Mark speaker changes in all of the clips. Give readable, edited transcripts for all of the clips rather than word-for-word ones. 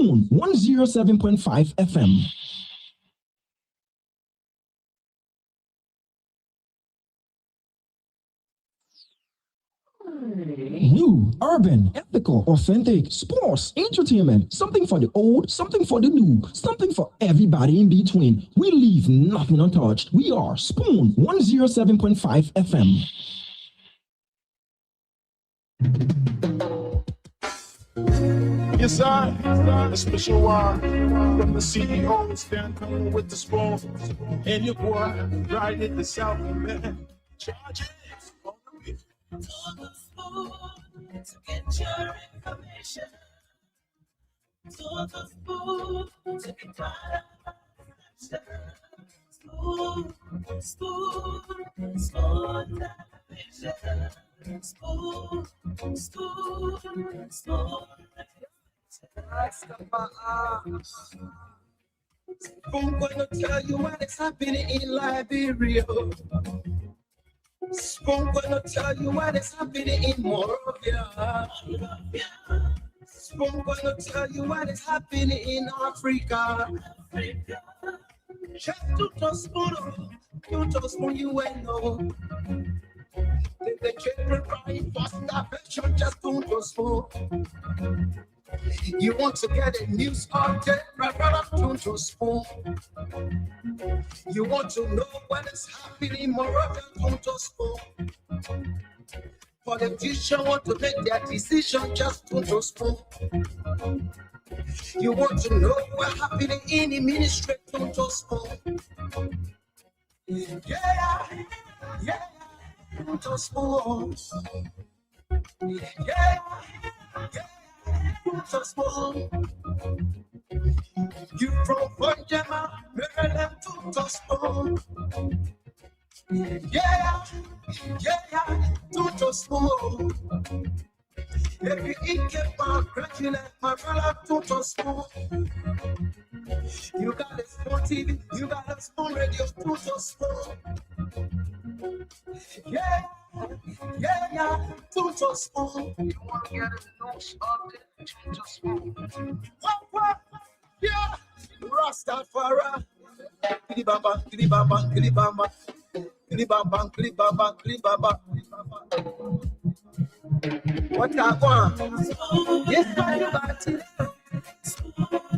Speaker 1: Spoon 107.5 FM. New, urban, ethical, authentic, sports, entertainment, something for the old, something for the new, something for everybody in between. We leave nothing untouched. We are Spoon 107.5 FM.
Speaker 2: Yes, a special one from the CEO, stand coming with the spoon. And your boy, right at the south, man. Charge it on the beat.
Speaker 3: To the spoon to get your information. To the spoon to be part of the spoon, spoon, spoon television. Spoon, spoon, spoon.
Speaker 4: Spoon gonna tell you what is happening in Liberia. Spoon gonna tell you what is happening in Morovia. Spoon gonna tell you what is happening in Africa. Just to spoon, you will know. The children crying for starvation, just to spoon. You want to get a news update, my brother, to spoon. You want to know what is happening, Moreover, to spoon. Politicians want to make their decision, just to spoon. You want to know what's happening in the ministry, to spoon. Yeah, to spoon. Yeah. So small. You from Panjama, Maryland to small. Yeah, to small. Every ink my congratulate my brother to small. You got a small TV, you got a small radio to small. Yeah, to small. You want to get a news update, to small. What? Yeah, Rastafari. Kilibamba, kilibamba, kilibamba. Kilibamba, kilibamba, kilibamba. What I want? Yes, you got it.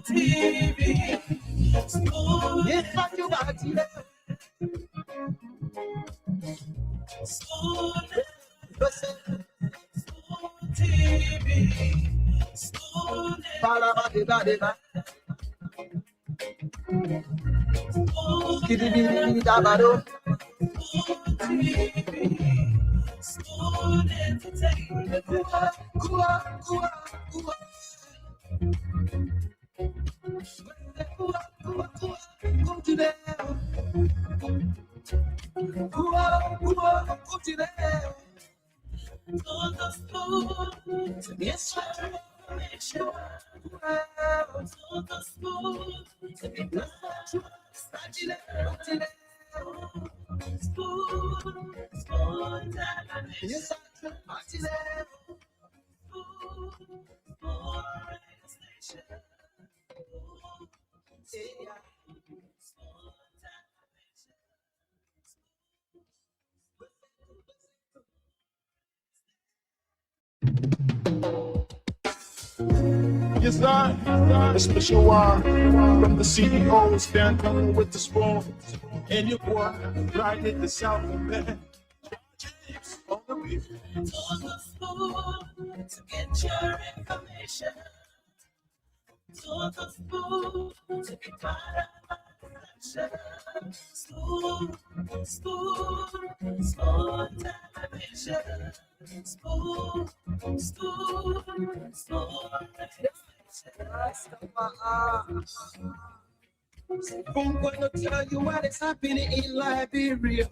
Speaker 3: TV.
Speaker 4: Yes, you got it.
Speaker 3: Spoon TV. Spoon
Speaker 4: Ba-da-ba-de-ba-de-ba. Skiddy-dee-dee-da-ba-do.
Speaker 3: TV. Spoon Entertainment.
Speaker 4: Kua. Come to them. Kua, come to them.
Speaker 3: To the spoon to get your information. To the spoon to be part of the spoon, spoon television.
Speaker 4: Yes,
Speaker 3: Spoon, spoon radio station. Spoon television.
Speaker 2: Yes, a special one from the CEO, stand coming with the spoon. And your boy, right at the south, man. James on the beat.
Speaker 3: To the spoon to get your information. To the spoon to be part of the spoon, spoon, spoon television. Spoon, spoon, spoon.
Speaker 4: Spoon gonna tell you what is happening in Liberia.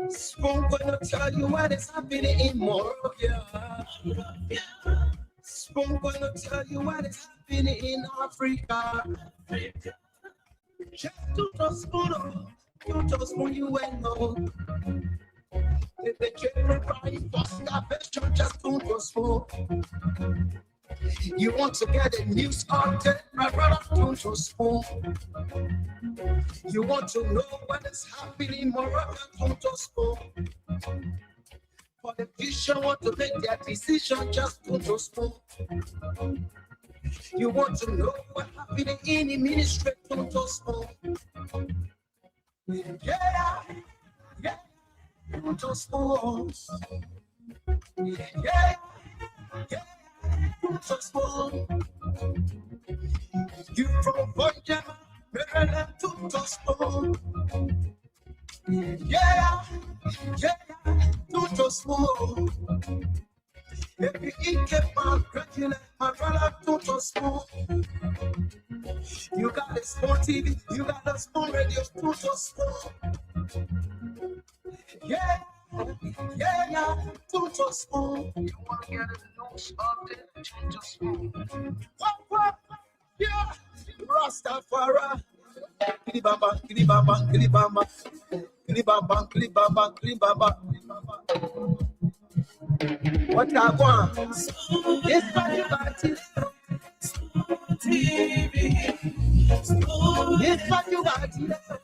Speaker 4: Spoon gonna tell you what is happening in Morovia. Spoon gonna tell you what is happening in Africa. Just to spoon, you will know. The children crying for starvation, just to spoon. You want to get a news update, my brother, don't just spoon. You want to know what is happening, my brother, don't just spoon. Politicians want to make their decision, just don't just spoon. You want to know what happening in the ministry, don't just spoon. Yeah, don't just spoon. Yeah. So small. You from Bonjama, Maryland to Tosco. Yeah, to small. Every ink man, gradually, my brother to Tosco. You got a small TV, you got a small radio to Tosco. Yeah, to Tosco. You want to get a news update, to Tosco. What? Yeah, Rastafari. Kilibamba, kilibamba, kilibamba. Kilibamba, kilibamba, kilibamba. What I want? It's what you got to TV. It's what you got to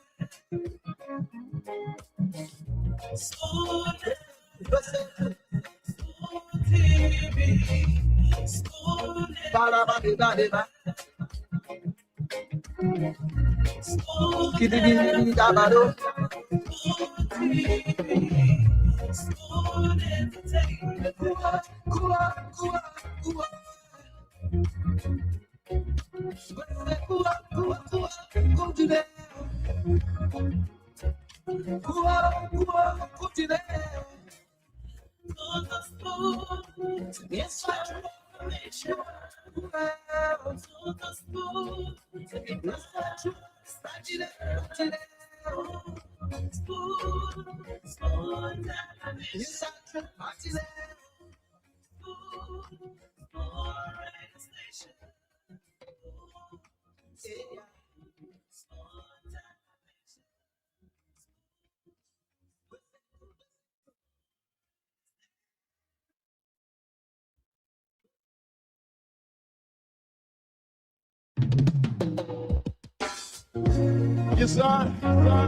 Speaker 2: Yes, I,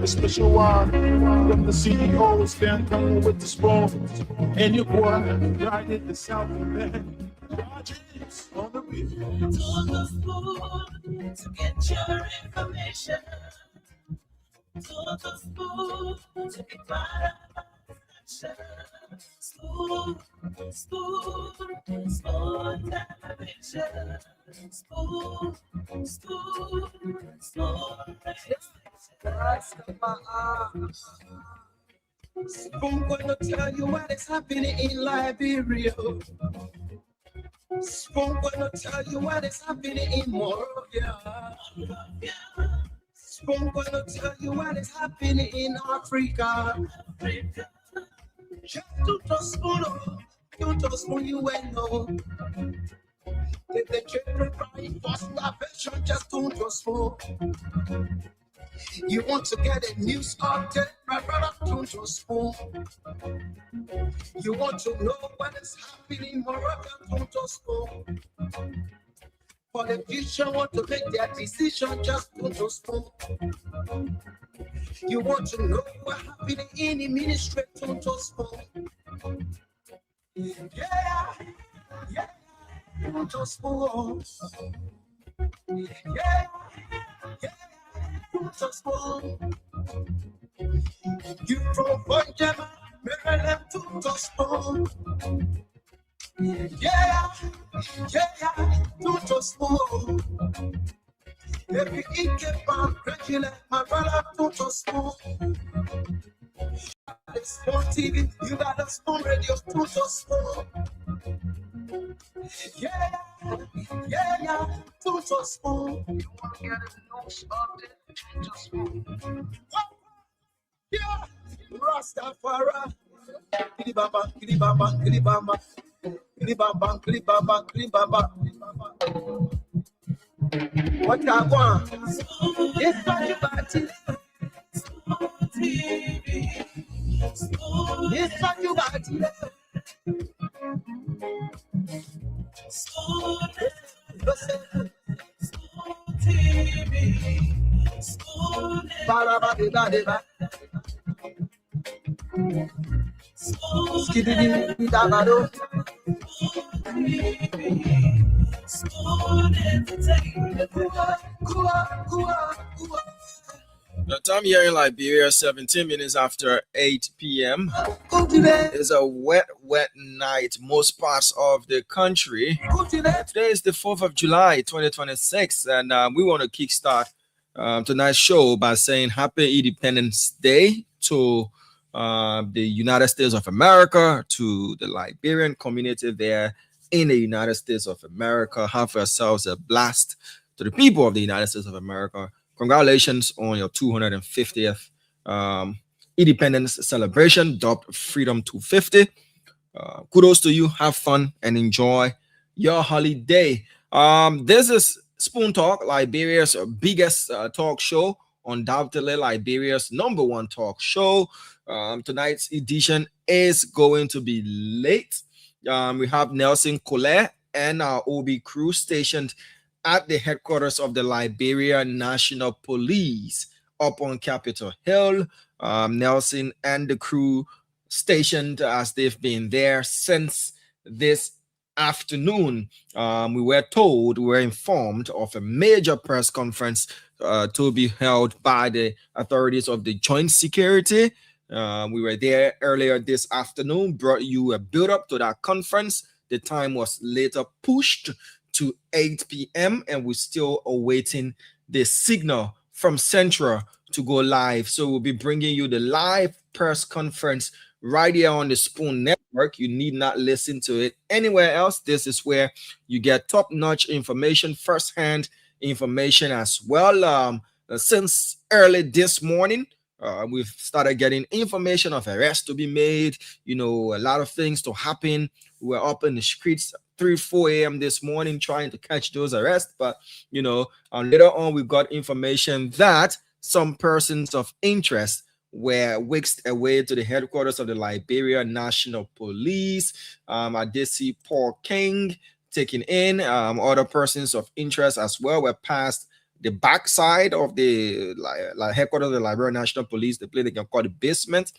Speaker 2: a special one from the CEO, stand coming with the spoon. And your boy, right in the South End. Rogers on the beat.
Speaker 3: To the spoon to get your information. To the spoon to be part of our action. Spoon television.
Speaker 4: Spoon gonna tell you what is happening in Liberia. Spoon gonna tell you what is happening in Morovia. Spoon gonna tell you what is happening in Africa. Just to trust Spoon, you trust Spoon, you will know. If the children cry for starvation, just don't trust Spoon. You want to get a news update, my brother, don't trust Spoon. You want to know what is happening in Morocco, don't trust Spoon. Politicians want to make their decision, just don't trust Spoon. You want to know what happening in the ministry, don't trust Spoon. Yeah, don't trust Spoon. Yeah. To Spoon. You from Bonjama, Maryland to Spoon. Yeah, to Spoon. Every ink man, gradually, my brother to Spoon. Spoon TV, you got a Spoon radio to Spoon. Yeah, to Spoon. You want to get a news update? Yeah, Rastafari. Kilibamba, kilibamba, kilibamba, kilibamba, kilibamba, kilibamba. What I want? It's what you got to it's what you got to
Speaker 5: The time here in Liberia, 17 minutes after 8 p.m. It's a wet night, most parts of the country. Today is the 4th of July, 2026, and we want to kickstart tonight's show by saying Happy Independence Day to the United States of America, to the Liberian community there in the United States of America. Have yourselves a blast. To the people of the United States of America, congratulations on your 250th independence celebration, dubbed Freedom 250. Kudos to you. Have fun and enjoy your holiday. This is Spoon Talk, Liberia's biggest talk show, undoubtedly Liberia's #1 talk show. Tonight's edition is going to be late. We have Nelson Colette and our OB crew stationed at the headquarters of the Liberia National Police up on Capitol Hill. Nelson and the crew stationed as they've been there since this afternoon. We were informed of a major press conference to be held by the authorities of the Joint Security. We were there earlier this afternoon, brought you a build-up to that conference. The time was later pushed to 8 p.m. and we're still awaiting the signal from Central to go live. So we'll be bringing you the live press conference right here on the Spoon Network. You need not listen to it anywhere else. This is where you get top-notch information, first-hand information as well. Since early this morning, we've started getting information of arrests to be made, a lot of things to happen. We're up in the streets 3-4 a.m. this morning trying to catch those arrests, but later on we got information that some persons of interest were whisked away to the headquarters of the Liberia National Police. I did see Paul King taken in. Other persons of interest as well were passed the backside of the headquarters of the Liberia National Police, the place they can call the basement.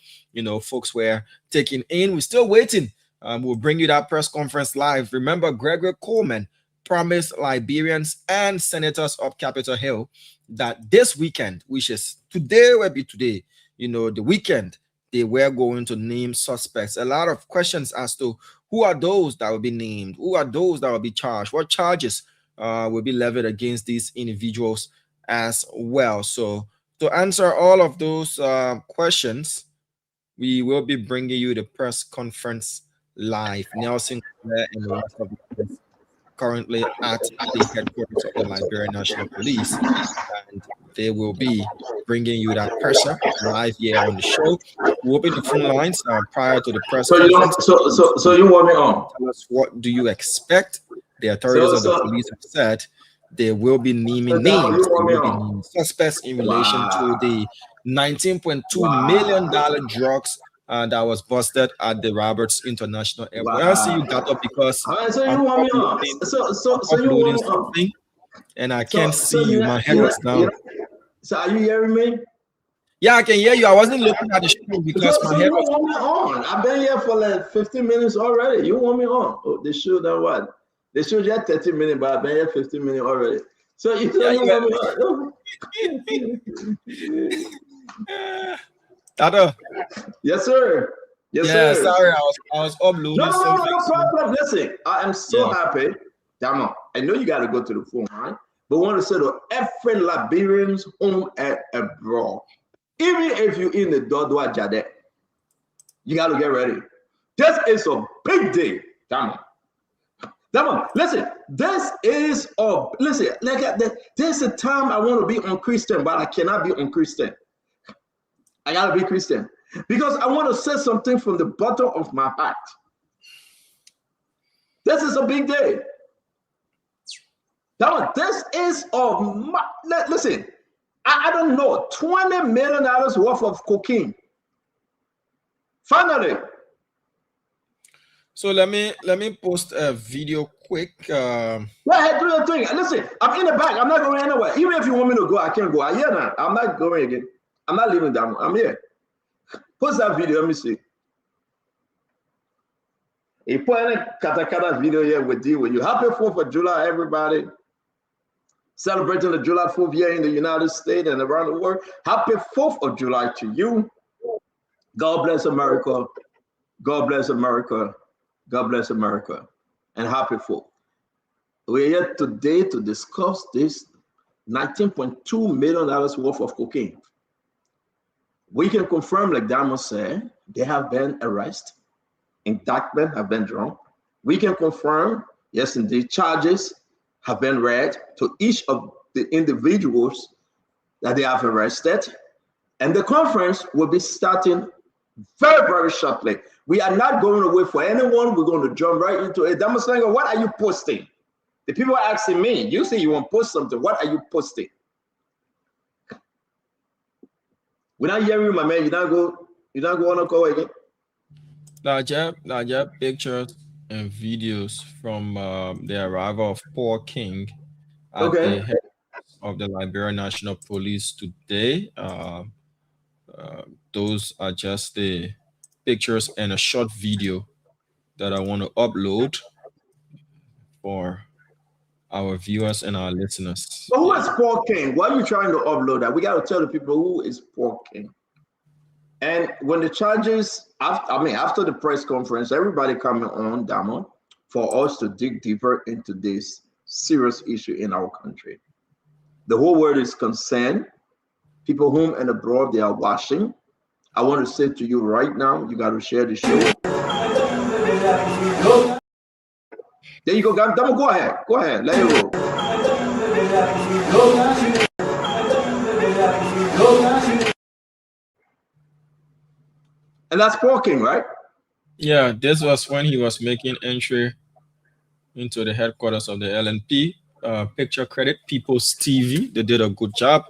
Speaker 5: Folks were taken in. We're still waiting. We'll bring you that press conference live. Remember, Gregory Coleman promised Liberians and senators of Capitol Hill that this weekend, which is today, will be today, the weekend, they were going to name suspects. A lot of questions as to who are those that will be named, who are those that will be charged, what charges will be levied against these individuals as well. So to answer all of those questions, we will be bringing you the press conference live. Nelson and the rest of the currently at the headquarters of the Liberia National Police, and they will be bringing you that person live here on the show. We'll open the phone lines prior to the press conference.
Speaker 6: So you want me on?
Speaker 5: Tell us, what do you expect? The authorities of the police have said they will be naming names. They will be naming suspects in relation to the $19.2 million drugs that was busted at the Roberts International Airport. I see you got up because
Speaker 6: so you want me on? So you want me on?
Speaker 5: And I can't see you. My head is down.
Speaker 6: So are you hearing me?
Speaker 5: Yeah, I can hear you. I wasn't looking at the screen because my head was
Speaker 6: want me on. I've been here for like 15 minutes already. You want me on? Oh, they showed that what? They showed you at 30 minutes, but I've been here 15 minutes already. So you want me on?
Speaker 5: Tado.
Speaker 6: Yes, sir. Yes, sir.
Speaker 5: Sorry, I was uploading.
Speaker 6: No problem. Listen, I am so happy. Damn, I know you got to go to the phone, right? But want to say to every Liberians home and abroad, even if you're in the Dodua Jade, you got to get ready. This is a big day. Damn. Listen, this is there's a time I want to be on Christian, but I cannot be on Christian. I gotta be Christian because I want to say something from the bottom of my heart. This is a big day. This is listen. I don't know, $20 million worth of cocaine. Finally.
Speaker 5: So let me post a video quick.
Speaker 6: Go ahead, do your thing. Listen, I'm in the back. I'm not going anywhere. Even if you want me to go, I can't go. I hear that. I'm not going again. I'm not leaving down. I'm here. Post that video. Let me see. He put any kata video here with deal with you. Happy 4th of July, everybody. Celebrating the July 4th year in the United States and around the world. Happy 4th of July to you. God bless America. God bless America. God bless America. And happy 4th. We're here today to discuss this $19.2 million worth of cocaine. We can confirm, like Diamond said, they have been arrested. Indictment have been drawn. We can confirm, yes, indeed, charges have been read to each of the individuals that they have arrested. And the conference will be starting very, very shortly. We are not going to wait for anyone. We're going to jump right into it. Diamond Slinger, what are you posting? The people are asking me, you say you want to post something. What are you posting? We're not hearing you, my man. You're not going to go again.
Speaker 5: Najab, pictures and videos from the arrival of Paul King at the head of the Liberia National Police today. Those are just the pictures and a short video that I want to upload for our viewers and our listeners.
Speaker 6: But who is Paul King? Why are you trying to upload that? We got to tell the people who is Paul King. And when the charges, after the press conference, everybody coming on, Damon, for us to dig deeper into this serious issue in our country. The whole world is concerned. People home and abroad, they are watching. I want to say to you right now, you got to share the show. There you go, guys. Damon, go ahead. Go ahead. Let it roll. And that's Paul King, right?
Speaker 5: Yeah, this was when he was making entry into the headquarters of the LNP. Picture credit, People's TV. They did a good job.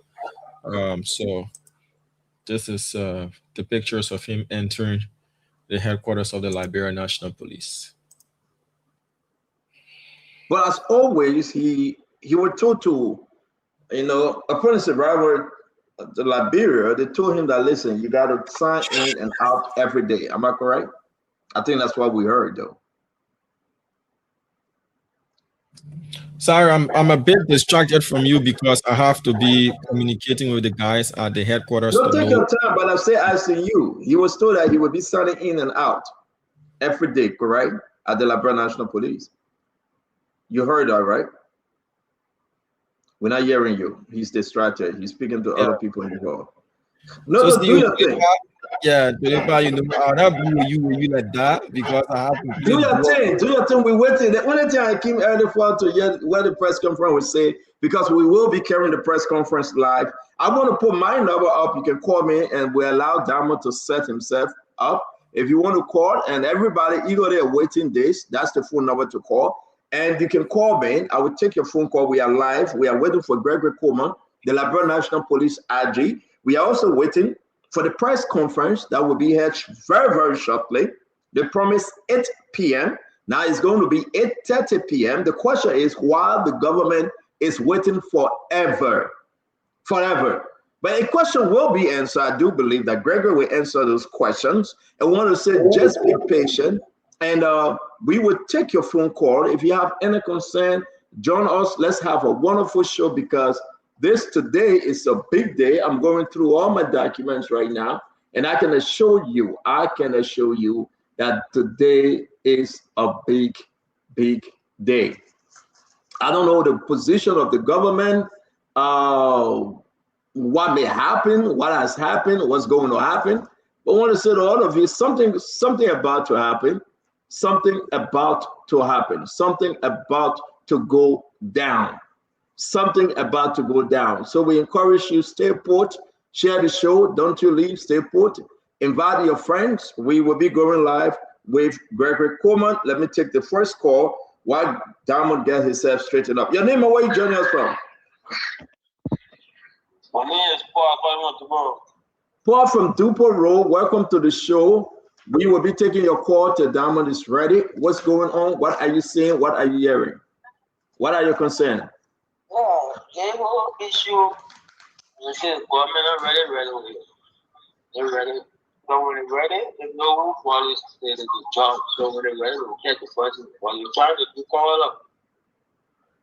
Speaker 5: So this is the pictures of him entering the headquarters of the Liberia National Police.
Speaker 6: But as always, he was told to, upon his arrival to Liberia, they told him that, listen, you got to sign in and out every day. Am I correct? I think that's what we heard, though.
Speaker 5: Sorry, I'm a bit distracted from you because I have to be communicating with the guys at the headquarters.
Speaker 6: Don't take your time, but I'm saying asking you. He was told that he would be signing in and out every day, correct? At the Liberia National Police. You heard that, right? We're not hearing you. He's distracted. He's speaking to other people in the world. No, so do your thing.
Speaker 5: Yeah, I'll be with you like that because I have to
Speaker 6: do your thing. Do your thing. We're waiting. The only thing I came early for to hear what the press conference will say, because we will be carrying the press conference live. I'm going to put my number up. You can call me, and we allow Diamond to set himself up. If you want to call, and everybody, either they're waiting this, that's the phone number to call. And you can call me. I will take your phone call. We are live. We are waiting for Gregory Coleman, the Liberia National Police IG. We are also waiting for the press conference that will be held very, very shortly. They promised 8 p.m. Now it's going to be 8:30 p.m. The question is why the government is waiting forever. But a question will be answered. I do believe that Gregory will answer those questions. I want to say just be patient. And we will take your phone call. If you have any concern, join us. Let's have a wonderful show, because this today is a big day. I'm going through all my documents right now, and I can assure you that today is a big, big day. I don't know the position of the government, what may happen, what has happened, what's going to happen. But I want to say to all of you, something about to happen. Something about to happen, something about to go down, something about to go down. So we encourage you, stay put, share the show, don't you leave, stay put, invite your friends. We will be going live with Gregory Coleman. Let me take the first call while Diamond gets himself straightened up. Your name and where you joining us from?
Speaker 7: My name is Paul.
Speaker 6: Paul from Dupont Road. Welcome to the show. We will be taking your call till Diamond is ready. What's going on? What are you seeing? What are you hearing? What are your concerns?
Speaker 7: Oh, the whole issue. You see, government are ready. They're ready. So when they're ready, there's no room for all this job. So when they're ready, we'll check the person. While you're trying to call up.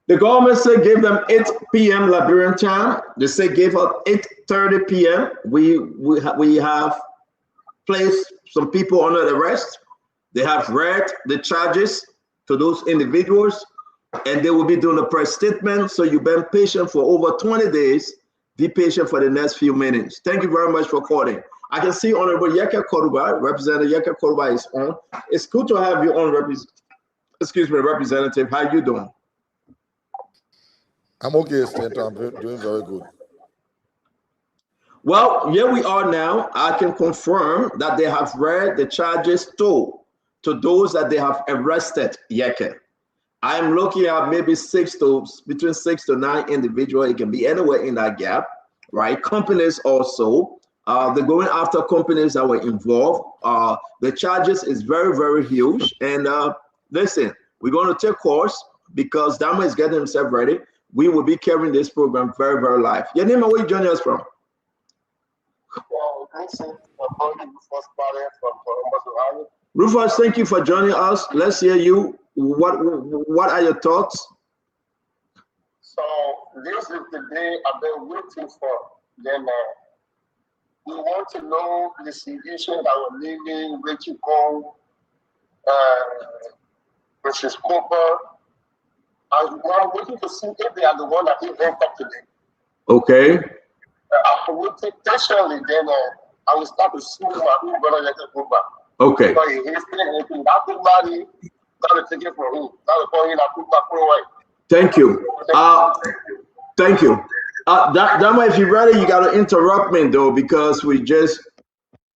Speaker 6: The government said give them 8 p.m. Liberian time. They say give up 8:30 p.m. We have placed some people under arrest. They have read the charges to those individuals, and they will be doing a press statement. So you've been patient for over 20 days. Be patient for the next few minutes. Thank you very much for calling. I can see Honorable Yeke Koruba, Representative Yeke Koruba is on. It's good to have you on, Representative. How you doing?
Speaker 8: I'm okay, Senator. I'm doing very good.
Speaker 6: Well, here we are now. I can confirm that they have read the charges to those that they have arrested, Yeke. I am looking at maybe between 6 to 9 individuals. It can be anywhere in that gap, right? Companies also. They're going after companies that were involved. The charges is very, very huge. And listen, we're going to take course because Dama is getting himself ready. We will be carrying this program very, very live. Your name and where you joining us from? Rufus, thank you for joining us. Let's hear you. What are your thoughts?
Speaker 7: So this is the day I've been waiting for. Then we want to know the situation that we're living, Richie Cole, versus Cooper. I'm waiting to see if they are the one that he woke up today.
Speaker 6: Okay.
Speaker 7: I will take patiently, then I will start to sue my own brother Yeke Cooper.
Speaker 6: Okay.
Speaker 7: Because he's saying anything. That somebody got to take it from him. That will call him a Cooper pro way.
Speaker 6: Thank you. Thank you. Dama, if you're ready, you got to interrupt me though, because we just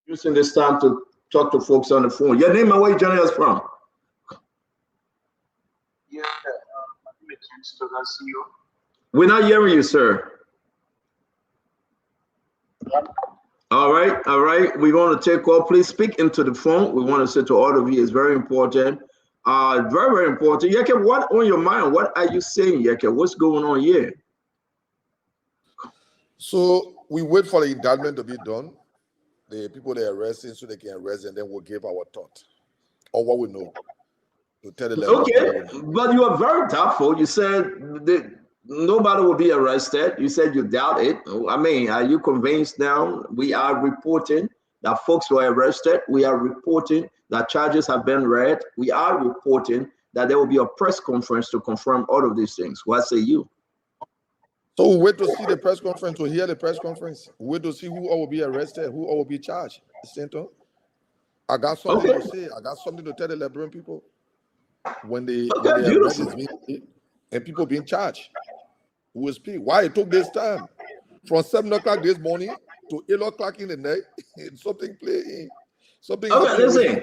Speaker 6: using this time to talk to folks on the phone. Your name and where you joining us from?
Speaker 7: Yeah.
Speaker 6: We're not hearing you, sir. All right. We want to take call. Please speak into the phone. We want to say to all of you, it's very important. Very, very important. Yeke, what on your mind? What are you saying, Yeke? What's going on here?
Speaker 8: So we wait for the indictment to be done. The people they're arresting so they can arrest, and then we'll give our thought or what we know. To tell the
Speaker 6: okay, but you are very doubtful. You said that nobody will be arrested. You said you doubt it. I mean, are you convinced now? We are reporting that folks were arrested. We are reporting that charges have been read. We are reporting that there will be a press conference to confirm all of these things. What say you?
Speaker 8: So we wait to see the press conference, to hear the press conference. We wait to see who all will be arrested, who all will be charged. I got something to say. I got something to tell the Liberian people. When they arrest and people being charged, who will speak? Why it took this time from 7 o'clock this morning to 8 o'clock in the night? Something playing, something.
Speaker 6: Okay, listen.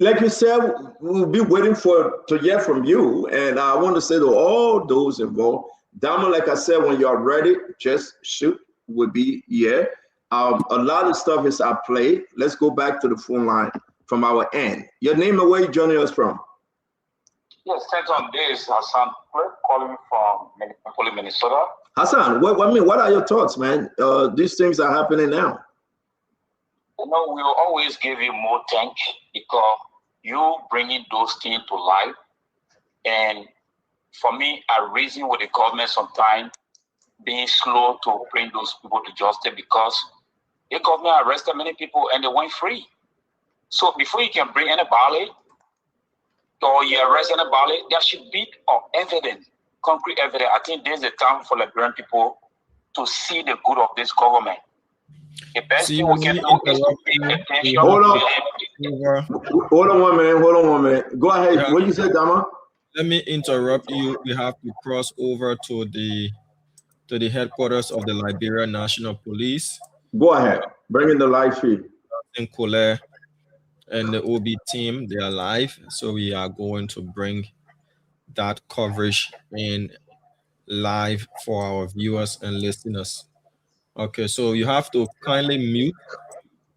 Speaker 6: Like you said, we'll be waiting to hear from you, and I want to say to all those involved, Dama, like I said, when you are ready, just shoot. We'll be here. A lot of stuff is at play. Let's go back to the phone line from our end. Your name and where you joining us from?
Speaker 7: Yes, Senator, this is Hassan calling from Minneapolis, Minnesota.
Speaker 6: Hassan, what are your thoughts, man? These things are happening now.
Speaker 7: You know, we'll always give you more thanks because you bringing those things to life. And for me, I reason with the government sometimes being slow to bring those people to justice because the government arrested many people and they went free. So before you can bring anybody or you arrest anybody, there should be evidence, concrete evidence. I think this is the time for Liberian people to see the good of this government. The best thing we can do is to pay attention.
Speaker 6: Hold on 1 minute. Go ahead. Yeah. What you say, Dama?
Speaker 5: Let me interrupt you. We have to cross over to the headquarters of the Liberian National Police.
Speaker 6: Go ahead. Bring in the live feed.
Speaker 5: In Cole and the OB team, they are live. So we are going to bring that coverage in live for our viewers and listeners. Okay, so you have to kindly mute,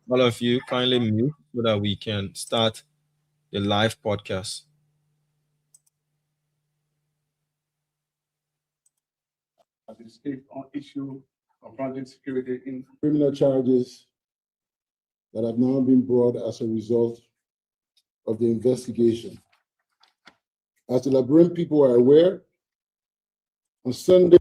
Speaker 5: all of you, kindly mute so that we can start the live podcast.
Speaker 9: The state on issue confronting security in
Speaker 10: criminal charges that have now been brought as a result of the investigation. As the Liberian people are aware, on Sunday,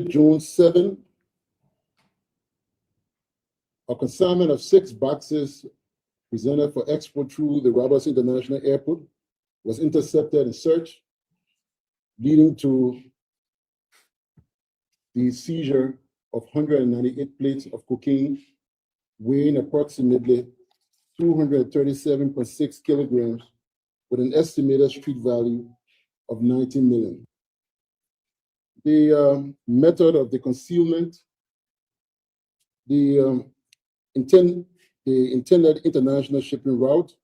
Speaker 10: June 7, a consignment of 6 boxes presented for export through the Roberts International Airport was intercepted and searched, leading to the seizure of 198 plates of cocaine weighing approximately 237.6 kilograms with an estimated street value of 19 million. The method of the concealment, the intended international shipping route,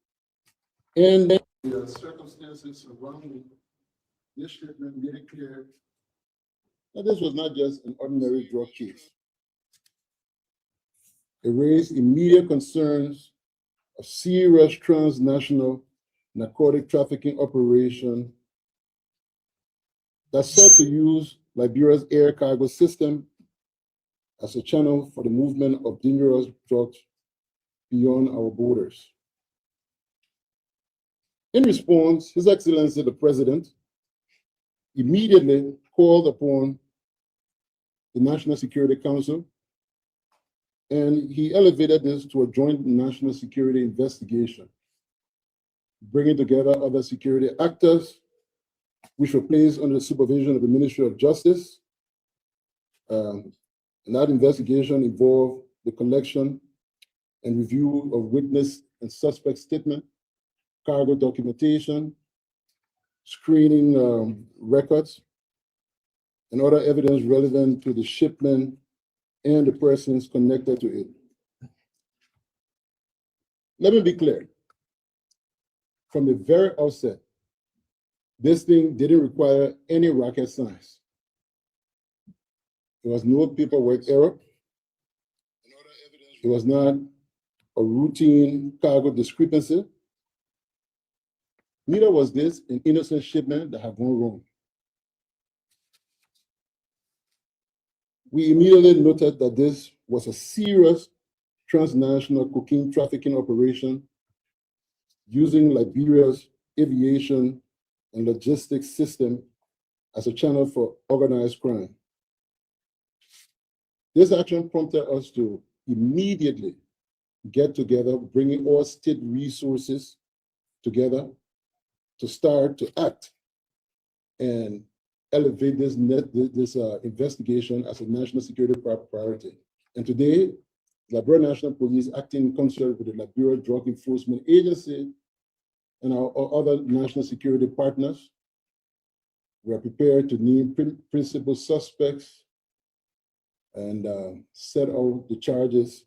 Speaker 10: and the circumstances surrounding this shipment made it clear that this was not just an ordinary drug case. It raised immediate concerns of serious transnational narcotic trafficking operation that sought to use Liberia's air cargo system as a channel for the movement of dangerous drugs beyond our borders. In response, His Excellency the President immediately called upon the National Security Council, and he elevated this to a joint national security investigation, bringing together other security actors, which were placed under the supervision of the Ministry of Justice. And that investigation involved the collection and review of witness and suspect statement, cargo documentation, screening records, and other evidence relevant to the shipment and the persons connected to it. Let me be clear. From the very outset, this thing didn't require any rocket science. There was no paperwork error. It was not a routine cargo discrepancy. Neither was this an innocent shipment that had gone wrong. We immediately noted that this was a serious transnational cocaine trafficking operation using Liberia's aviation and logistics system as a channel for organized crime. This action prompted us to immediately get together, bringing all state resources together to start to act and elevate this investigation as a national security priority. And today, Liberia National Police, acting in concert with the Liberia Drug Enforcement Agency and our other national security partners, we are prepared to name principal suspects and set out the charges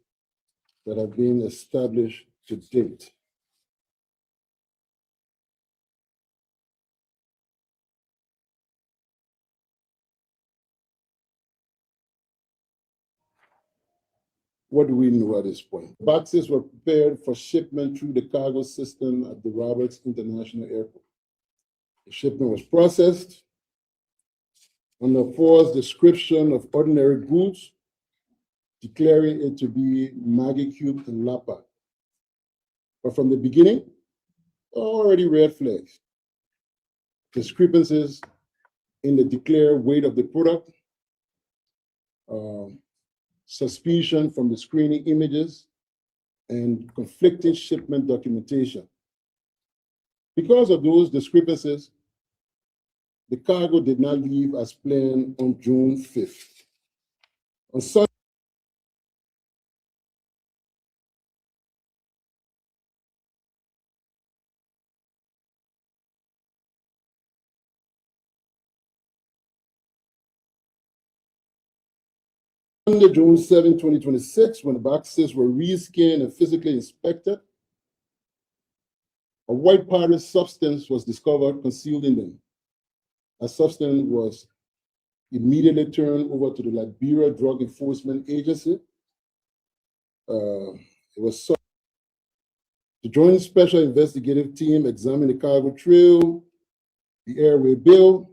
Speaker 10: that have been established to date. What do we know at this point? Boxes were prepared for shipment through the cargo system at the Roberts International Airport. The shipment was processed under Ford's description of ordinary goods, declaring it to be Maggie Cube and Lapa. But from the beginning, already red flags. Discrepancies in the declared weight of the product, suspicion from the screening images, and conflicting shipment documentation. Because of those discrepancies, the cargo did not leave as planned on June 5th. On Sunday, Monday, June 7, 2026, when the boxes were rescanned and physically inspected, a white powder substance was discovered concealed in them. A substance was immediately turned over to the Liberia Drug Enforcement Agency. The Joint Special Investigative Team examined the cargo trail, the airway bill,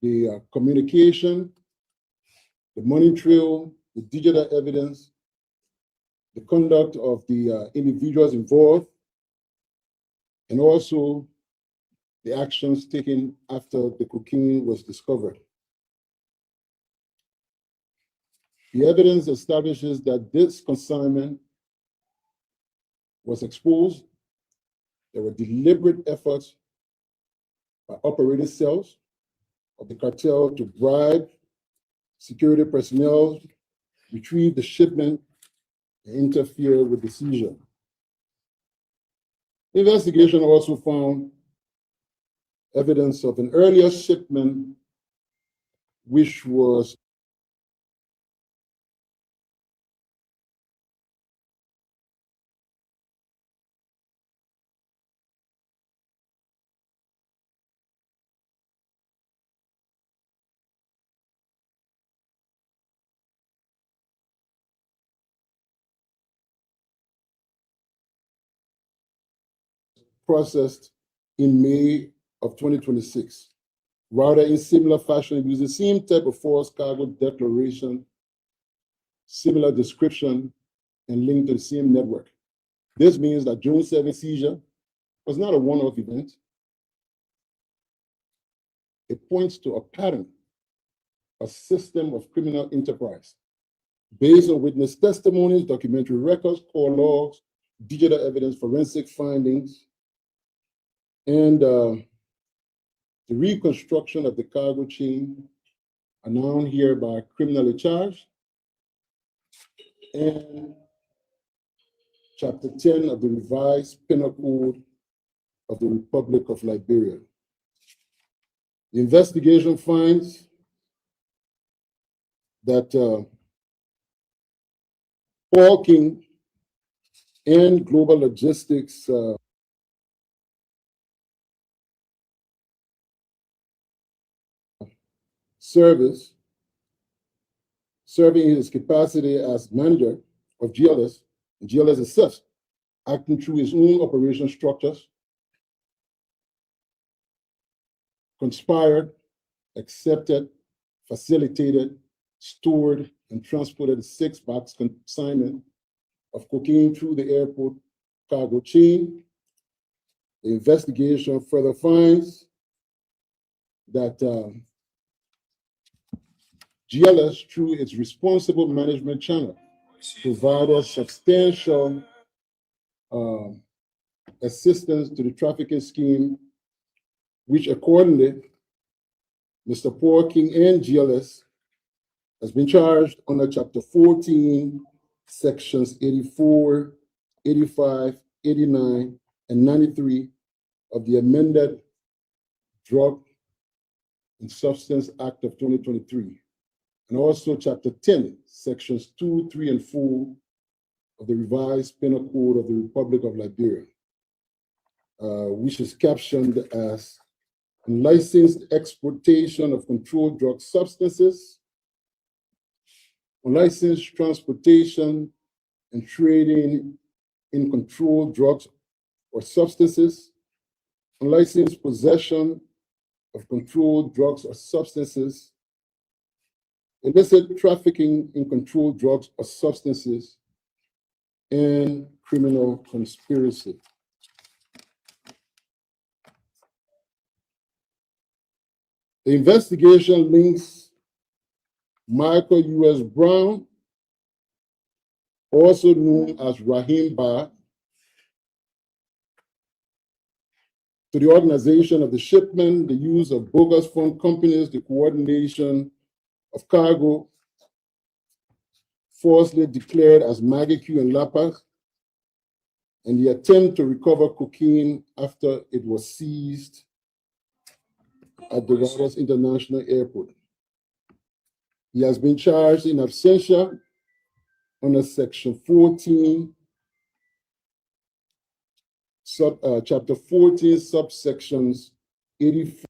Speaker 10: the communication, the money trail, the digital evidence, the conduct of the individuals involved, and also the actions taken after the cocaine was discovered. The evidence establishes that this consignment was exposed. There were deliberate efforts by operating cells of the cartel to bribe security personnel, retrieve the shipment, and interfere with the seizure. The investigation also found evidence of an earlier shipment which was processed in May of 2026. Rather, in similar fashion, it was the same type of false cargo declaration, similar description, and linked to the same network. This means that June 7 seizure was not a one-off event. It points to a pattern, a system of criminal enterprise based on witness testimonies, documentary records, call logs, digital evidence, forensic findings, and the reconstruction of the cargo chain are now hereby criminally charged. And Chapter 10 of the revised Penal Code of the Republic of Liberia. The investigation finds that Paul King and Global Logistics Service, serving in his capacity as manager of GLS, and GLS itself, acting through his own operation structures, conspired, accepted, facilitated, stored, and transported 6-box consignment of cocaine through the airport cargo chain. The investigation further finds that GLS, through its responsible management channel, provided substantial assistance to the trafficking scheme, which accordingly, Mr. Paul King and GLS has been charged under Chapter 14, Sections 84, 85, 89, and 93 of the amended Drug and Substance Act of 2023. And also Chapter 10, Sections 2, 3, and 4 of the revised Penal Code of the Republic of Liberia, which is captioned as unlicensed exportation of controlled drug substances, unlicensed transportation and trading in controlled drugs or substances, unlicensed possession of controlled drugs or substances, illicit trafficking in controlled drugs or substances, and criminal conspiracy. The investigation links Michael U.S. Brown, also known as Rahim Ba, to the organization of the shipment, the use of bogus phone companies, the coordination of cargo falsely declared as Maggie Q and Lapas, and the attempt to recover cocaine after it was seized at the Dallas International Airport. He has been charged in absentia under Section 14, Chapter 14, subsections 84,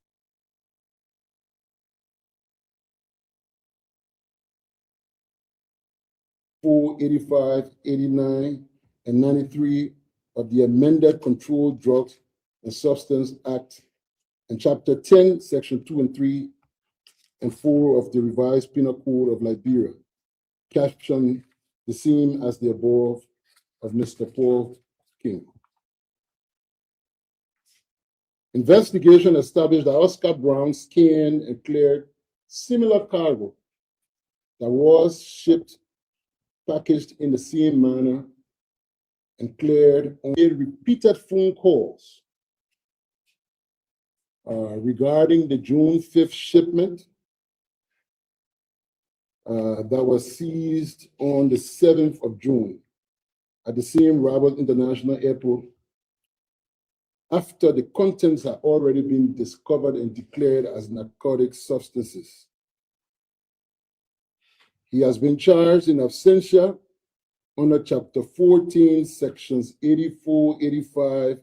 Speaker 10: 85, 89, and 93 of the amended Controlled Drugs and Substance Act, and Chapter 10, Section 2 and 3 and 4 of the Revised Penal Code of Liberia, captioned the same as the above of Mr. Paul King. Investigation established that Oscar Brown scanned and cleared similar cargo that was shipped, packaged in the same manner, and cleared on repeated phone calls regarding the June 5th shipment that was seized on the 7th of June at the same Rabat International Airport, after the contents had already been discovered and declared as narcotic substances. He has been charged in absentia under Chapter 14, Sections 84, 85,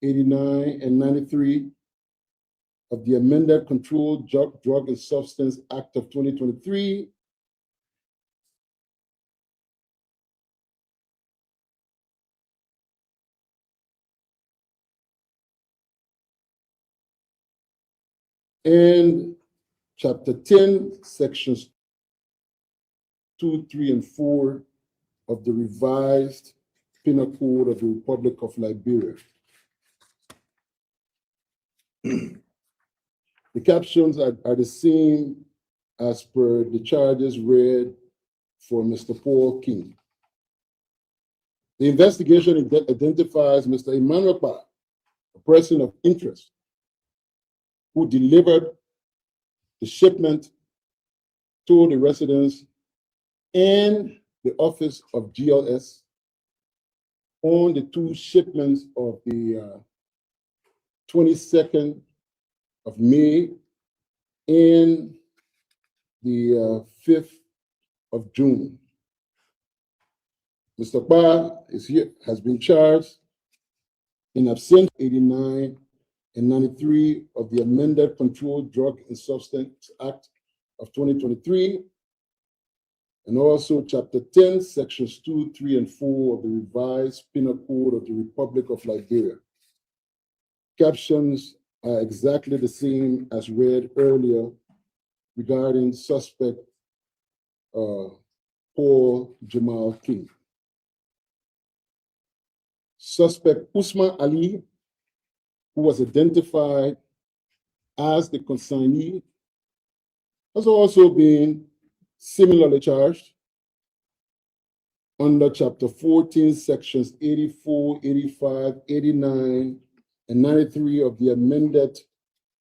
Speaker 10: 89, and 93 of the amended Controlled Drug and Substance Act of 2023, and Chapter 10, Sections 2, 3, and 4 of the Revised Penal Code of the Republic of Liberia. The captions are the same as per the charges read for Mr. Paul King. The investigation identifies Mr. Emmanuel Ba, a person of interest, who delivered the shipment to the residence and the office of GLS on the two shipments of the 22nd of May and the 5th of June. Mr. Ba has been charged in absentia 89 and 93 of the amended Controlled Drug and Substance Act of 2023, and also Chapter 10, Sections 2, 3, and 4 of the Revised Penal Code of the Republic of Liberia. Captions are exactly the same as read earlier regarding suspect Paul Jamal King. Suspect Usman Ali, who was identified as the consignee, has also been similarly charged under Chapter 14, Sections 84, 85, 89, and 93 of the amended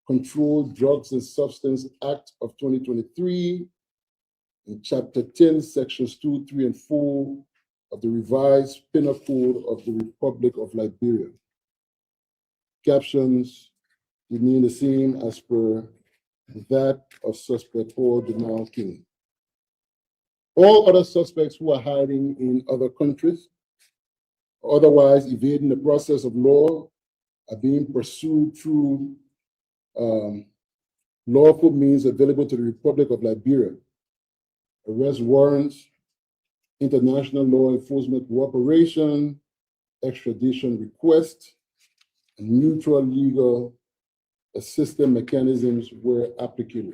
Speaker 10: Controlled Drugs and Substance Act of 2023, and Chapter 10, Sections 2, 3, and 4 of the Revised Penal Code of the Republic of Liberia. Captions remain the same as per that of suspect Paul Jamal King. All other suspects who are hiding in other countries, or otherwise evading the process of law, are being pursued through lawful means available to the Republic of Liberia: arrest warrants, international law enforcement cooperation, extradition request, and mutual legal assistance mechanisms where applicable.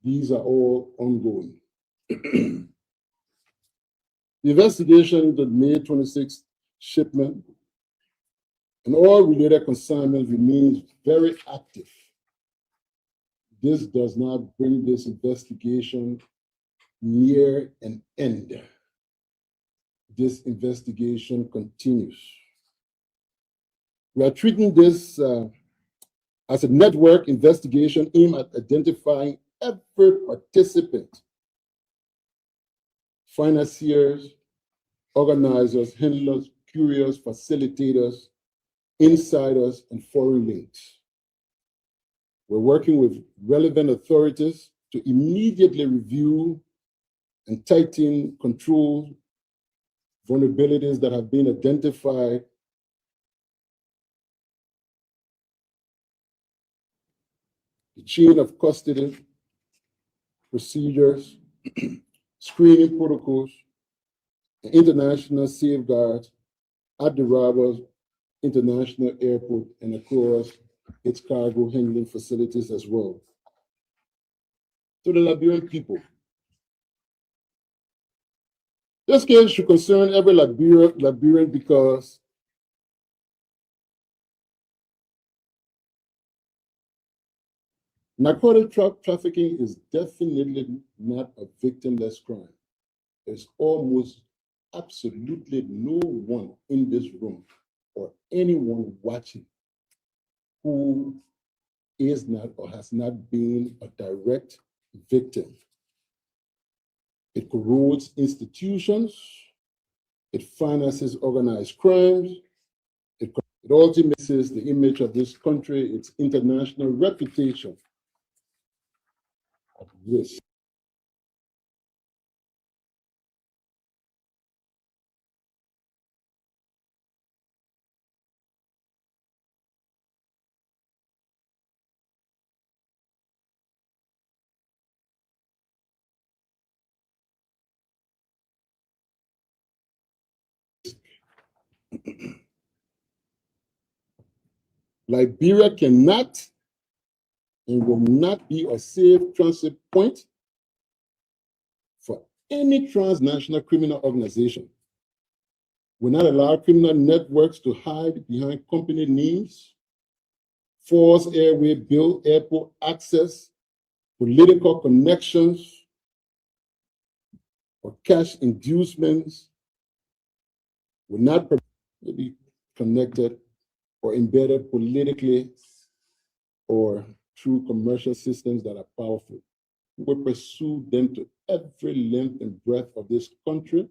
Speaker 10: These are all ongoing. The investigation into the May 26th shipment and all related consignments remains very active. This does not bring this investigation near an end. This investigation continues. We are treating this as a network investigation aimed at identifying every participant, financiers, organizers, handlers, couriers, facilitators, insiders, and foreign links. We're working with relevant authorities to immediately review and tighten control vulnerabilities that have been identified the chain of custody procedures, screening protocols, and international safeguards at the Rabat International Airport and across its cargo handling facilities as well. To the Liberian people, this case should concern every Liberian because narcotic trafficking is definitely not a victimless crime. There's almost absolutely no one in this room or anyone watching who is not or has not been a direct victim. It corrodes institutions, it finances organized crimes, it ultimately misses the image of this country, its international reputation at risk. Liberia cannot and will not be a safe transit point for any transnational criminal organization. Will not allow criminal networks to hide behind company names, force airway bill, airport access, political connections, or cash inducements. Will not be connected or embedded politically or through commercial systems that are powerful. We will pursue them to every length and breadth of this country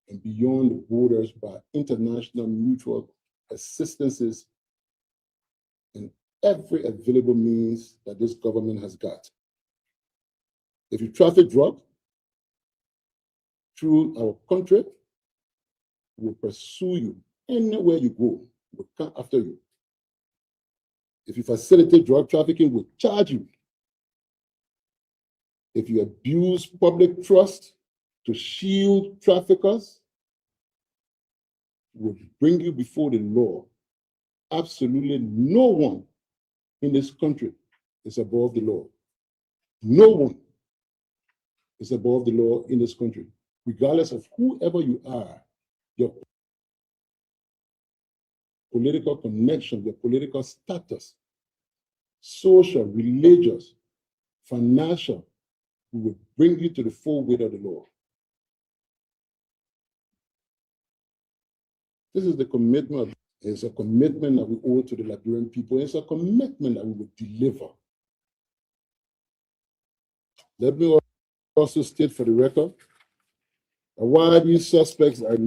Speaker 10: and beyond the borders by international mutual assistances in every available means that this government has got. If you traffic drugs through our country, we'll pursue you anywhere you go. We'll come after you. If you facilitate drug trafficking, we'll charge you. If you abuse public trust to shield traffickers, we'll bring you before the law. Absolutely no one in this country is above the law. No one is above the law in this country, regardless of whoever you are, your political connection, your political status, social, religious, financial, we will bring you to the full weight of the law. This is the commitment. It's a commitment that we owe to the Liberian people. It's a commitment that we will deliver. Let me also state for the record that while these suspects are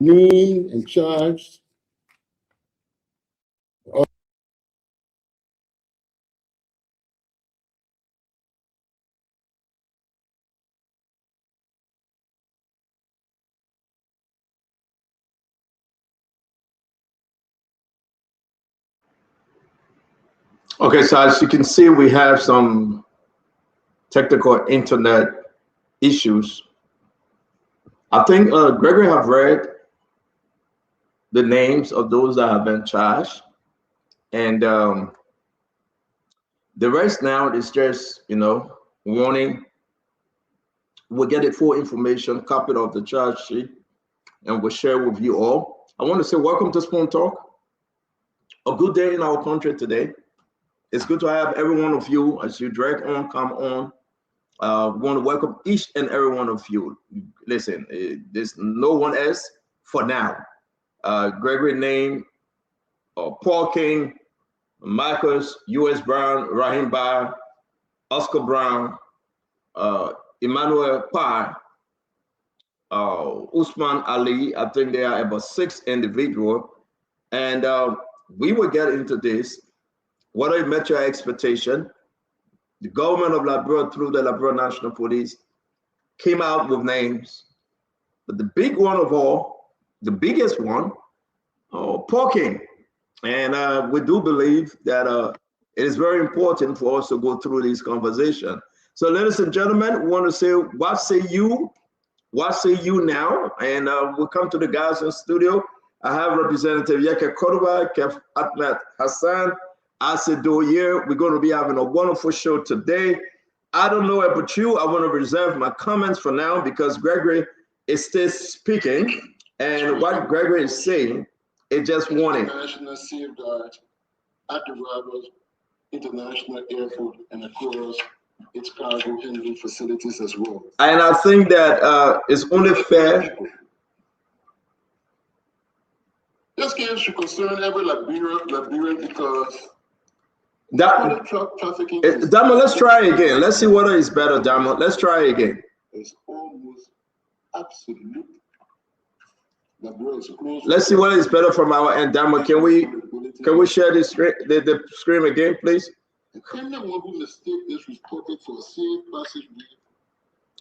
Speaker 10: named and charged,
Speaker 6: Okay, so as you can see, we have some technical internet issues. I think Gregory have read the names of those that have been charged, and the rest now is just, warning. We'll get the full information, copy of the charge sheet, and we'll share with you all. I want to say welcome to Spoon Talk. A good day in our country today. It's good to have every one of you as you drag on, come on. We want to welcome each and every one of you. Listen, there's no one else for now. Gregory Name, Paul King, Marcus, U.S. Brown, Rahim Bar, Oscar Brown, Emmanuel Pai, Usman Ali. I think there are about 6 individuals. And we will get into this. Whether it met your expectation, the government of Liberia through the Liberia National Police came out with names. But the big one of all, the biggest one, Paul King. And we do believe that it is very important for us to go through this conversation. So ladies and gentlemen, we want to say, what say you? What say you now? And we'll come to the guys in the studio. I have Representative Yeke Cordova, Kef Ahmed Hassan, Asido here. We're going to be having a wonderful show today. I don't know about you. I want to reserve my comments for now because Gregory is still speaking. And what Gregory is saying is just warning.
Speaker 10: National safeguard at the Roberts International Airport and across its cargo handling facilities as well.
Speaker 6: And I think that it's only fair.
Speaker 10: This case should concern every Liberian because
Speaker 6: Damo,
Speaker 10: trafficking.
Speaker 6: let's try again. Let's see whether it's better, Damo. Let's try again.
Speaker 10: It's almost absolute.
Speaker 6: Let's see whether it's better from our end, Damo. Can we share the screen again, please?
Speaker 10: The criminal one who mistake is reported for a safe passageway.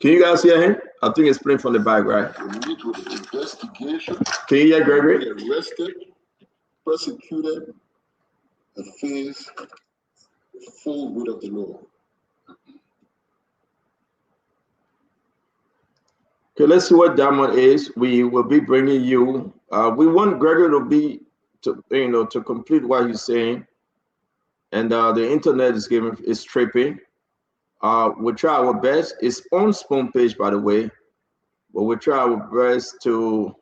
Speaker 6: Can you guys hear him? I think it's playing from the back, right?
Speaker 10: Investigation.
Speaker 6: Can you hear Gregory?
Speaker 10: Arrested, prosecuted, and face the full weight of the law.
Speaker 6: Okay, let's see what Diamond is. We will be bringing you. We want Gregory to complete what he's saying, and the internet is tripping. We'll try our best. It's on Spoon page, by the way, but we'll try our best to.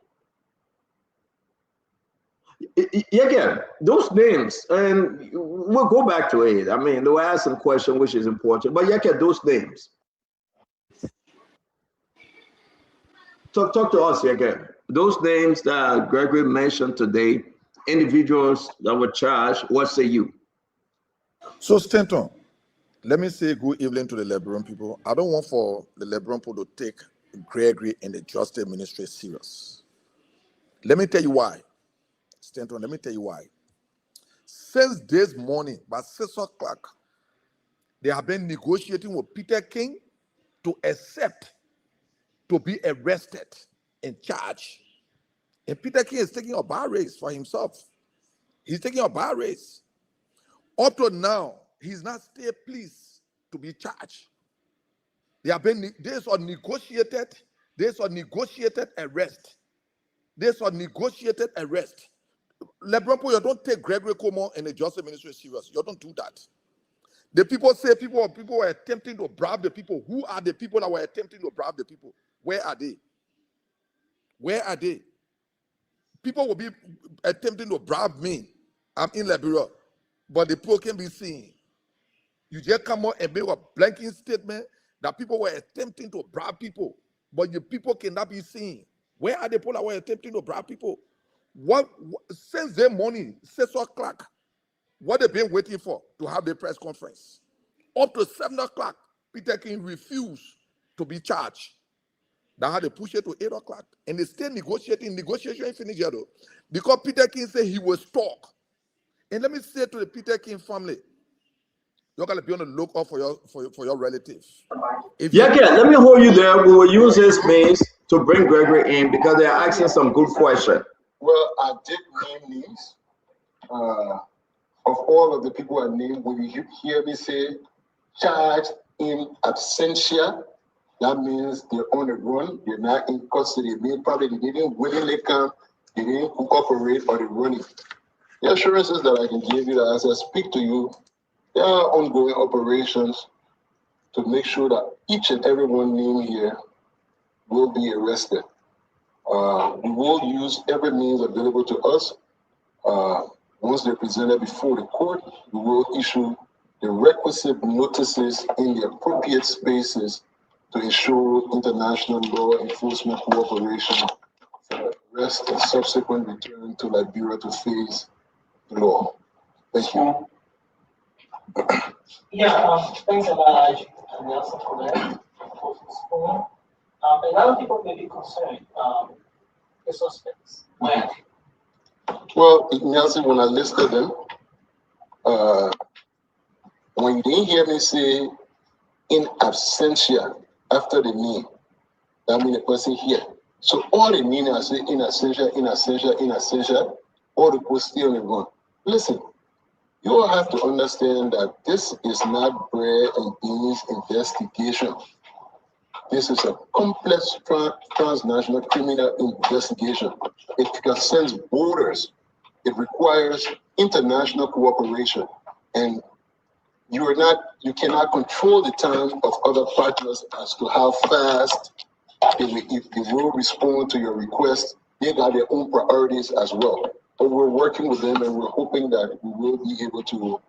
Speaker 6: Again, those names, and we'll go back to it. I mean, they'll ask some question, which is important, but those names. Talk to us again. Those names that Gregory mentioned today, individuals that were charged, what say you?
Speaker 8: So, Stanton, let me say good evening to the Liberian people. I don't want for the Liberian people to take Gregory and the Justice Ministry serious. Let me tell you why. Stanton, let me tell you why. Since this morning, by 6 o'clock, they have been negotiating with Peter King to accept to be arrested and charged. And Peter King is taking a bar race for himself. He's taking a bar race. Up to now, he's not still pleased to be charged. They have been days on negotiated arrest. Days on negotiated arrest. Lebron, you don't take Gregory Como and the Justice Ministry serious. You don't do that. The people say people were attempting to bribe the people. Who are the people that were attempting to bribe the people? Where are they? Where are they? People will be attempting to bribe me. I'm in Liberia, but the people can be seen. You just come out and make a blanket statement that people were attempting to bribe people, but the people cannot be seen. Where are the people that were attempting to bribe people? What since their morning, 6 o'clock, what they've been waiting for to have the press conference? Up to 7 o'clock, Peter King refused to be charged. They had to push it to 8 o'clock. And they still negotiating. Negotiation ain't finished yet, though. Because Peter King said he will talk. And let me say to the Peter King family, you're going to be on the lookout for your relatives.
Speaker 6: Let me hold you there. We will use this means to bring Gregory in because they are asking some good questions.
Speaker 10: Well, I did name names. Of all of the people I named, when you hear me say charged in absentia, that means they're on the run, they're not in custody. Probably they didn't willingly come, they didn't cooperate, or they're running. The assurances that I can give you that as I speak to you, there are ongoing operations to make sure that each and every one named here will be arrested. We will use every means available to us. Once they're presented before the court, we will issue the requisite notices in the appropriate spaces to ensure international law enforcement cooperation for arrest and subsequent return to Liberia to face the law. Thank you.
Speaker 11: Thanks a lot, and Nelson, for that. A lot of people may be concerned, the suspects. Why?
Speaker 12: Well, Nelson, when I listed them, when you didn't hear me say in absentia after the name, that means the person here. So all the meaning I say in absentia, all the posts still only one. Listen, you all have to understand that this is not bread and beans investigation. This is a complex transnational criminal investigation. It transcends borders. It requires international cooperation. And you cannot control the time of other partners as to how fast if they will respond to your request. They got their own priorities as well. But we're working with them and we're hoping that we will be able to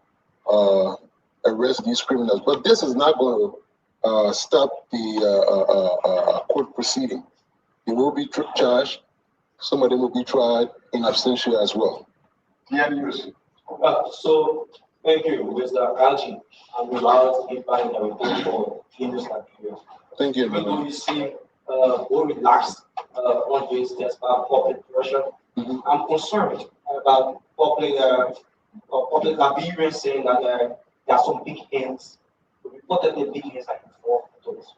Speaker 12: arrest these criminals. But this is not going to stop the court proceeding. They will be charged. Some of them will be tried in absentia as well.
Speaker 11: Yeah, so thank you, Mr. Algie. I'm allowed to invite everything for Venus Liberia.
Speaker 12: Thank you.
Speaker 11: We're going to see more relaxed on this test by public pressure. I'm concerned about public Liberians saying that there are some big hands. Reported the big hands like before to this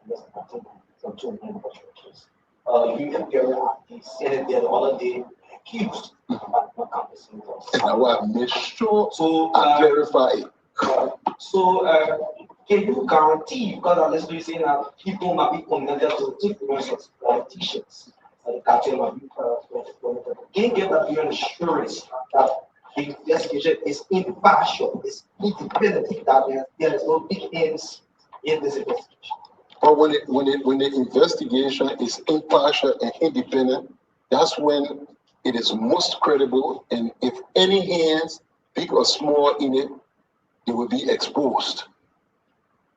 Speaker 11: from 2 million churches. You appear at the Senate there the other day accused about not accomplishing those.
Speaker 12: And I will make sure I verify it.
Speaker 11: Can you guarantee, because I'm listening saying that people might be connected to different politicians, can you give that you an assurance that the investigation is impartial, is independent, that there is no big ends in this investigation?
Speaker 12: But when the investigation is impartial and independent, that's when it is most credible. And if any hands, big or small, in it, it will be exposed.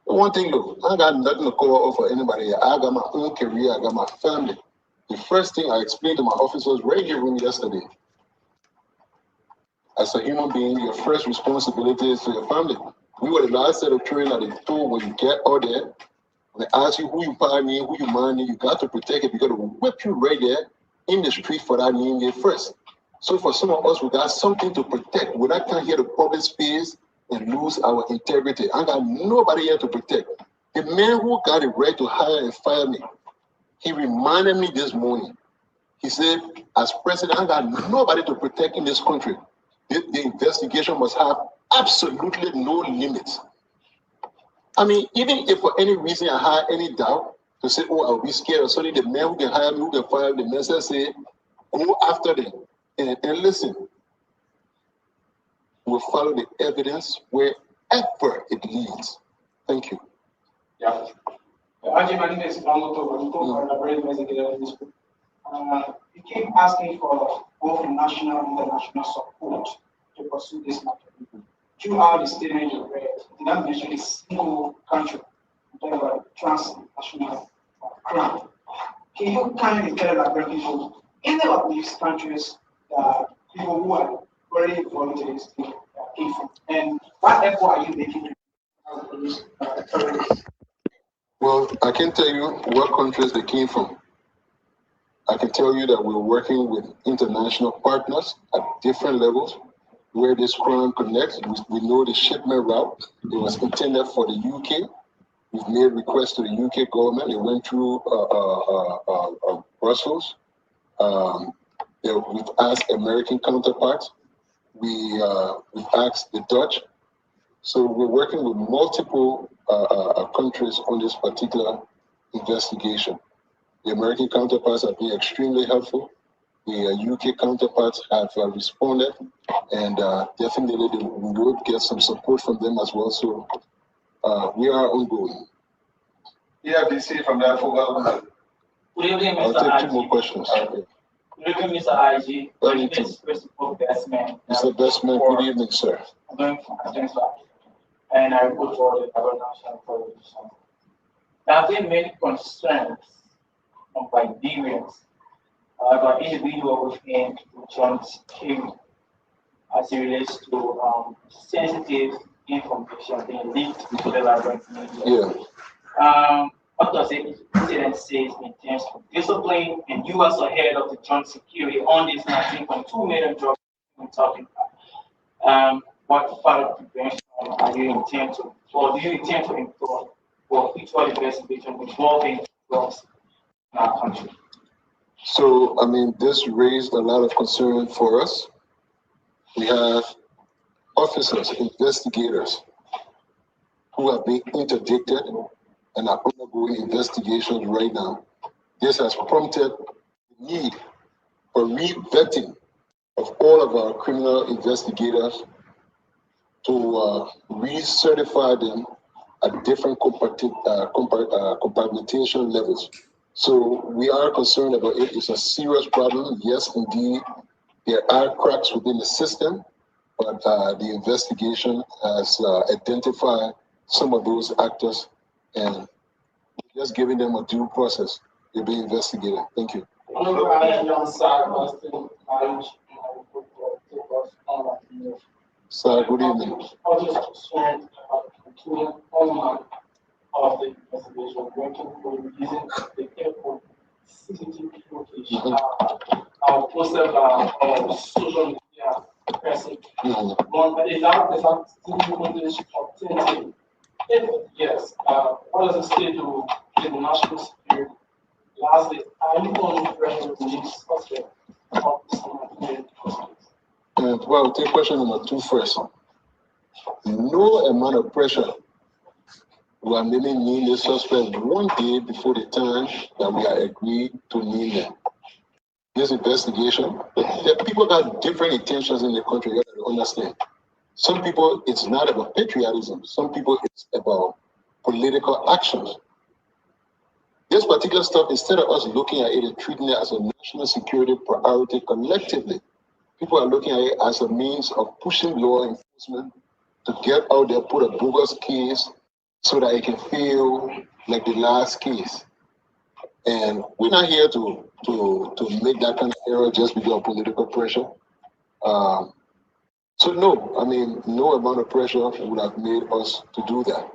Speaker 12: One thing, look, I got nothing to call for anybody. I got my own career, I got my family. The first thing I explained to my officers right here with me yesterday, as a human being, your first responsibility is to your family. We were the last set of training that they told when you get out there, when they ask you who you buy me, who you mind me, you got to protect it. You got to whip you right there in the street for that name there first. So for some of us, we got something to protect. We not come here to public space and lose our integrity. I got nobody here to protect. The man who got the right to hire and fire me, he reminded me this morning. He said, as president, I got nobody to protect in this country. The investigation must have absolutely no limits. I mean, even if for any reason I had any doubt to say, oh, I'll be scared or something, the man who can hire me, who can fire me, the man say, go after them. And listen, we'll follow the evidence wherever it leads. Thank you.
Speaker 11: Yeah. My name is you keep asking for both national and international support to pursue this matter. Throughout the statement you read, did not mention a single country about transnational crime. Can you kindly tell Liberian people any of these countries that people who are very involved in this thing came from? And what effort are you making to these terrorists?
Speaker 12: Well, I can tell you what countries they came from. I can tell you that we're working with international partners at different levels where this crime connects. We know the shipment route. It was intended for the UK. We've made requests to the UK government. It went through Brussels. We've asked American counterparts. We've asked the Dutch. So we're working with multiple countries on this particular investigation. The American counterparts have been extremely helpful. The UK counterparts have responded, and definitely we will get some support from them as well. So we are ongoing.
Speaker 13: Yeah, BC from that for
Speaker 11: Good evening, Mr.
Speaker 12: I'll take 2 more questions.
Speaker 11: Good evening, Mr. IG. Good evening, Mr. Bestman.
Speaker 12: Mr. Bestman, good evening, sir.
Speaker 11: And I go for the national television. There have been many concerns from Liberians about individuals within John's team as it relates to sensitive information being leaked to the library community.
Speaker 12: Yeah.
Speaker 11: What does the incident say in terms of discipline and you as a head of the joint security on this 19.2 million drugs we're talking about? What further prevention are you intend to, or do you intend to employ for future investigation involving drugs in our country?
Speaker 12: So, I mean, this raised a lot of concern for us. We have officers, investigators who have been interdicted and are undergoing investigations right now. This has prompted the need for re-vetting of all of our criminal investigators to recertify them at different compartmentation levels. So we are concerned about it. It's a serious problem. Yes, indeed, there are cracks within the system, but the investigation has identified some of those actors and just giving them a due process. They're being investigated. Thank you. Sir, good evening.
Speaker 11: Of the investigation, working for using the airport CCTV footage, posted by social media person. One, but is that CCTV footage authentic? If yes, what does it say to the national security? Lastly, are you going to pressure the suspect of this?
Speaker 12: Well, take question number 2 first. No amount of pressure will maybe name the suspect one day before the time that we are agreed to name them. This investigation, the people got different intentions in the country, you have to understand. Some people, it's not about patriotism. Some people, it's about political actions. This particular stuff, instead of us looking at it and treating it as a national security priority collectively, people are looking at it as a means of pushing law enforcement to get out there, put a bogus case so that it can feel like the last case. And we're not here to make that kind of error just because of political pressure. So no, I mean, no amount of pressure would have made us to do that.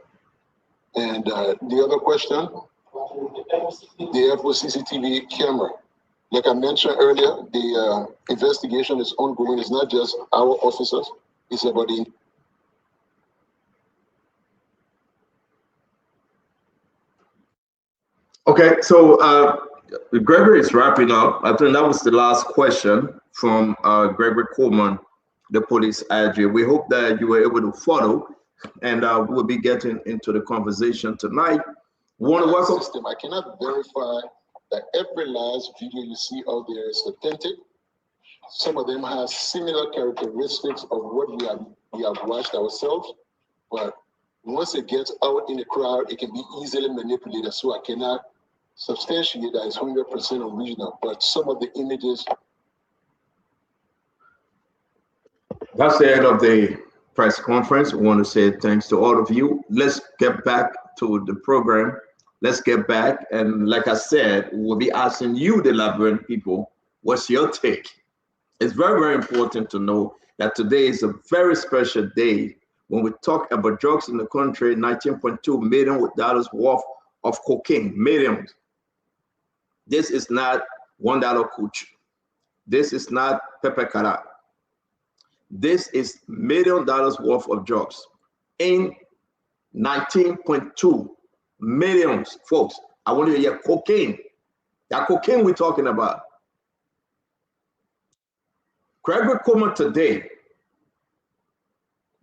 Speaker 12: And the other question, the airport CCTV camera. Like I mentioned earlier, the investigation is ongoing. It's not just our officers, it's about the
Speaker 6: Okay, so Gregory is wrapping up. I think that was the last question from Gregory Coleman, the police IG. We hope that you were able to follow, and we'll be getting into the conversation tonight. Want to welcome
Speaker 12: system. I cannot verify that every last video you see out there is authentic. Some of them have similar characteristics of what we have watched ourselves, but once it gets out in the crowd, it can be easily manipulated. So I cannot substantiate that it's 100% original, but some of the images.
Speaker 6: That's the end of the press conference. We want to say thanks to all of you. Let's get back to the program. Let's get back. And like I said, we'll be asking you, the Liberian people, what's your take? It's very, very important to know that today is a very special day when we talk about drugs in the country. $19.2 million worth of cocaine, millions. This is not $1 kuch. This is not pepper kara. This is $1 million worth of drugs in 19.2 million, folks. I want you to hear cocaine. That cocaine we're talking about. Gregory Coleman today,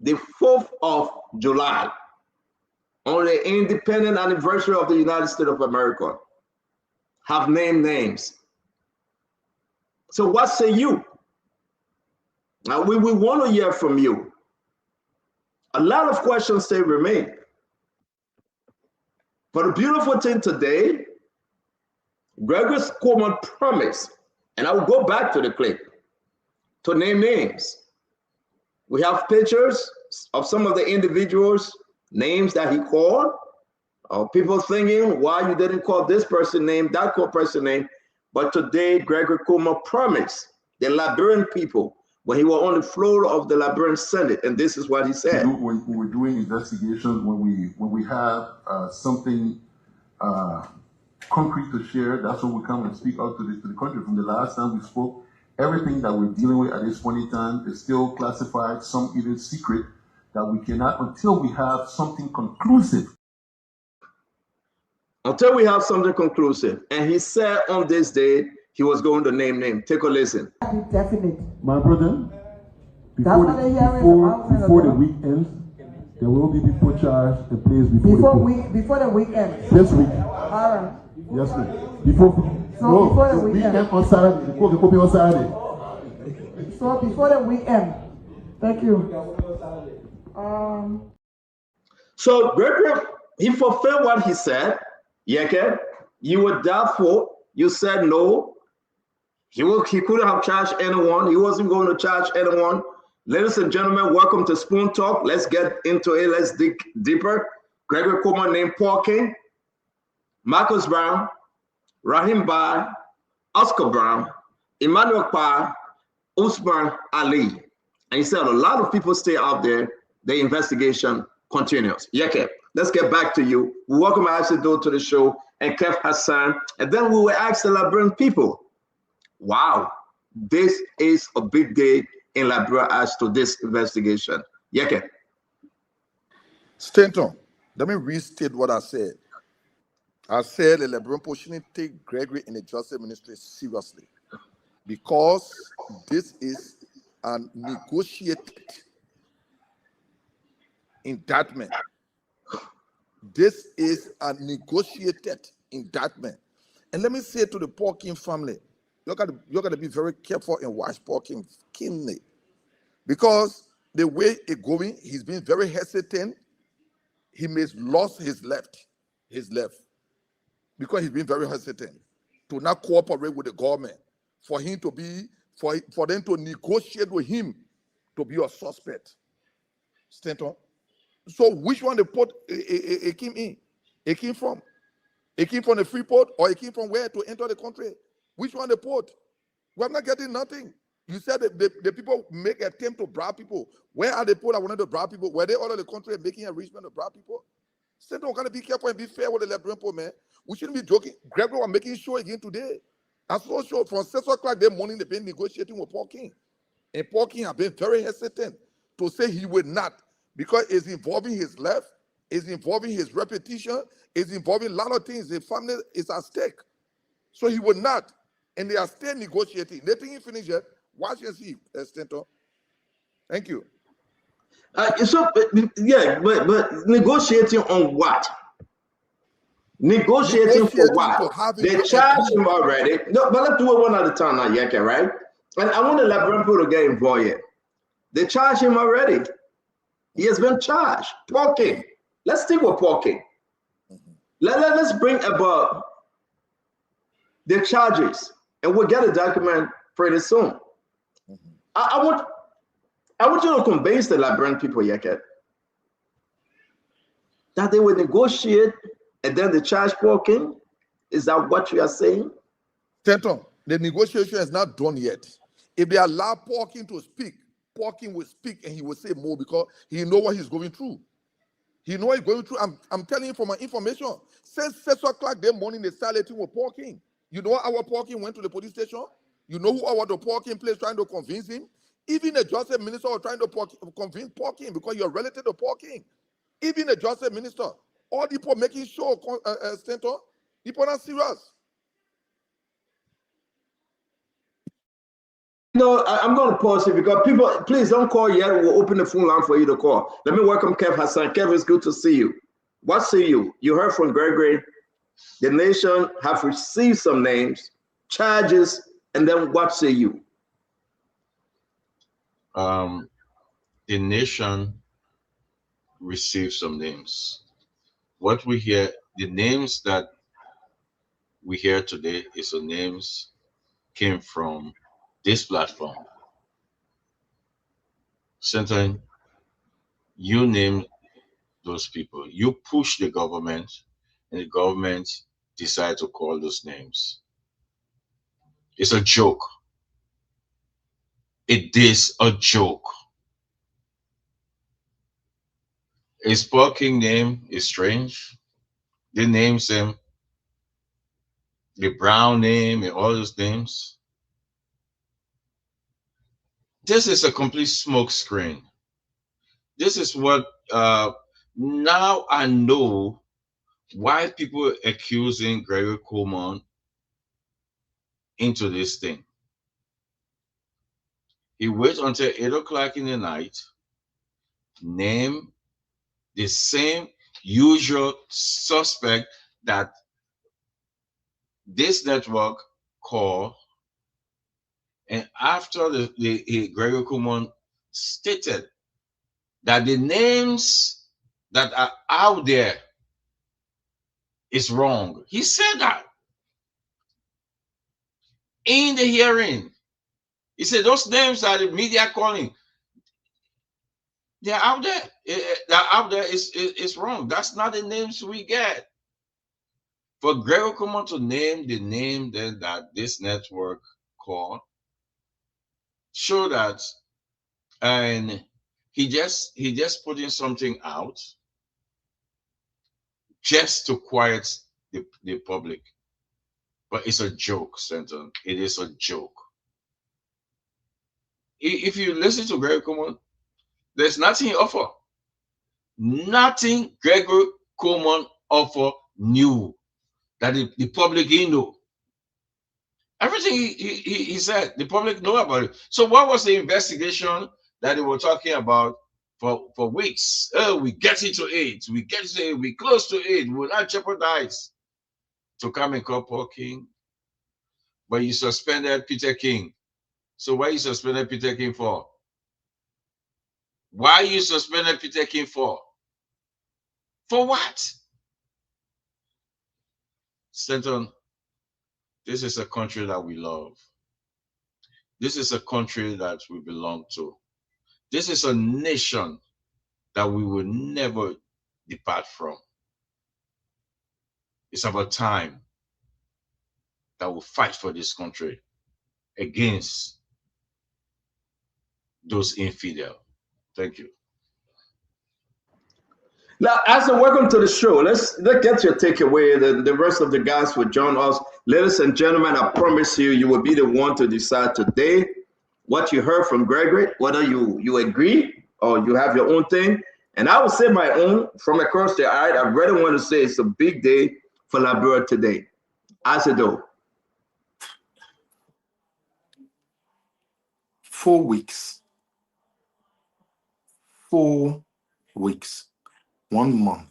Speaker 6: the 4th of July, on the independent anniversary of the United States of America, have named names. So what say you? Now we want to hear from you. A lot of questions still remain. But the beautiful thing today, Gregory Coleman promised, and I will go back to the clip, to name names. We have pictures of some of the individuals, names that he called. People thinking, why you didn't call this person name, that person name. But today, Gregory Coleman promised the Liberian people when he was on the floor of the Liberian Senate, and this is what he said.
Speaker 13: When we're doing investigations, when we have something concrete to share, that's when we come and speak out to the country. From the last time we spoke, everything that we're dealing with at this point in time is still classified, some even secret, that we cannot, until we have something conclusive.
Speaker 6: Until we have something conclusive. And he said on this day, he was going to name. Take a listen.
Speaker 14: Definite.
Speaker 15: My brother, before the weekend, there will be people charged and placed
Speaker 14: before the weekend.
Speaker 15: This week.
Speaker 14: All right.
Speaker 15: Yes, sir. Before the weekend on Saturday. Before on Saturday.
Speaker 14: So before the weekend. Thank you.
Speaker 6: So Gregory, he fulfilled what he said. Yeke, you were doubtful. You said no. He couldn't have charged anyone. He wasn't going to charge anyone. Ladies and gentlemen, welcome to Spoon Talk. Let's get into it. Let's dig deeper. Gregory Coleman named Paul King, Marcus Brown, Rahim Bar, Oscar Brown, Emmanuel Kpa, Usman Ali. And he said a lot of people stay out there. The investigation continues. Yeke, let's get back to you. We welcome Asido to the show and Kev Hassan. And then we will ask the Liberian people, wow, this is a big day in Liberia as to this investigation. Yeke.
Speaker 8: Stanton, let me restate what I said. I said the Liberian people shouldn't take Gregory and the Justice Ministry seriously because this is a negotiated indictment. This is a negotiated indictment. And let me say to the Paul King family, you're got to be very careful and watch Paul King keenly. Because the way it's going, he's been very hesitant. He may have lost his left. Because he's been very hesitant to not cooperate with the government. For him to be, for them to negotiate with him to be a suspect. Stanton. So which one they put it came in? It came from? It came from the Freeport or it came from where to enter the country? Which one they put? We're not getting nothing. You said that the people make an attempt to bribe people. Where are they put? I wanted to bribe people. Were they all over the country making arrangement to bribe people? Stanton, gotta be careful and be fair with the Liberian people, man. We shouldn't be joking. Gregory was making sure again today. I saw sure from 6 o'clock that morning they've been negotiating with Paul King. And Paul King has been very hesitant to say he would not, because it's involving his left, it's involving his reputation, it's involving a lot of things. The family is at stake. So he would not. And they are still negotiating. They think he finished yet. Watch and see, Stanton. Thank you.
Speaker 6: But negotiating on what? Negotiating for what? They charged him already. No, but let's do it one at a time now, Yeke, right? And I want the Liberian people to get involved here. They charged him already. He has been charged. Paul King. Let's stick with Paul King. Let's bring about the charges, and we'll get a document pretty soon. I want you to convince the Liberian people, Yeke, that they will negotiate and then they charge Paul King. Is that what you are saying?
Speaker 8: Stanton, the negotiation is not done yet. If they allow Paul King to speak, Paul King will speak and he will say more because he knows what he's going through. He knows he's going through. I'm telling you from my information. Since 6 o'clock that morning, they started with Paul King. You know how Paul King went to the police station? You know who our the Paul King place trying to convince him? Even the Justice Minister was trying to convince Paul King because you're related to Paul King. Even the Justice Minister. All the people making sure, Stanton, people are not serious.
Speaker 6: No, I'm going to pause it because people, please don't call yet. We'll open the phone line for you to call. Let me welcome Kev Hassan. Kev, it's good to see you. What say you? You heard from Gregory. The nation have received some names, charges, and then what say you?
Speaker 16: The nation received some names. What we hear, the names that we hear today is the names came from this platform. Stanton, you name those people. You push the government, and the government decide to call those names. It's a joke. It is a joke. His Paul King name is strange. They names him the Brown name and all those names. This is a complete smoke screen. This is what now I know why people are accusing Gregory Coleman into this thing. He waits until 8 o'clock in the night, name the same usual suspect that this network call, and after Gregory Coleman stated that the names that are out there is wrong. He said that in the hearing. He said those names that the media calling, they're out there. They're out there is wrong. That's not the names we get. For Gregory Coleman to name the name then that this network called, show that, and he just putting something out just to quiet the public. But it's a joke, Stanton. It is a joke. If you listen to Gregory Coleman, there's nothing he offer. Nothing Gregory Coleman offer new that the public he know. Everything he said, the public know about it. So what was the investigation that they were talking about for weeks? Oh, we get into it. We get to it. We close to it. We will not jeopardize to come and call Paul King. But you suspended Peter King. So why you suspended Peter King for? Why you suspended Peter King for? For what? Stanton, this is a country that we love. This is a country that we belong to. This is a nation that we will never depart from. It's about time that we fight for this country against those infidels. Thank you.
Speaker 6: Now, Asa, welcome to the show. Let's get your takeaway. The rest of the guys will join us. Ladies and gentlemen, I promise you will be the one to decide today what you heard from Gregory, whether you agree or you have your own thing. And I will say my own from across the aisle. I really want to say it's a big day for Liberia today. Asa, though.
Speaker 15: 4 weeks. 4 weeks. 1 month.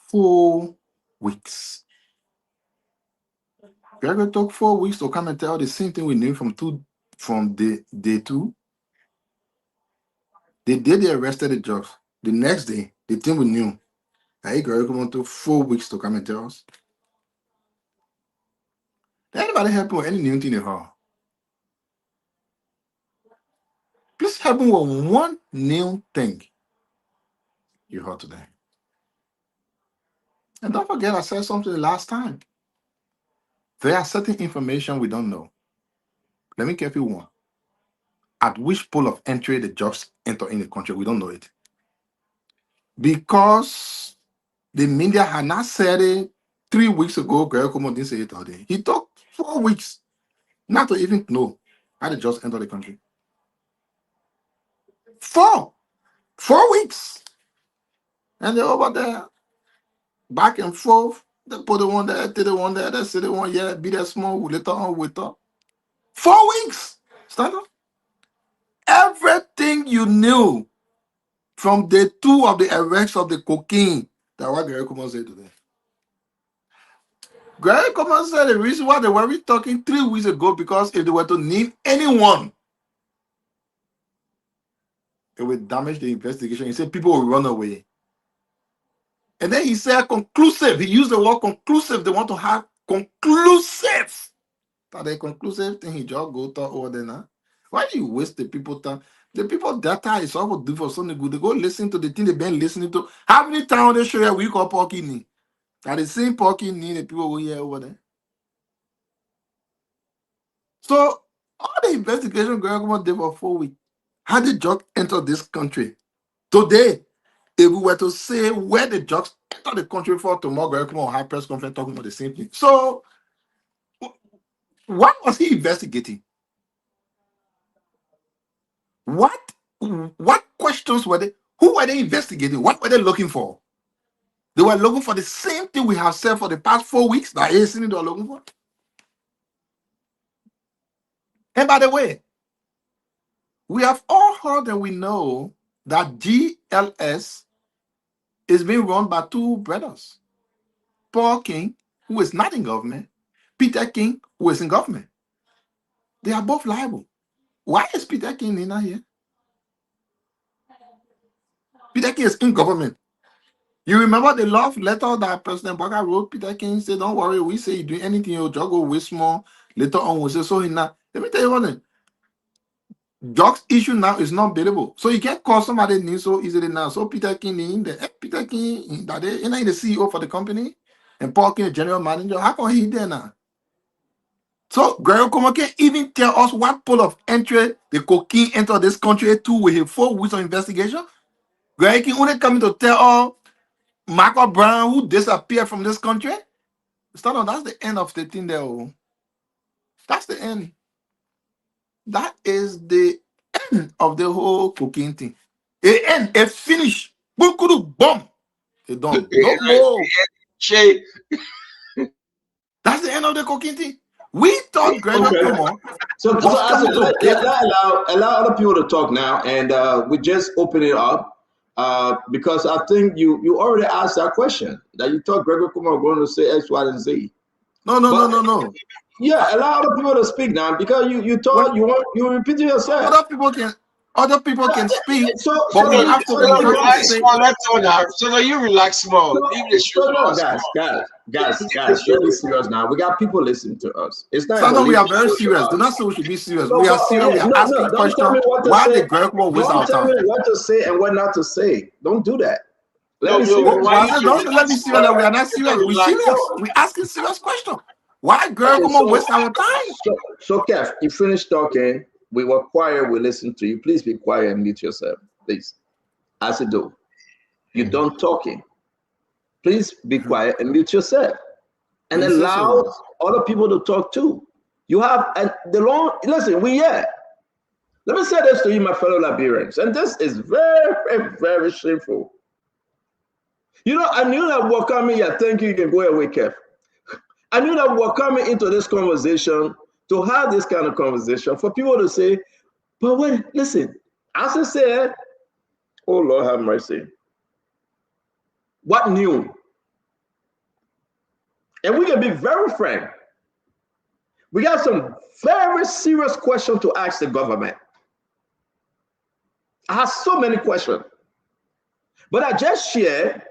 Speaker 15: 4 weeks. Gregory took 4 weeks to come and tell the same thing we knew from day 2. The day they arrested the judge, the next day, the thing we knew. Hey, Gregory took 4 weeks to come and tell us. Did anybody help with any new thing in her? Please help me with one new thing you heard today. And don't forget, I said something the last time. There are certain information we don't know. Let me give you one. At which pole of entry the jobs enter in the country, we don't know it. Because the media had not said it 3 weeks ago, Gregory Coleman didn't say it today. He took 4 weeks not to even know how the jobs enter the country. 4 weeks. And they're over there, back and forth. They put the one there, did the one there, they say the one, yeah, be that small, later on, with 4 weeks. Stand up. Everything you knew from day 2 of the arrest of the cocaine, that's what Gregory Coleman said today. Gregory Coleman said the reason why they were talking 3 weeks ago, because if they were to name anyone, it would damage the investigation. He said people will run away. And then he said conclusive. He used the word conclusive. They want to have conclusive. But the conclusive thing he just go to over there now. Why do you waste the people time? The people data is all do for something good. They go listen to the thing they've been listening to. How many times they show you we call Porky Knee? And the same Porky Knee the people will hear over there. So All the investigation Gregory Cuomo did for 4 weeks. How did drugs enter this country? Today, if we were to say where the drugs enter the country for tomorrow, Gregory Cuomo will have press conference talking about the same thing. So, what was he investigating? What questions were they? Who were they investigating? What were they looking for? They were looking for the same thing we have said for the past 4 weeks that ACN they were looking for. And by the way, we have all heard and we know that GLS is being run by two brothers. Paul King, who is not in government, Peter King, who is in government. They are both liable. Why is Peter King not here? Peter King is in government. You remember the love letter that President Baga wrote? Peter King said, don't worry, we say you do anything, you'll just go waste more. Later on, we say, so he now. Let me tell you one thing. Drugs issue now is not billable. So you can't call somebody new so easily now. So Peter King in the CEO for the company and Paul King, the general manager. How come he there now? So Gregory Cuomo can't even tell us what pole of entry the cocaine entered this country to with his 4 weeks of investigation. Gregory King only coming to tell all Michael Brown who disappeared from this country. That's the end of the thing there. Oh. That's the end. That is the end of the whole cocaine thing. It end, it finish. Boom. It done. No more. That's the end of the cocaine thing. We thought Gregory Cuomo.
Speaker 6: So allow other people to talk now, and we just open it up because I think you already asked that question that you thought Gregory Cuomo was going to say X, Y, and Z.
Speaker 15: No.
Speaker 6: Yeah, allow other people to speak now because you thought you repeated yourself.
Speaker 15: Other people can speak,
Speaker 6: but
Speaker 15: we have to
Speaker 5: relax more. So you relax more.
Speaker 6: Guys, really serious now. We got people listening to us. It's not.
Speaker 15: Sometimes we are very serious. Do not say we should be serious. We are serious. We are asking questions. Why did Gregory Cuomo waste our time?
Speaker 6: Don't tell me what to say and what not to say. Don't do that.
Speaker 15: Don't let me see that we are not serious. We're serious. We're asking serious questions. Why Gregory Cuomo waste our time?
Speaker 6: So Kev, you finish talking. We were quiet. We listened to you. Please be quiet and mute yourself, please. As you do, you don't talking. Please be quiet and mute yourself, and allow other people to talk too. You have listen. Let me say this to you, my fellow Liberians, and this is very, very, very shameful. You know, I knew that we're coming here. Thank you. You can go away, Kev. I knew that we're coming into this conversation to have this kind of conversation for people to say, but wait, listen, as I said, oh Lord have mercy. What new? And we can be very frank. We got some very serious questions to ask the government. I have so many questions. But I just shared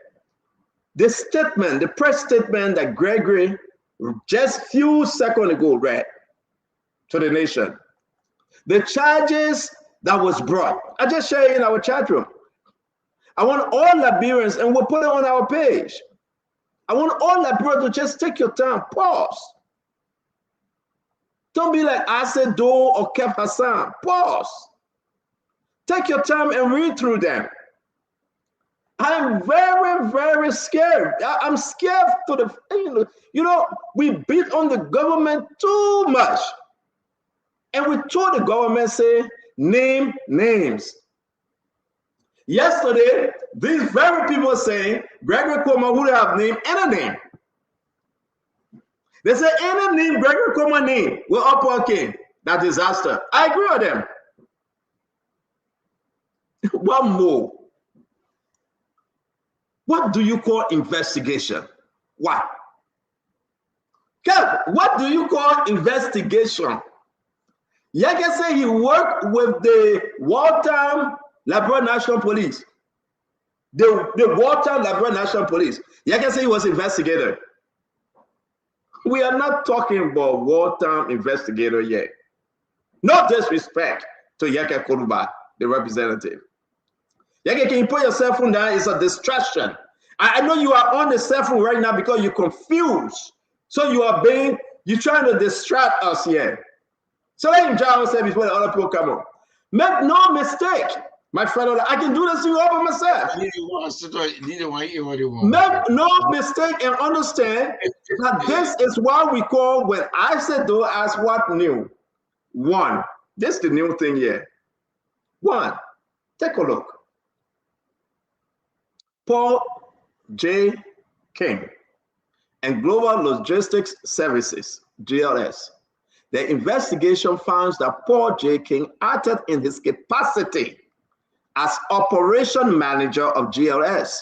Speaker 6: the statement, the press statement that Gregory just few seconds ago read to the nation. The charges that was brought. I just shared in our chat room. I want all Liberians, and we'll put it on our page. I want all Liberians to just take your time, pause. Don't be like Asa Do or Kev Hassan. Pause. Take your time and read through them. I'm very, very scared. I'm scared to the, we beat on the government too much. And we told the government, say, name names. Yesterday, these very people saying Gregory Cuomo would have named any name. They say any name Gregory Cuomo name will up okay. That disaster. I agree with them. One more. What do you call investigation? What? Kev, what do you call investigation? Yeke say he worked with the Waltham Labrador National Police. The Waltham Labrador National Police. Yeke say he was investigator. We are not talking about Waltham investigator yet. No disrespect to Yeke Koruba, the representative. Yeke, can you put your cell phone down? It's a distraction. I know you are on the cell phone right now because you're confused. So you're trying to distract us here. So let him drive himself before the other people come on. Make no mistake, my friend. I can do this thing all by myself. Make no mistake and understand that this is what we call, when I said though, as what new. One, this is the new thing here. One, take a look. Paul J. King and Global Logistics Services, GLS. The investigation found that Paul J. King acted in his capacity as operation manager of GLS,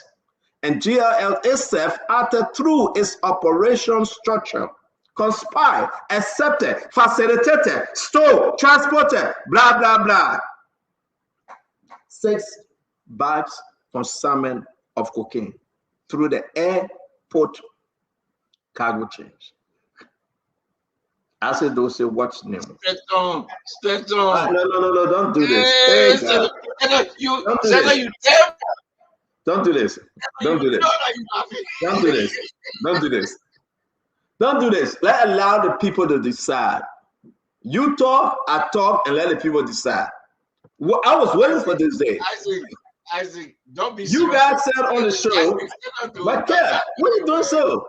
Speaker 6: and GLS itself acted through its operation structure, conspired, accepted, facilitated, stole, transported, blah, blah, blah. 6 bags consignment of cocaine through the airport cargo change. I said, those say, what's new?
Speaker 15: Step
Speaker 6: No, don't do this. Don't do this. Don't do this. Don't do this. Don't do this. Don't do this. Let allow the people to decide. You talk, I talk, and let the people decide. Well, I was waiting for this day.
Speaker 15: Isaac, don't be.
Speaker 6: You guys said on the show, but Kev, what are you doing so?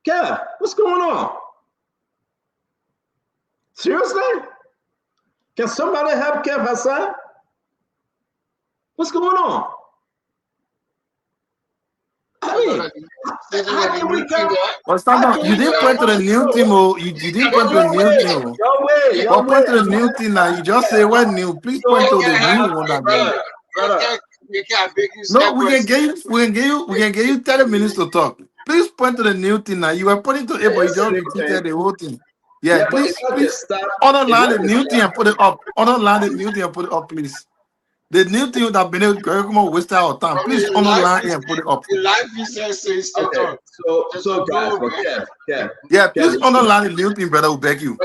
Speaker 6: Kev, what's going on? Seriously? Can somebody help Kev Hassan? What's going on? I mean, how can we come?
Speaker 15: You didn't point to the new team, oh. You didn't point to the new team. Don't point to the new team now. You just say what new. Please point to the new one that No, we can give you 30 minutes to talk. Please point to the new thing now. You were pointing to it, but you just repeated the whole thing. Yeah, please underline the new thing and put it up. Underline the new thing and put it up, please. The new thing that been able to waste our time. Please underline it and put it up.
Speaker 7: The live visa says
Speaker 6: okay. So guys, Kev.
Speaker 15: Yeah, please underline the new thing, brother. We beg you.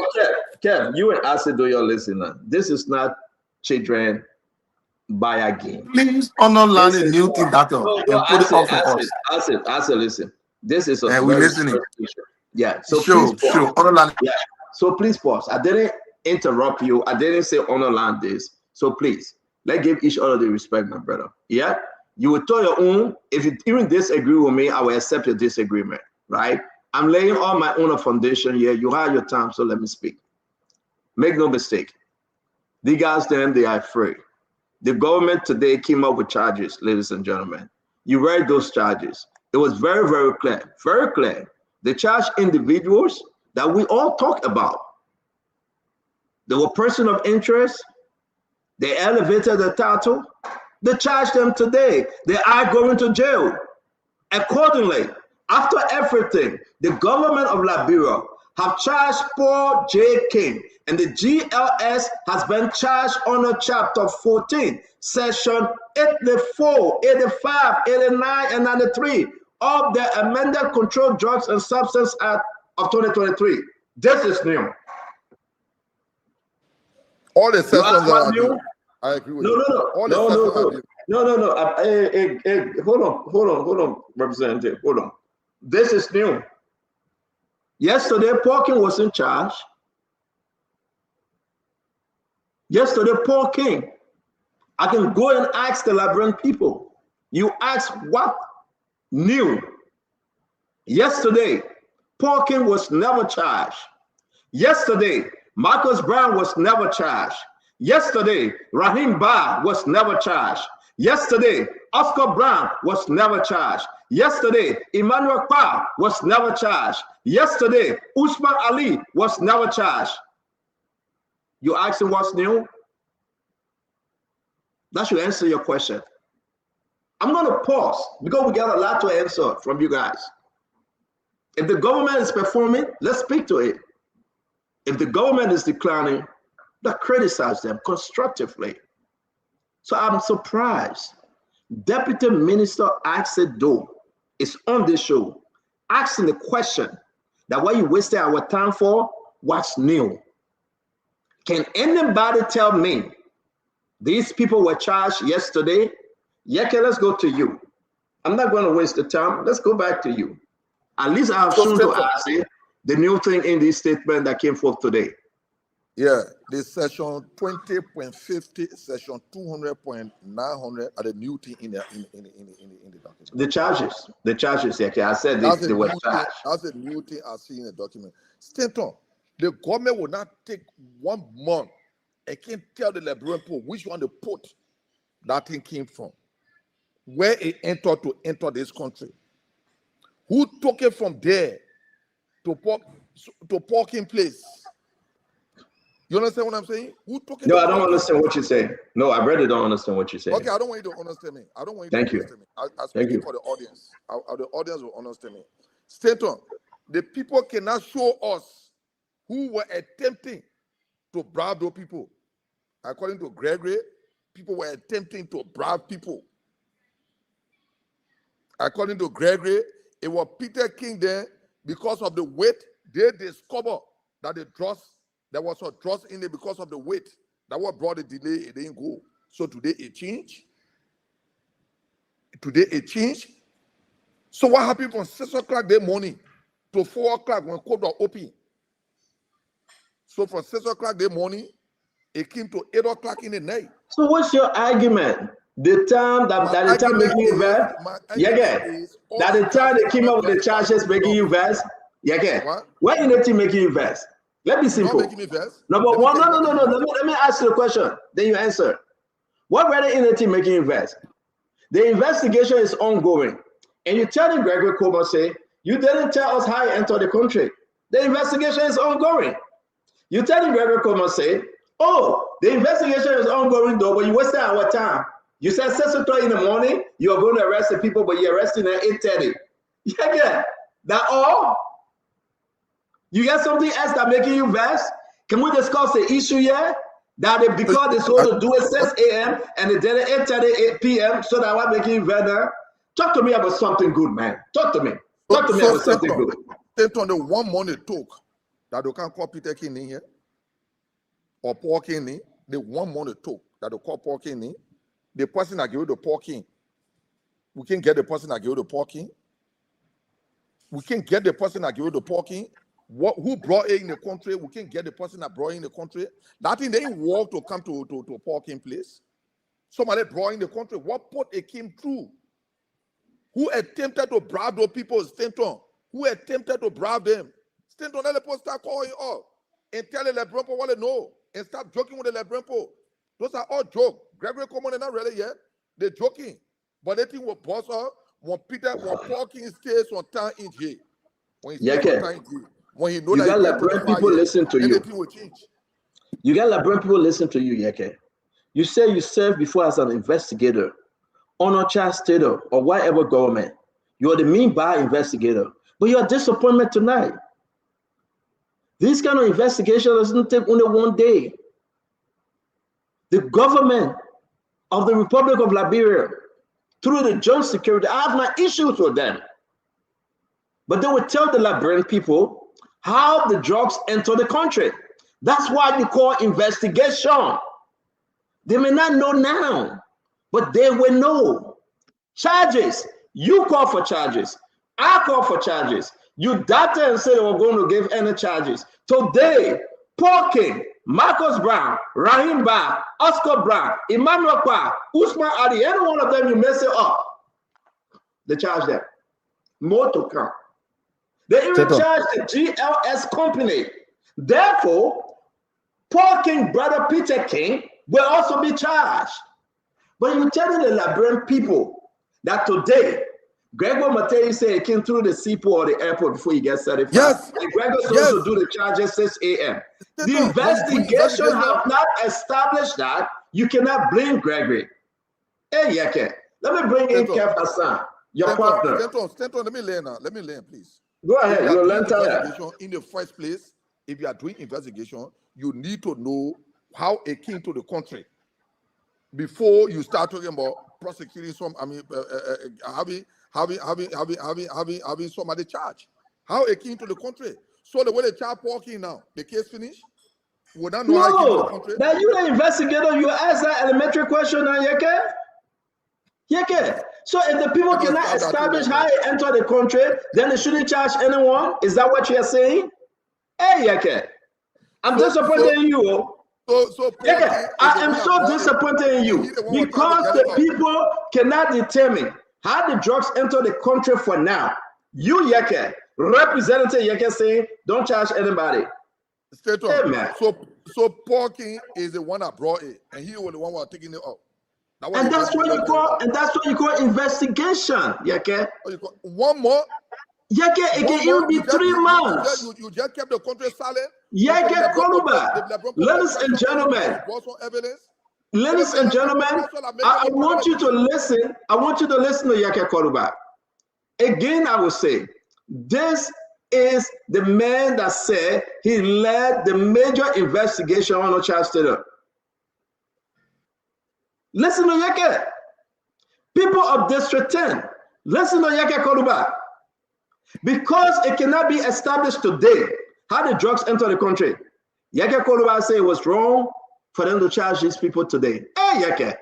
Speaker 6: Kev, you and Asido, you're listening. This is not children by a game.
Speaker 15: Please underline the new thing that and put it up for us.
Speaker 6: Asido, listen. This is a
Speaker 15: and we're listening.
Speaker 6: Yeah. So
Speaker 15: sure.
Speaker 6: Yeah. So please pause. I didn't interrupt you. I didn't say underline this. So please, let's give each other the respect, my brother. Yeah. You will tell your own. If you even disagree with me, I will accept your disagreement. Right? I'm laying on my own foundation here. You have your time, so let me speak. Make no mistake. The guys then they are afraid. The government today came up with charges, ladies and gentlemen. You read those charges. It was very, very clear, very clear. They charged individuals that we all talk about. They were person of interest. They elevated the title. They charged them today. They are going to jail. Accordingly, after everything, the government of Liberia have charged Paul J. King, and the GLS has been charged under Chapter 14, Section 84, 85, 89, and 93 of the amended Controlled Drugs and Substance Act of 2023. This is new.
Speaker 8: All the sections are new. I agree with you.
Speaker 6: No. Hold on, Representative. Hold on. This is new. Yesterday, Paul King was in charge. Yesterday, Paul King. I can go and ask the Liberian people. You ask what? New. Yesterday, Paul King was never charged. Yesterday, Marcus Brown was never charged. Yesterday, Rahim Ba was never charged. Yesterday, Oscar Brown was never charged. Yesterday, Emmanuel Kpa was never charged. Yesterday, Usman Ali was never charged. You asking what's new? That should answer your question. I'm going to pause because we got a lot to answer from you guys. If the government is performing, let's speak to it. If the government is declining, let's criticize them constructively. So I'm surprised. Deputy Minister Asido is on this show asking the question that what you wasted our time for, what's new? Can anybody tell me these people were charged yesterday? Yeah, okay, let's go to you. I'm not going to waste the time. Let's go back to you. At least I have shown to Asi The new thing in this statement that came forth today.
Speaker 8: Yeah, the section 20.50, section 200.900 are the new thing in the document.
Speaker 6: The charges. Okay, I said they were charged.
Speaker 8: That's a new thing I see in the document. Stanton, the government will not take 1 month and can tell the Liberian people which one to put that thing came from, where it entered to enter this country, who took it from there to parking place. You understand what I'm saying? Who took it?
Speaker 6: No, I don't understand what you're saying. No, I really don't understand what you're saying.
Speaker 8: Okay, I don't want you to understand me. I don't want you
Speaker 6: Thank
Speaker 8: to
Speaker 6: you.
Speaker 8: understand me. I speak for the audience. The audience will understand me. Stanton, the people cannot show us who were attempting to bribe those people. According to Gregory, people were attempting to bribe people. According to Gregory, it was Peter King there because of the weight. They discovered that there was a trust in it because of the weight. That what brought the delay. It didn't go. So today it changed. So what happened from 6 o'clock that morning to 4 o'clock when court was open? So from 6 o'clock that morning, it came to 8 o'clock in the night.
Speaker 6: So what's your argument? The time that the time making you vex? That the time they came up with the charges making you vex? Why in the team making you vex? Let me simple. Number one, no. Let me ask you a question. Then you answer. What rather in the team making you vex? The investigation is ongoing, and you telling Gregory Comer say you didn't tell us how you entered the country. The investigation is ongoing. You telling Gregory Comer say, oh, the investigation is ongoing though, but you wasted our time. You said 6 o'clock in the morning you are going to arrest the people, but you're arresting at 8:30. That all? You got something else that making you vex? Can we discuss the issue here? That because they're supposed to do it 6 a.m. and they did it 8:30 p.m. so that what making you vex? Talk to me about something good, man. Talk to me. Talk to me about something good.
Speaker 8: Take on the 1 month it took that they can't call Peter King in here or Paul King in. The 1 month it took that they call Paul King in. The person that gave you the Paul King, we can get the person that gave you the Paul King. We can get the person that gave you the Paul King. Who brought it in the country? We can get the person that brought it in the country. That thing they didn't walk to come to Paul King place. Somebody brought in the country. What port it came through? Who attempted to bribe those people? Stanton. Who attempted to bribe them? Stanton, let the people start calling up and tell the Liberian people what they know and stop joking with the Liberian people. Those are all jokes. Gregory Comer is not ready yet. They're joking. But they think will boss up when Paul King stays on time in jail. When he stays on time in jail. When he knows that
Speaker 6: Liberian people listen to you.
Speaker 8: Will change.
Speaker 6: You got Liberian people listen to you, Yeke. You say you served before as an investigator on a child state or whatever government. You're the mean bar investigator, but you're disappointment tonight. This kind of investigation doesn't take only 1 day. The government of the Republic of Liberia, through the joint security, I have my issues with them. But they will tell the Liberian people how the drugs enter the country. That's why you call investigation. They may not know now, but they will know. Charges. You call for charges. I call for charges. You doubted and said they were going to give any charges. Today, Paul King, Marcus Brown, Rahim Ba, Oscar Brown, Emmanuel Kwa, Usman Ali, any one of them you mess it up, they charge them. More to come. They even charge the GLS company. Therefore, Paul King, brother Peter King, will also be charged. But you're telling the Liberian people that today, Gregor Matei said he came through the seaport or the airport before he gets certified.
Speaker 8: Yes.
Speaker 6: And Gregor's supposed to do the charges 6 a.m. The investigation have not established that. You cannot blame Gregory. Hey, Yeke, let me bring in Kev Hassan, your partner.
Speaker 8: Stanton, let me learn, please.
Speaker 6: Go ahead. You'll learn
Speaker 8: in the first place, if you are doing investigation, you need to know how it came to the country before you start talking about prosecuting some. I mean, having somebody charged. How it came to the country. So the way they charge Paul King now, the case finished. We don't know how it came to the country.
Speaker 6: Now you the investigator. You ask that elementary question now, Yeke. So if the people cannot establish how they enter the country, then they shouldn't charge anyone? Is that what you are saying? Hey, Yeke, I'm disappointed in you. Yeke, I am so disappointed in you because the people cannot determine how the drugs enter the country for now. You, Yeke, Representative Yeke, saying don't charge anybody.
Speaker 8: Hey, man. So Paul King is the one that brought it, and he was the one who was taking it up.
Speaker 6: And that's what you call investigation, Yeke.
Speaker 8: One more.
Speaker 6: Yeke, it can even be 3 months.
Speaker 8: You just kept the country silent.
Speaker 6: Yeke Koluba, ladies and gentlemen. Ladies and gentlemen, I want you to listen. I want you to listen to Yeke Koluba. Again, I will say, this is the man that said he led the major investigation on Charles Taylor. Listen to Yeke. People of District 10, listen to Yeke Koluba. Because it cannot be established today how the drugs enter the country. Yeke Koluba said it was wrong for them to charge these people today. Hey, Yeke.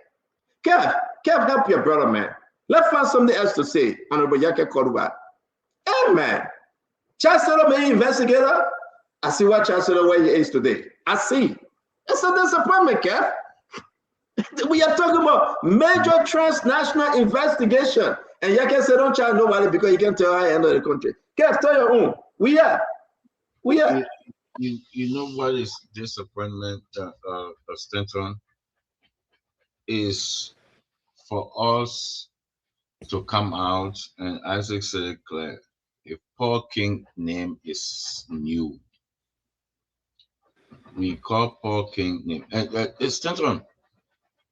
Speaker 6: Kev, help your brother, man. Let's find something else to say, Honorable Yeke Koluba. Hey, man. Chancellor, main investigator. I see what Chancellor where he is today. I see. It's a disappointment, Kev. We are talking about major transnational investigation. And Yeke said, don't charge nobody because you can't tell how I enter the country. Kev, tell your own. We are.
Speaker 16: You know what is disappointment, Stanton, is for us to come out, and Isaac said it clear, if Paul King name is new, we call Paul King name. And Stanton,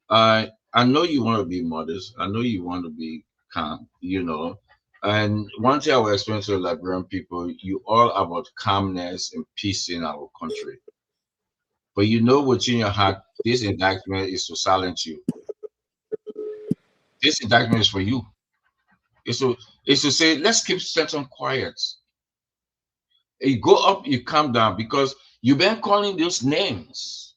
Speaker 16: I know you want to be modest. I know you want to be calm, you know. And one thing I will explain to the Liberian people, you all about calmness and peace in our country. But you know within your heart, this indictment is to silence you. This indictment is for you. It's to say, let's keep Stanton quiet. You go up, you calm down, because you've been calling those names.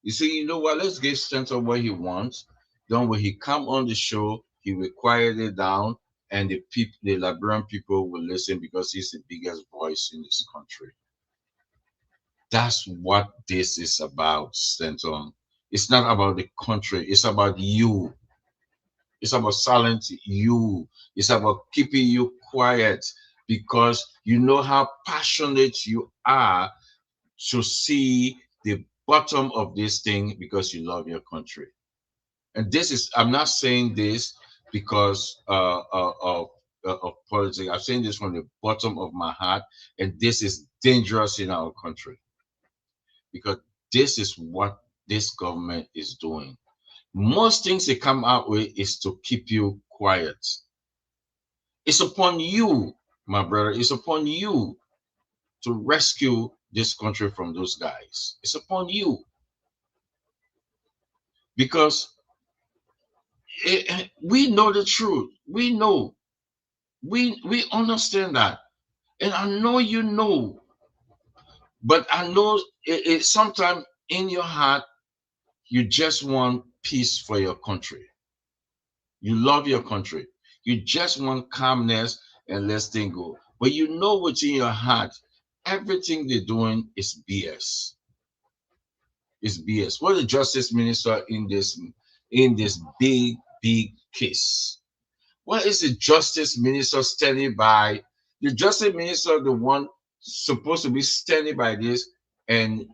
Speaker 16: You say, you know what, let's give Stanton what he wants. Then when he come on the show, he will quiet it down, and the Liberian people will listen because he's the biggest voice in this country. That's what this is about, Stanton. It's not about the country. It's about you. It's about silencing you. It's about keeping you quiet because you know how passionate you are to see the bottom of this thing because you love your country. And this is, I'm not saying this because of politics. I'm saying this from the bottom of my heart, and this is dangerous in our country because this is what this government is doing. Most things they come out with is to keep you quiet. It's upon you, my brother, it's upon you to rescue this country from those guys. It's upon you. Because we know the truth. We know. We understand that. And I know you know. But I know sometimes in your heart, you just want peace for your country. You love your country. You just want calmness and let things go. But you know what's in your heart. Everything they're doing is BS. It's BS. What the Justice Minister in this big case? What is the Justice Minister standing by? The Justice Minister, the one supposed to be standing by this and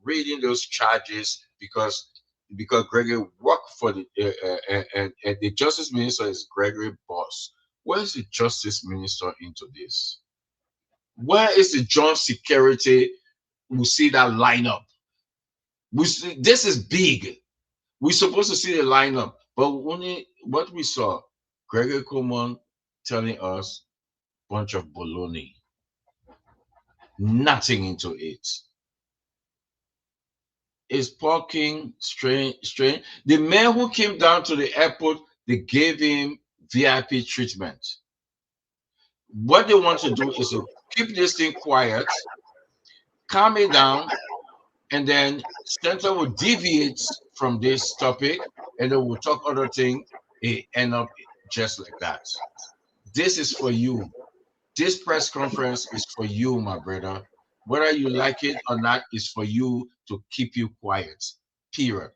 Speaker 16: reading those charges because Gregory worked for the and the Justice Minister is Gregory boss. Where is the Justice Minister into this? Where is the joint security? We see that lineup. We see, this is big. We're supposed to see the lineup, but only what we saw, Gregory Coleman telling us bunch of baloney. Nothing into it. Is Paul King strange? The man who came down to the airport, they gave him VIP treatment. What they want to do is to keep this thing quiet, calm it down, and then Center will deviate from this topic, and then we'll talk other thing. It end up just like that. This is for you. This press conference is for you, my brother. Whether you like it or not, is for you to keep you quiet. Period.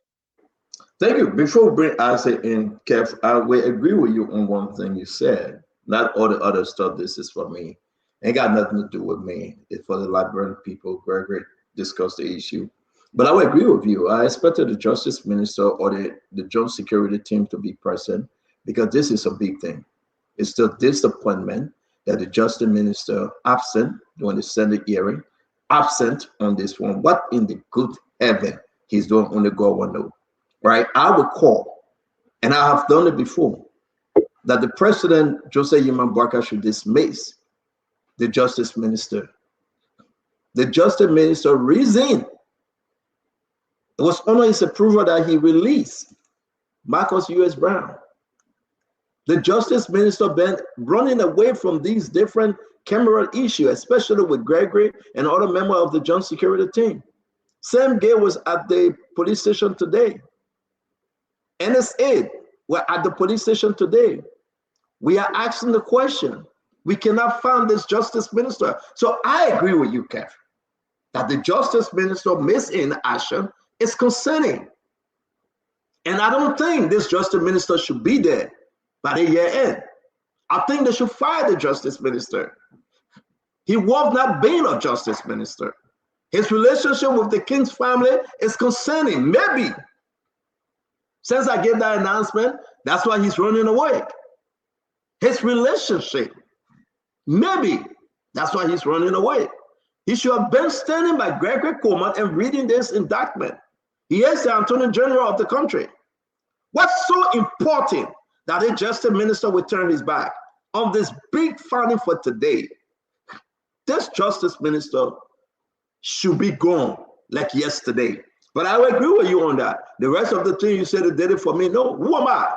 Speaker 6: Thank you. Before we bring Isaac in, Kev, I will agree with you on one thing you said. Not all the other stuff. This is for me. Ain't got nothing to do with me. It's for the Liberian people. Gregory discussed the issue. But I would agree with you. I expected the Justice Minister or the Joint Security team to be present because this is a big thing. It's the disappointment that the Justice Minister absent during the Senate hearing, absent on this one. What in the good heaven he's doing on the governor? Right? I would call, and I have done it before, that the President, Jose Yeman Barker, should dismiss the Justice Minister. The Justice Minister reasoned. It was under his approval that he released Marcus U.S. Brown. The Justice Minister been running away from these different Cameron issues, especially with Gregory and other members of the Joint Security team. Sam Gay was at the police station today. NSA were at the police station today. We are asking the question. We cannot find this Justice Minister. So I agree with you, Kev, that the Justice Minister missing action is concerning. And I don't think this Justice Minister should be there by the year end. I think they should fire the Justice Minister. He was not being a Justice Minister. His relationship with the King's family is concerning. Maybe, since I gave that announcement, that's why he's running away. His relationship, maybe that's why he's running away. He should have been standing by Gregory Coleman and reading this indictment. He is the Attorney General of the country. What's so important that the Justice Minister will turn his back on this big finding for today? This Justice Minister should be gone like yesterday. But I will agree with you on that. The rest of the thing you said, it did it for me. No, who am I?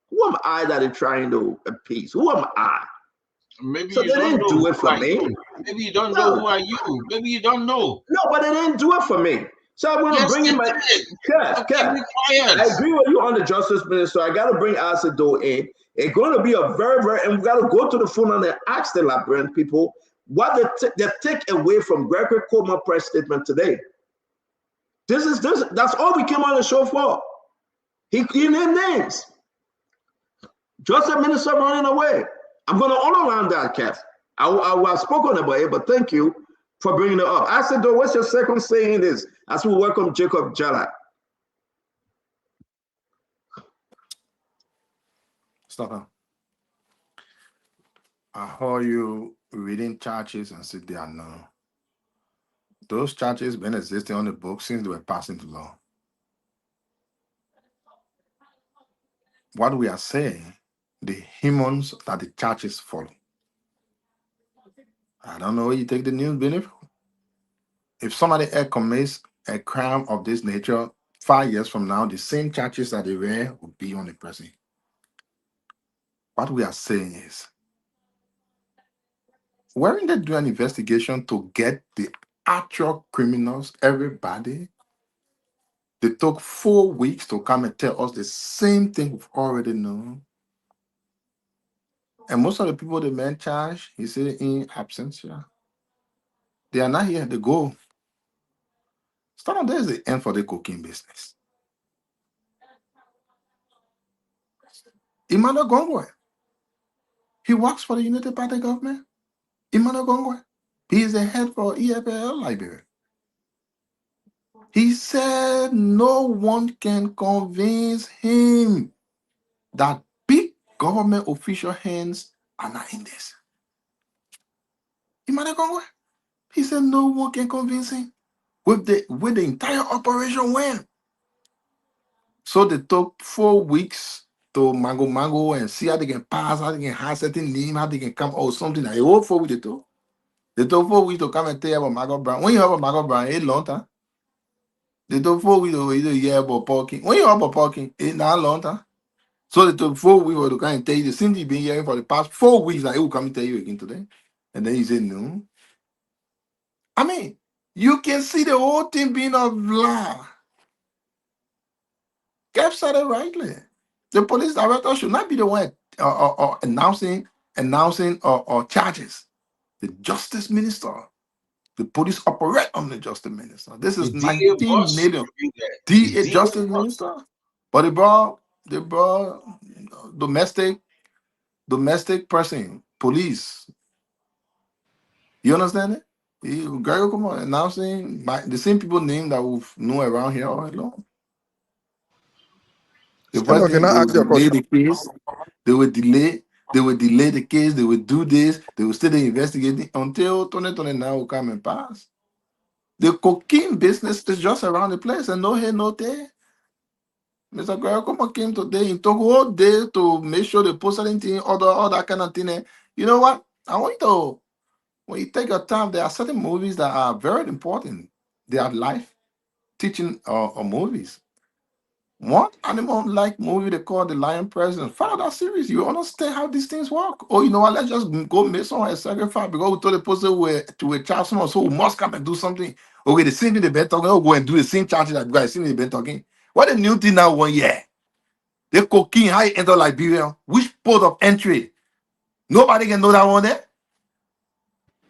Speaker 6: Who am I that is trying to appease? Who am I?
Speaker 16: Maybe
Speaker 6: so
Speaker 16: you
Speaker 6: they
Speaker 16: don't
Speaker 6: didn't
Speaker 16: know
Speaker 6: do it for me.
Speaker 16: Maybe you don't know who are you. Maybe you don't know.
Speaker 6: No, but they didn't do it for me. So I'm going to bring in my I agree with you on the Justice Minister. I got to bring Asido in. It's going to be a and we got to go to the phone and ask the Liberian people what they take away from Gregory Coleman press statement today. That's all we came on the show for. He named names. Justice Minister running away. I'm going to honor that, Kev. I have spoken about it, but thank you for bringing it up. I said, what's your second saying in this as we welcome Jacob Jala?
Speaker 15: Stop now. I heard you reading charges and said they are no. Those charges been existing on the book since they were passed into law. What we are saying, the humans that the charges follow. I don't know where you take the news benefit. If somebody commits a crime of this nature 5 years from now, the same charges that they were will be on the person. What we are saying is, weren't they doing an investigation to get the actual criminals, everybody? They took 4 weeks to come and tell us the same thing we've already known. And most of the people the man charged, he said in absentia. They are not here, they go. Start there is the end for the cooking business. Emmanuel Gongwe, he works for the United Party government. Emmanuel Gongwe, he is the head for EFL Liberia. He said no one can convince him that big government official hands are not in this. Emmanuel Gongwe, he said no one can convince him with the entire operation went. So they took 4 weeks to mango and see how they can pass, how they can have certain name, how they can come or something. Like, all 4 weeks they took. They took 4 weeks to come and tell you about Margot Brown. When you have a Margot Brown, it's long time. They took 4 weeks to hear about Paul King. When you have about Paul King, it's not long time. So they took 4 weeks to come and tell you the things you've been hearing for the past 4 weeks. Like, he will come and tell you again today. And then he said no. I mean, you can see the whole thing being a lie. Kev said it rightly. The police director should not be the one announcing or charges. The justice minister. The police operate on the justice minister. This is
Speaker 16: The DA
Speaker 15: 19
Speaker 16: boss
Speaker 15: million.
Speaker 16: should be there.
Speaker 15: DA
Speaker 16: The DA
Speaker 15: justice
Speaker 16: boss.
Speaker 15: minister. But they brought domestic person, police. You understand it? Gregor, come on, announcing the same people name that we've known around here all along. The
Speaker 8: Stand on,
Speaker 15: president,
Speaker 8: can I
Speaker 15: they
Speaker 8: ask you a
Speaker 15: will delay
Speaker 8: question?
Speaker 15: the case. They will delay the case. They will do this. They will still investigating until 2029 will come and pass. The cocaine business is just around the place and no here, no there. Mr. Gregor came today. He took all day to make sure they post anything, all that kind of thing. You know what? I want you to, when you take your time, there are certain movies that are very important. They are life teaching movies. One animal-like movie they call The Lion President. Follow that series. You understand how these things work. Oh, you know what? Let's just go make someone a sacrifice because we told the person to a child someone, so we must come and do something. Okay, the same thing they've been talking. Oh, go and do the same charges that guys seen they've been talking. What a new thing now 1 year. The cocaine, how you enter Liberia? Which port of entry? Nobody can know that one there.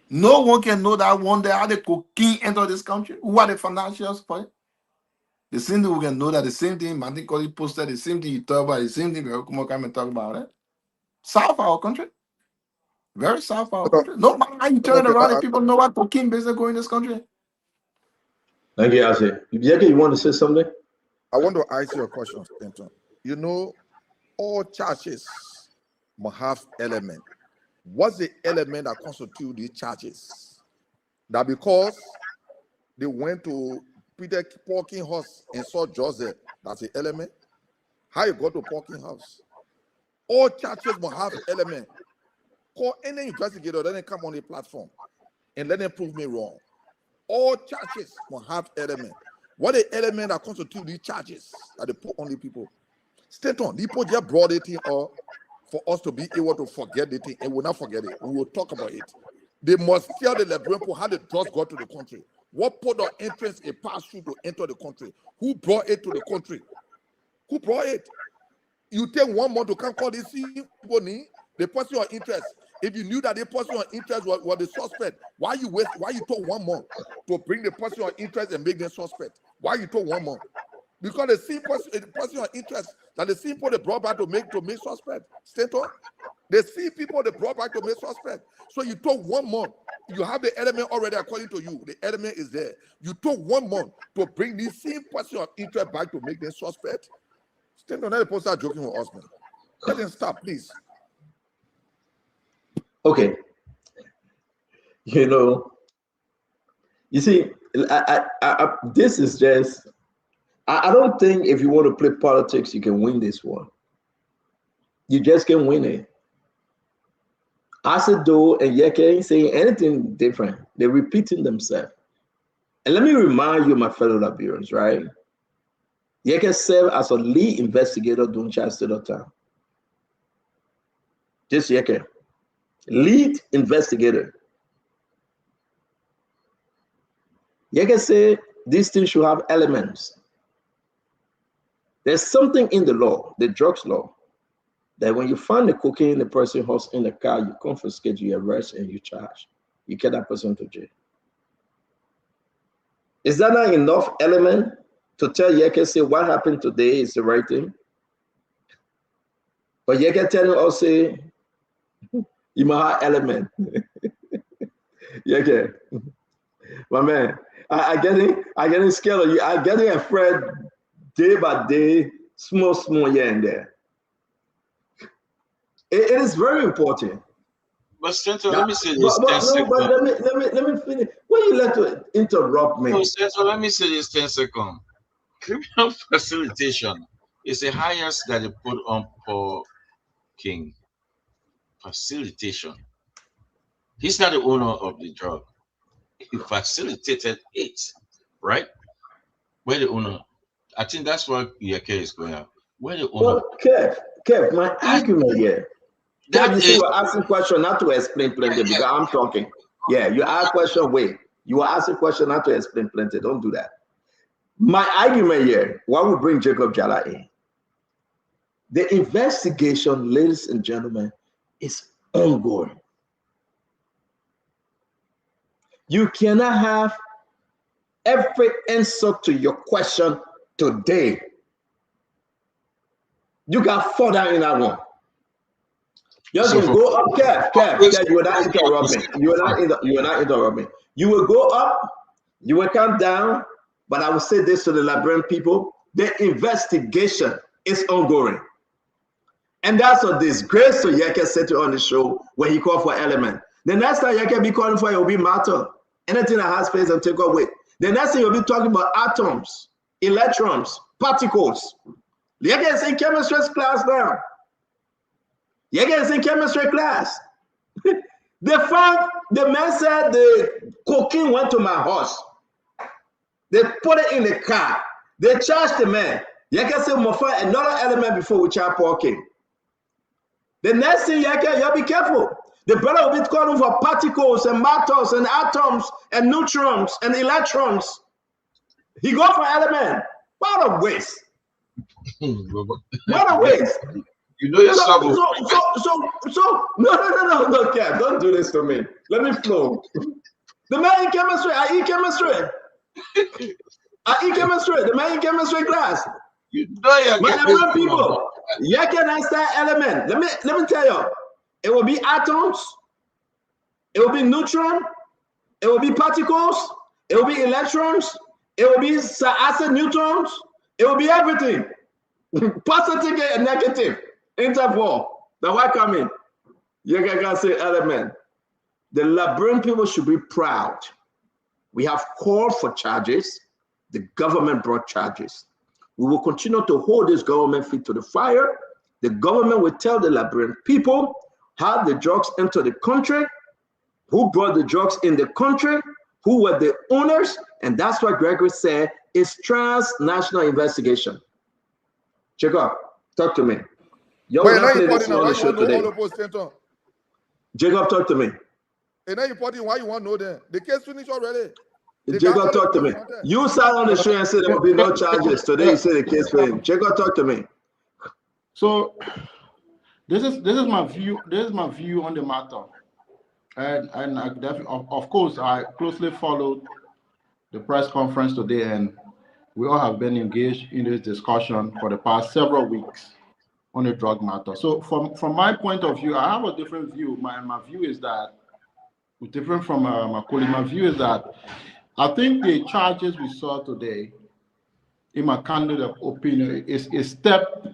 Speaker 15: No one can know that one there. How the cocaine enter this country? Who are the financials for it? The same thing we can know that the same thing Martin Colley posted, the same thing you talk about, the same thing we come and talk about it. South of our country. Very south of our country. No matter how you turn
Speaker 8: Okay,
Speaker 15: around and people know what cocaine business going in this country.
Speaker 6: Thank you, Ase. Yeke, you want to say something?
Speaker 8: I want to ask you a question, Stanton. You know, all churches must have element. What's the element that constitute these churches? That because they went to Peter Porking House and saw Joseph, that's the element. How you go to Porking House? All churches must have element. Call any investigator, let them come on the platform and let them prove me wrong. All churches must have element. What the element that constitute these charges that they put on the people? Stanton, the people just brought it in or for us to be able to forget the thing, and we'll not forget it. We will talk about it. They must tell the Liberian people how the drugs got to the country. What port of entrance it passed through to enter the country? Who brought it to the country? Who brought it? You take 1 month to come call this people need the person of interest. If you knew that the person of interest was the suspect, why you took 1 month to bring the person of interest and make them suspect? Why you took 1 month? Because the same person of interest that the same people they brought back to make suspect. Stanton, the same people they brought back to make suspect. So you took 1 month. You have the element already according to you. The element is there. You took 1 month to bring the same person of interest back to make them suspect. Stanton, let the person start joking with us, man. Let them stop, please.
Speaker 6: Okay. You know, you see, this is just, I don't think if you want to play politics, you can win this one. You just can't win it. Asedo and Yeke ain't saying anything different. They're repeating themselves. And let me remind you, my fellow Liberians, right? Yeke served as a lead investigator during Chad State of Town. This Yeke, lead investigator. Yeke said these things should have elements. There's something in the law, the drugs law, that when you find the cocaine in the person's house in the car, you confiscate, you arrest, and you charge. You get that person to jail. Is that not enough element to tell Yeke, say what happened today is the right thing? But Yeke telling us, say, you might have element. Yeke, my man, I getting scared of you. I getting afraid day by day, small here and there. It is very important.
Speaker 16: But Stanton, let me say this.
Speaker 6: Let me finish. When you let to interrupt me.
Speaker 16: No, Stanton, let me say this 10 seconds. Criminal facilitation is the highest that they put on Paul King. Facilitation. He's not the owner of the drug. He facilitated it, right? Where the owner? I think that's why Yeke is going out. Where the owner?
Speaker 6: Well, Kev, my argument here. That you see, you're asking question not to explain plenty because I'm talking. Yeah, you ask question, wait. You are asking question not to explain plenty. Don't do that. My argument here, why we bring Jacob Jala in? The investigation, ladies and gentlemen, is ongoing. You cannot have every answer to your question today. You got further in that one. You can go up, Kev, you will not interrupt me. You will not interrupt me. You will go up, you will come down, but I will say this to the Liberian people: the investigation is ongoing. And that's a disgrace to Yeke said on the show when he called for element. The next time Yeke be calling for it will be matter. Anything that has space and take away. The next thing you'll be talking about atoms, electrons, particles. Yeke is in chemistry class now. Yeke is in chemistry class. The man said the cocaine went to my house. They put it in the car. They charged the man. Yeke said, we'll find another element before we charge parking. The next thing, you be careful. The brother will be calling for particles and matters and atoms and neutrons and electrons. He go for element. What a waste. What a waste.
Speaker 16: You know yourself.
Speaker 6: No, Kev, don't do this to me. Let me flow. The man in chemistry, I eat chemistry. The man in chemistry class.
Speaker 16: You know you're
Speaker 6: my people. You can understand element. Let me tell you. It will be atoms. It will be neutron. It will be particles. It will be electrons. It will be acid neutrons. It will be everything. Positive and negative. Interval. Now why come in? You can say element. The Liberian people should be proud. We have called for charges. The government brought charges. We will continue to hold this government feet to the fire. The government will tell the Liberian people how the drugs enter the country, who brought the drugs in the country, who were the owners, and that's what Gregory said is transnational investigation. Jacob, talk to me. You're not playing this on the show today. Jacob, talk to me.
Speaker 8: And now you put in why you want to know that the case finished already.
Speaker 6: Jacob, talk to me. You sat on the show and said there will be no charges. Today you say the case finished. Jacob, talk to me.
Speaker 17: So this is my view. This is my view on the matter, and I definitely, of course, I closely followed the press conference today, and we all have been engaged in this discussion for the past several weeks on the drug matter. So from my point of view, I have a different view. My view is that, different from my colleague, my view is that I think the charges we saw today, in my candid opinion, is a step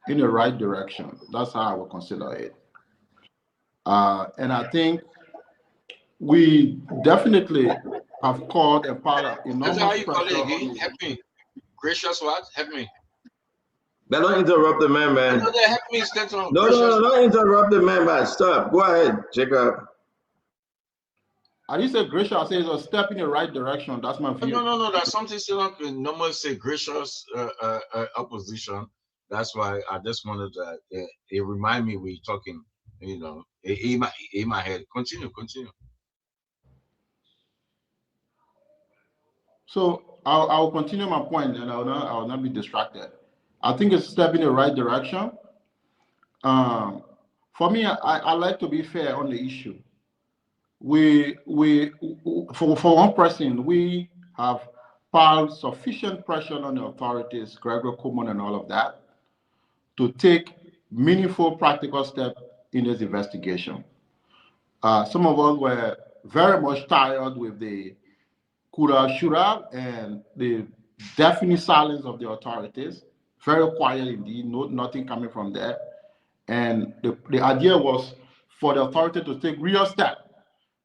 Speaker 17: in the right direction. That's how I would consider it. And I think we definitely have called a part of enormous
Speaker 16: That's how you call
Speaker 17: pressure.
Speaker 16: it again. Help me. Gracious what? Help me.
Speaker 6: But don't interrupt the man.
Speaker 16: No, they help me.
Speaker 6: No, don't interrupt the man. Stop. Go ahead, Jacob.
Speaker 17: I didn't say gracious. I say it's a step in the right direction. That's my view.
Speaker 16: No. That's something still not normally say gracious opposition. That's why I just wanted to. It remind me we talking. You know, in my head. Continue.
Speaker 17: So I'll continue my point, and I will not be distracted. I think it's a step in the right direction. For me, I like to be fair on the issue. For one person, we have piled sufficient pressure on the authorities, Gregory Coleman and all of that, to take meaningful, practical steps in this investigation. Some of us were very much tired with the Kura Shura and the definite silence of the authorities. Very quiet indeed, nothing coming from there. And the idea was for the authority to take real steps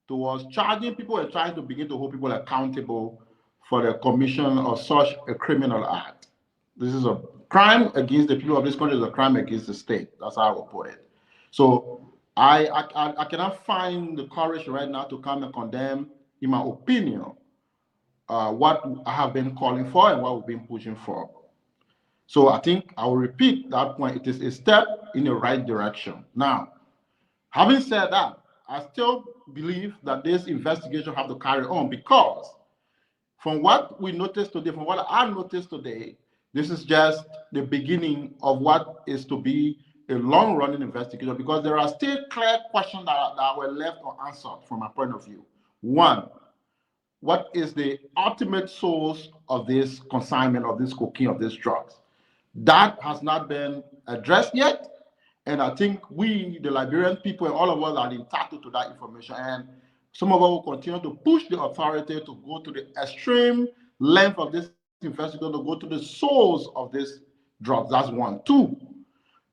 Speaker 17: towards charging people and trying to begin to hold people accountable for the commission of such a criminal act. This is a crime against the people of this country, is a crime against the state. That's how I would put it. So I cannot find the courage right now to come and condemn, in my opinion, what I have been calling for and what we've been pushing for. So I think I will repeat that point. It is a step in the right direction. Now, having said that, I still believe that this investigation have to carry on, because from what we noticed today, from what I noticed today, This is just the beginning of what is to be a long-running investigation, because there are still clear questions that were left unanswered from my point of view. One, what is the ultimate source of this consignment, of this cocaine, of these drugs? That has not been addressed yet. And I think we, the Liberian people, and all of us are entitled to that information. And some of us will continue to push the authority to go to the extreme length of this investigation, to go to the source of this drugs. That's one. Two,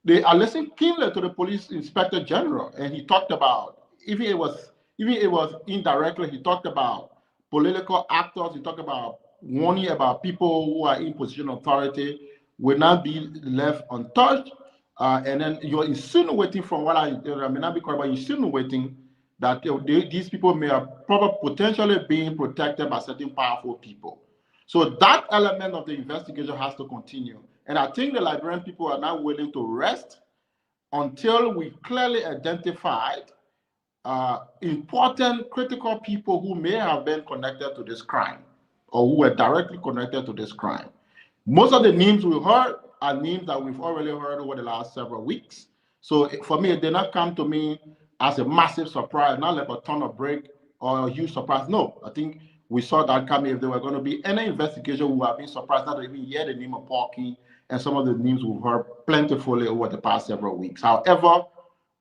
Speaker 17: they are listening keenly to the police inspector general, and he talked about, even it was indirectly, he talked about political actors, he talked about warning about people who are in position of authority will not be left untouched. And then you're insinuating, from what I may not be correct, but insinuating that these people may have probably potentially being protected by certain powerful people. So that element of the investigation has to continue. And I think the Liberian people are not willing to rest until we clearly identified important, critical people who may have been connected to this crime or who were directly connected to this crime. Most of the names we heard are names that we've already heard over the last several weeks. So for me, it did not come to me as a massive surprise, not like a ton of break or a huge surprise. No, I think we saw that coming. If there were going to be any investigation, we would have been surprised not to even hear the name of Paul King and some of the names we've heard plentifully over the past several weeks. However,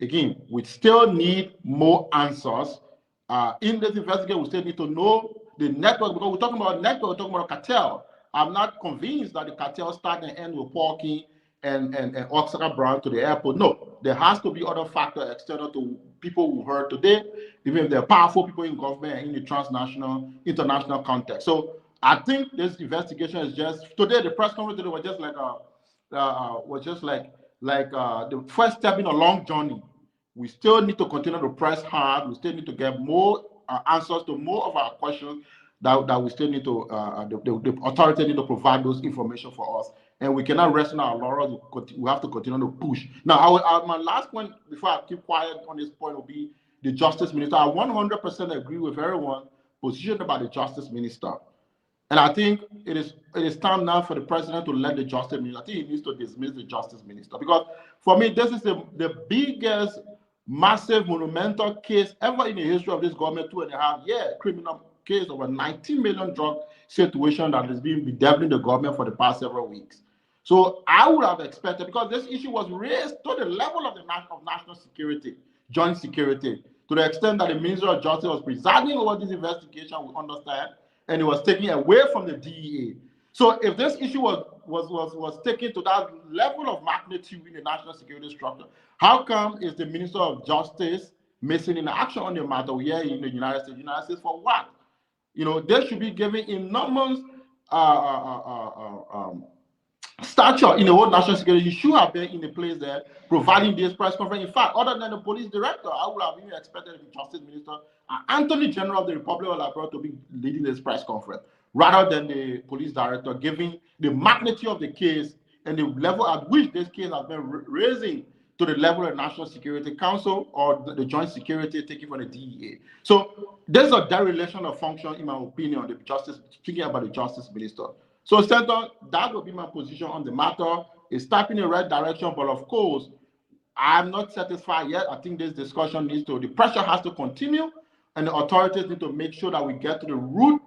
Speaker 17: again, we still need more answers. In this investigation, we still need to know the network, because we're talking about network, we're talking about a cartel. I'm not convinced that the cartel start and end with Paul King and Oscar Brown to the airport. No, there has to be other factors external to people we heard today, even if they're powerful people in government and in the transnational, international context. So I think this investigation is just, today the press conference today was just like the first step in a long journey. We still need to continue to press hard. We still need to get more answers to more of our questions that we still need to, the authority need to provide those information for us. And we cannot rest on our laurels. We have to continue to push. Now, my last point, before I keep quiet on this point, will be the Justice Minister. I 100% agree with everyone positioned about the Justice Minister. And I think it is time now for the President to let the Justice Minister, I think he needs to dismiss the Justice Minister. Because for me, this is the biggest, massive, monumental case ever in the history of this government, 2.5 year criminal case of a 19 million drug situation that has been bedeviling the government for the past several weeks. So I would have expected, because this issue was raised to the level of the national security, joint security, to the extent that the Minister of Justice was presiding over this investigation, we understand, and it was taken away from the DEA. So if this issue was taken to that level of magnitude in the national security structure, how come is the Minister of Justice missing in action on the matter here in the United States? United States for what? You know, they should be given enormous stature in the whole national security. You should have been in the place there providing this press conference. In fact, other than the police director, I would have even expected the Justice Minister, Attorney General of the Republic of Liberia, to be leading this press conference, rather than the police director, giving the magnitude of the case and the level at which this case has been raising to the level of National Security Council or the joint security taken from the DEA. So there's a dereliction of function, in my opinion, the Justice, thinking about the Justice Minister. So, Senator, that would be my position on the matter. It's stepping in the right direction, but of course, I'm not satisfied yet. I think this discussion needs to, the pressure has to continue, and the authorities need to make sure that we get to the root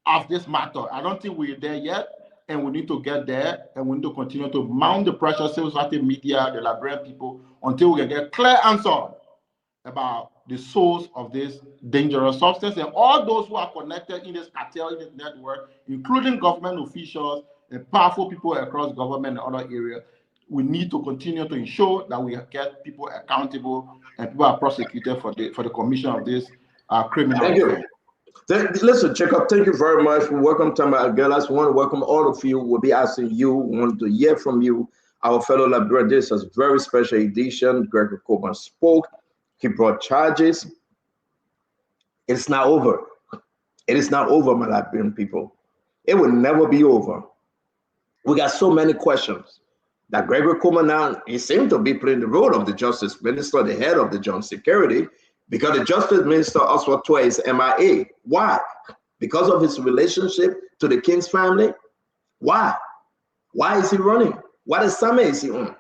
Speaker 17: of this matter. I don't think we're there yet, and we need to get there, and we need to continue to mount the pressure, civil society, media, the Liberian people, until we can get clear answer about the source of this dangerous substance, and all those who are connected in this cartel, in this network, including government officials and powerful people across government and other areas. We need to continue to ensure that we get people accountable and people are prosecuted for the commission of this criminal.
Speaker 6: Thank you. Listen, Jacob, thank you very much. Welcome to my girls. We want to welcome all of you. We'll be asking you, we want to hear from you, our fellow Liberians. This is a very special edition. Gregory Coburn spoke. He brought charges. It's not over. It is not over, my Liberian people. It will never be over. We got so many questions that Gregory Coburn now, he seemed to be playing the role of the Justice Minister, the head of the Joint Security, because the Justice Minister Oswald Tuah is MIA. Why? Because of his relationship to the King's family? Why? Why is he running? What assignment is he on?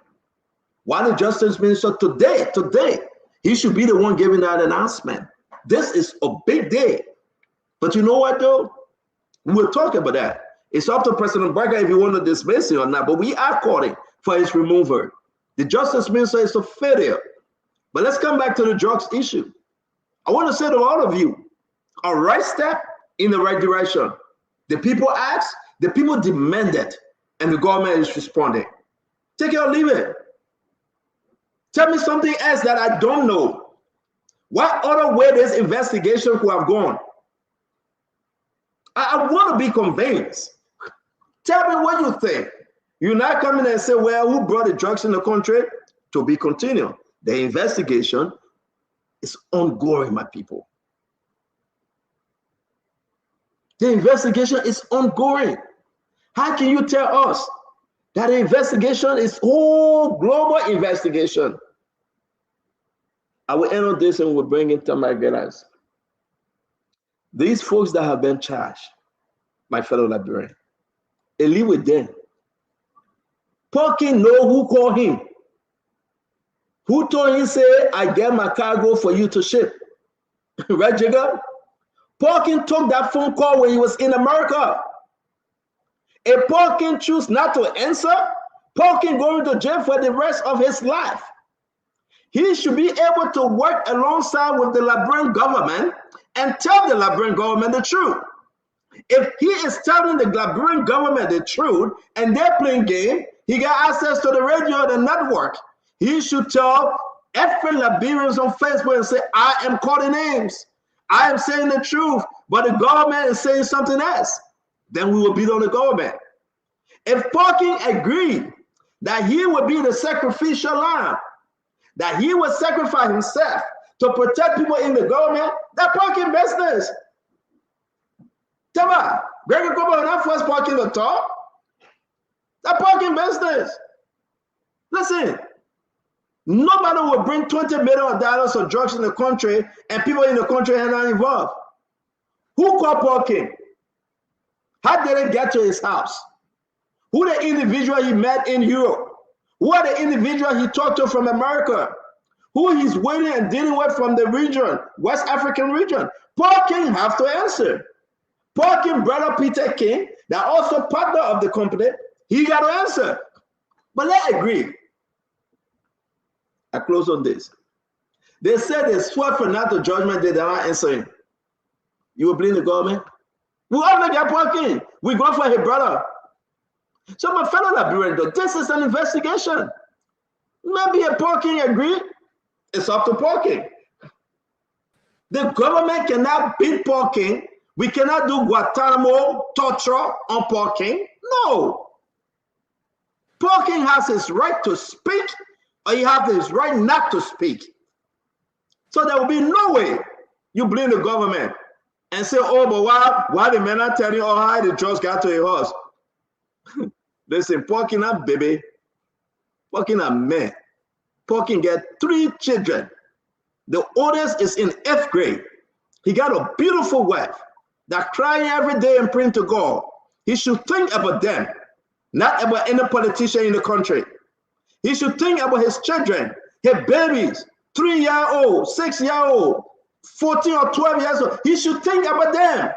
Speaker 6: Why the Justice Minister today, he should be the one giving that announcement. This is a big day. But you know what though? We'll talk about that. It's up to President Barker if you want to dismiss it or not, but we are calling for his removal. The Justice Minister is a failure. But let's come back to the drugs issue. I want to say to all of you, a right step in the right direction. The people asked, the people demanded, and the government is responding. Take it or leave it. Tell me something else that I don't know. What other way this investigation could have gone? I want to be convinced. Tell me what you think. You're not coming and say, well, who brought the drugs in the country? To be continued. The investigation is ongoing, my people. The investigation is ongoing. How can you tell us that the investigation is whole global investigation? I will end on this and we'll bring in Tamara Geras. These folks that have been charged, my fellow Liberian, they live with them. Paul King know who called him. Who told him, say, I get my cargo for you to ship? Right, Jigga? Paul King took that phone call when he was in America. If Paul King choose not to answer, Paul King going to jail for the rest of his life. He should be able to work alongside with the Liberian government and tell the Liberian government the truth. If he is telling the Liberian government the truth and they're playing game, he got access to the radio and the network. He should tell every Liberians on Facebook and say, I am calling names. I am saying the truth, but the government is saying something else. Then we will beat on the government. If Parkin agreed that he would be the sacrificial lamb, that he would sacrifice himself to protect people in the government, that Parkin business. Tell me, Gregory Comer not first Parkin the top. That Parkin business. Listen, nobody will bring $20 million of drugs in the country and people in the country are not involved. Who called Parkin? How did it get to his house? Who the individual he met in Europe? Who are the individual he talked to from America? Who he's waiting and dealing with from the region, West African region? Paul King have to answer. Paul King, brother Peter King, that also partner of the company, he got to answer. But let's agree. I close on this. They said they swear for not the judgment, they are not answering. You will blame the government? We all make that Paul King. We go for his brother. So my fellow Liberians, this is an investigation. Maybe a Paul King agree. It's up to Paul King. The government cannot beat Paul King. We cannot do Guantanamo torture on Paul King. No. Paul King has his right to speak, or he has his right not to speak. So there will be no way you blame the government and say, oh, but why the men are telling you, oh, how the drugs got to your house? Listen, Paul King a baby. Paul King a man. Paul King get 3 children. The oldest is in 8th grade. He got a beautiful wife that crying every day and praying to God. He should think about them, not about any politician in the country. He should think about his children, his babies, 3-year-old, 6-year-old, 14 or 12 years old. He should think about them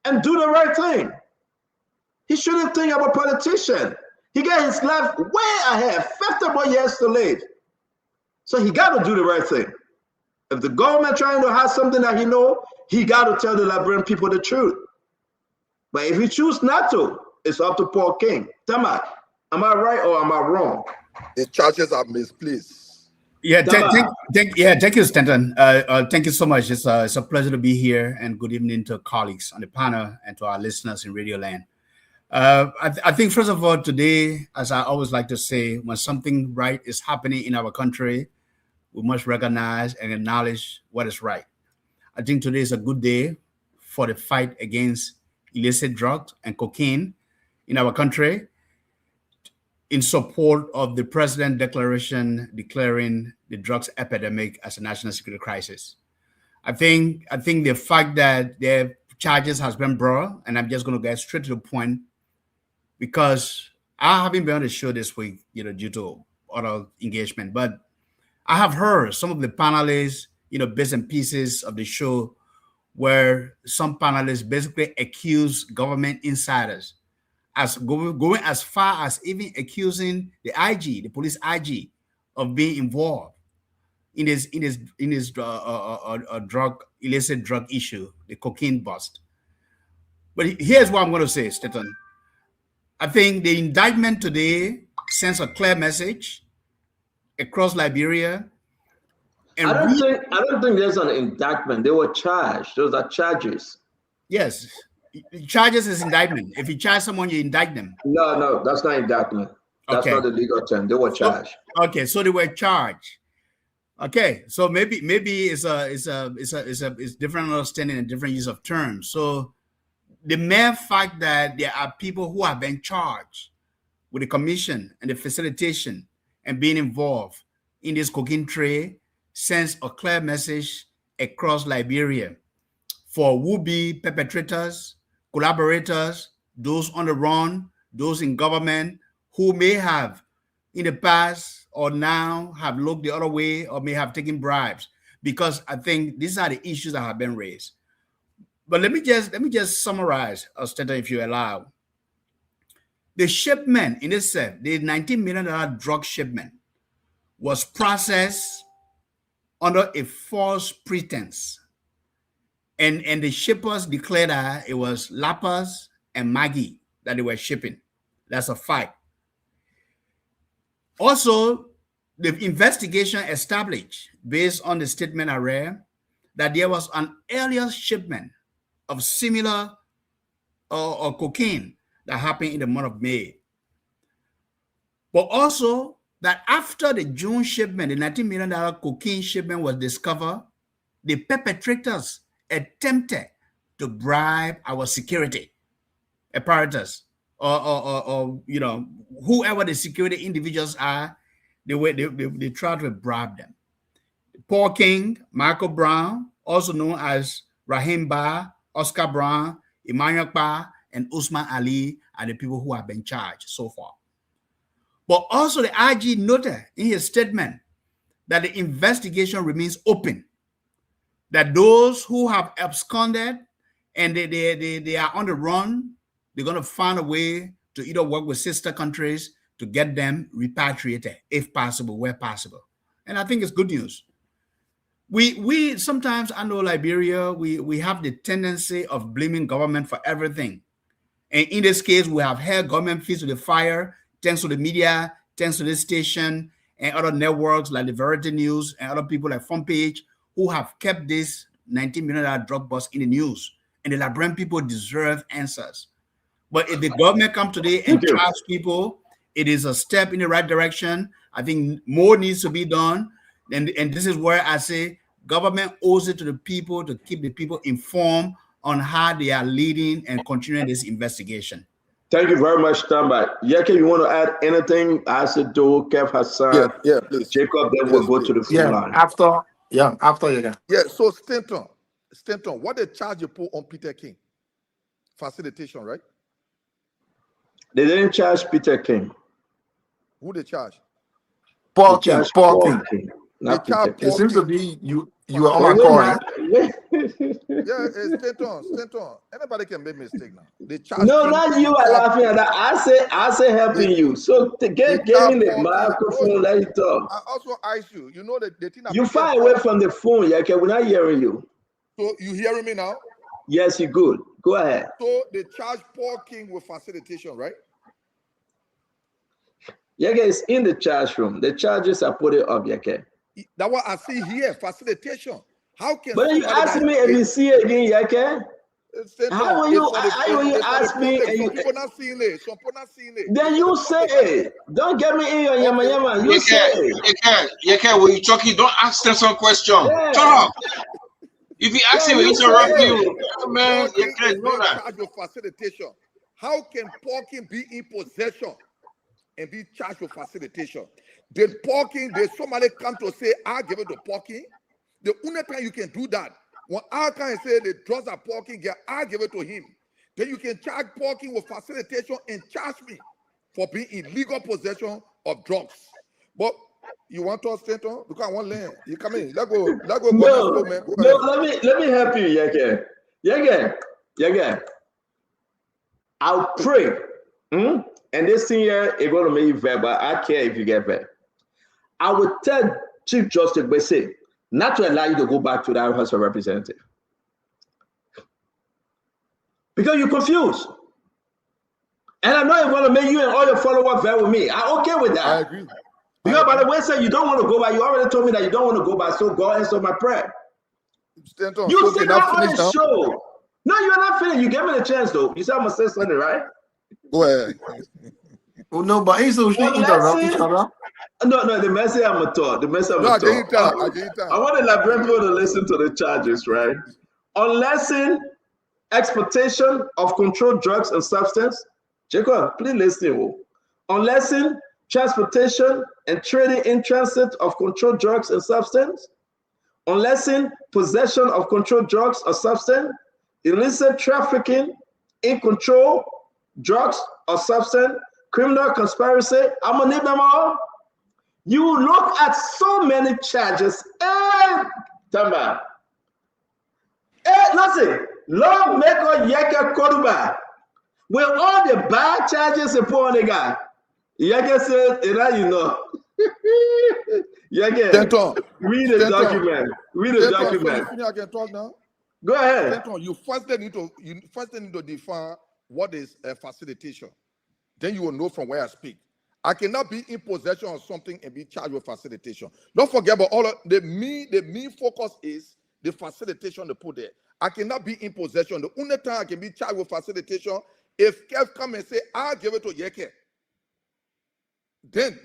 Speaker 6: and do the right thing. He shouldn't think about politicians. He got his life way ahead, 50 more years to live. So he got to do the right thing. If the government trying to have something that he know, he got to tell the Liberian people the truth. But if he choose not to, it's up to Paul King. Tama, am I right or am I wrong?
Speaker 8: The charges are misplaced.
Speaker 18: Yeah, thank you, Stanton. Thank you so much. It's a pleasure to be here, and good evening to colleagues on the panel and to our listeners in Radio Land. I think, first of all, today, as I always like to say, when something right is happening in our country, we must recognize and acknowledge what is right. I think today is a good day for the fight against illicit drugs and cocaine in our country, in support of the president's declaration declaring the drugs epidemic as a national security crisis. I think the fact that the charges has been brought, and I'm just going to get straight to the point, because I haven't been on the show this week, due to other engagement, but I have heard some of the panelists, bits and pieces of the show where some panelists basically accuse government insiders as going as far as even accusing the IG, the police IG, of being involved in this illicit drug issue, the cocaine bust. But here's what I'm going to say, Stanton. I think the indictment today sends a clear message across Liberia. And
Speaker 6: I don't think there's an indictment. They were charged. Those are charges.
Speaker 18: Yes. Charges is indictment. If you charge someone, you indict them.
Speaker 6: No, that's not indictment. That's not the legal term. They were charged.
Speaker 18: Okay, so they were charged. Okay, so maybe it's different understanding and different use of terms. So the mere fact that there are people who have been charged with the commission and the facilitation and being involved in this cocaine trade sends a clear message across Liberia for would-be perpetrators, collaborators, those on the run, those in government who may have in the past or now have looked the other way or may have taken bribes, because I think these are the issues that have been raised. But let me just summarize, Stanton, if you allow. The shipment in itself, the $19 million drug shipment, was processed under a false pretense. And the shippers declared that it was Lapas and Maggie that they were shipping. That's a fact. Also, the investigation established, based on the statement I read, that there was an earlier shipment of similar or cocaine that happened in the month of May. But also that after the June shipment, the $19 million cocaine shipment was discovered, the perpetrators attempted to bribe our security apparatus or whoever the security individuals are, they try to bribe them. Paul King, Michael Brown, also known as Rahim Ba, Oscar Brown, Emmanuel Ba, and Usman Ali are the people who have been charged so far. But also the IG noted in his statement that the investigation remains open, that those who have absconded and they are on the run, they're going to find a way to either work with sister countries to get them repatriated, if possible, where possible. And I think it's good news. We sometimes, I know Liberia, we have the tendency of blaming government for everything. And in this case, we have held government feet to the fire, thanks to the media, thanks to this station and other networks like the Verity News and other people like Front Page, who have kept this $19 million drug bust in the news. And the Liberian people deserve answers. But if the government come today and charge people, it is a step in the right direction. I think more needs to be done. And this is where I say government owes it to the people to keep the people informed on how they are leading and continuing this investigation.
Speaker 6: Thank you very much, Stamba. Yeke, you want to add anything? Asido, Kev Hassan,
Speaker 8: please.
Speaker 6: Jacob, then we'll go to the phone line.
Speaker 15: After you.
Speaker 8: Yeah, so Stanton, what they charge you put on Peter King? Facilitation, right?
Speaker 6: They didn't charge PeterKing.
Speaker 8: Who they charge?
Speaker 15: Paul King. It seems to be you are on my call.
Speaker 8: Yeah, Stanton. Anybody can make mistake now. They charge.
Speaker 6: No, not you are laughing at that. I say helping you. So get me the microphone, let it talk.
Speaker 8: I also ask you. You know the thing.
Speaker 6: You far away from the phone, yeah. Okay, we're not hearing you.
Speaker 8: So you hearing me now?
Speaker 6: Yes, you're good. Go ahead.
Speaker 8: So they charge Paul King with facilitation, right?
Speaker 6: Yeke is in the charge room. The charges are put it up, Yeke.
Speaker 8: That's what I see here, facilitation. How can?
Speaker 6: But you ask me if you see it again, Yeke. How will you ask me?
Speaker 8: Some people not seeing it. Some people not seeing it.
Speaker 6: Then you say it. Don't get me in your yama. You say it.
Speaker 16: Yeke, when you talking, don't ask them some question.
Speaker 6: Yeah.
Speaker 16: Shut up. If you ask him, he interrupt you. Man, Yeke, know that.
Speaker 8: Charge of facilitation. How can Porking be in possession and be charged with facilitation? Did somebody come to say, I give it to Porking? The only time you can do that, when I can say the drugs are Porking, I give it to him. Then you can charge Porking with facilitation and charge me. for being in legal possession of drugs. But you want to Stanton? Because I want land. You come in. Let's go.
Speaker 6: No,
Speaker 8: man. Go
Speaker 6: no.
Speaker 8: ahead.
Speaker 6: Let me help you, Yeke. I'll pray. And this thing here is going to make you vet, but I care if you get vet. I would tell Chief Justice Bese not to allow you to go back to that House of Representatives. Because you're confused. And I know it's going to make you and all your followers vet with me. I'm okay with that.
Speaker 8: I agree.
Speaker 6: Because by the way, say you don't want to go back. You already told me that you don't want to go back. So God answer my prayer.
Speaker 8: Stanton,
Speaker 6: You said that on the show. No, you're not finished. You gave me the chance, though. You said I'm going to say something, right?
Speaker 8: Go ahead.
Speaker 15: Oh, no, but it's so interrupt each other.
Speaker 6: No, the message I'm going to talk. I want the Liberian people to listen to the charges, right? Unless in exportation of controlled drugs and substance. Jacob, please listen. Unless in transportation and trading in transit of controlled drugs and substance. Unless in possession of controlled drugs or substance. Illicit trafficking in controlled drugs or substance. Criminal conspiracy. I'm going to name them all. You look at so many charges. Tamba. Listen. Lawmaker Yeke Koruba. With all the bad charges they put on the guy. Yeke said, you know. Yeke, read the document. Read the document.
Speaker 8: I can talk now.
Speaker 6: Go ahead.
Speaker 8: Stanton, you first need to define what is a facilitation. Then you will know from where I speak. I cannot be in possession of something and be charged with facilitation. Don't forget about all of the main focus is the facilitation they put there. I cannot be in possession. The only time I can be charged with facilitation if Kev come and say, I'll give it to Yeke. Then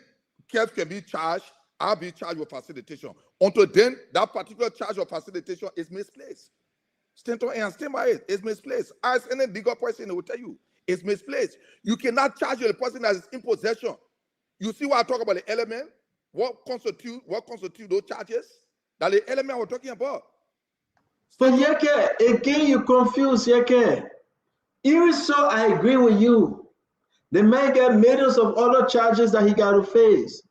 Speaker 8: Kev can be charged, I'll be charged with facilitation. Until then, that particular charge of facilitation is misplaced. Stanton and stand by it. It's misplaced. As any legal person will tell you, it's misplaced. You cannot charge the person that is in possession. You see what I talk about the element? What constitute those charges? That the element we're talking about.
Speaker 6: But Yeke, again, you confuse Yeke. Even so, I agree with you. The man get millions of other charges that he got to face.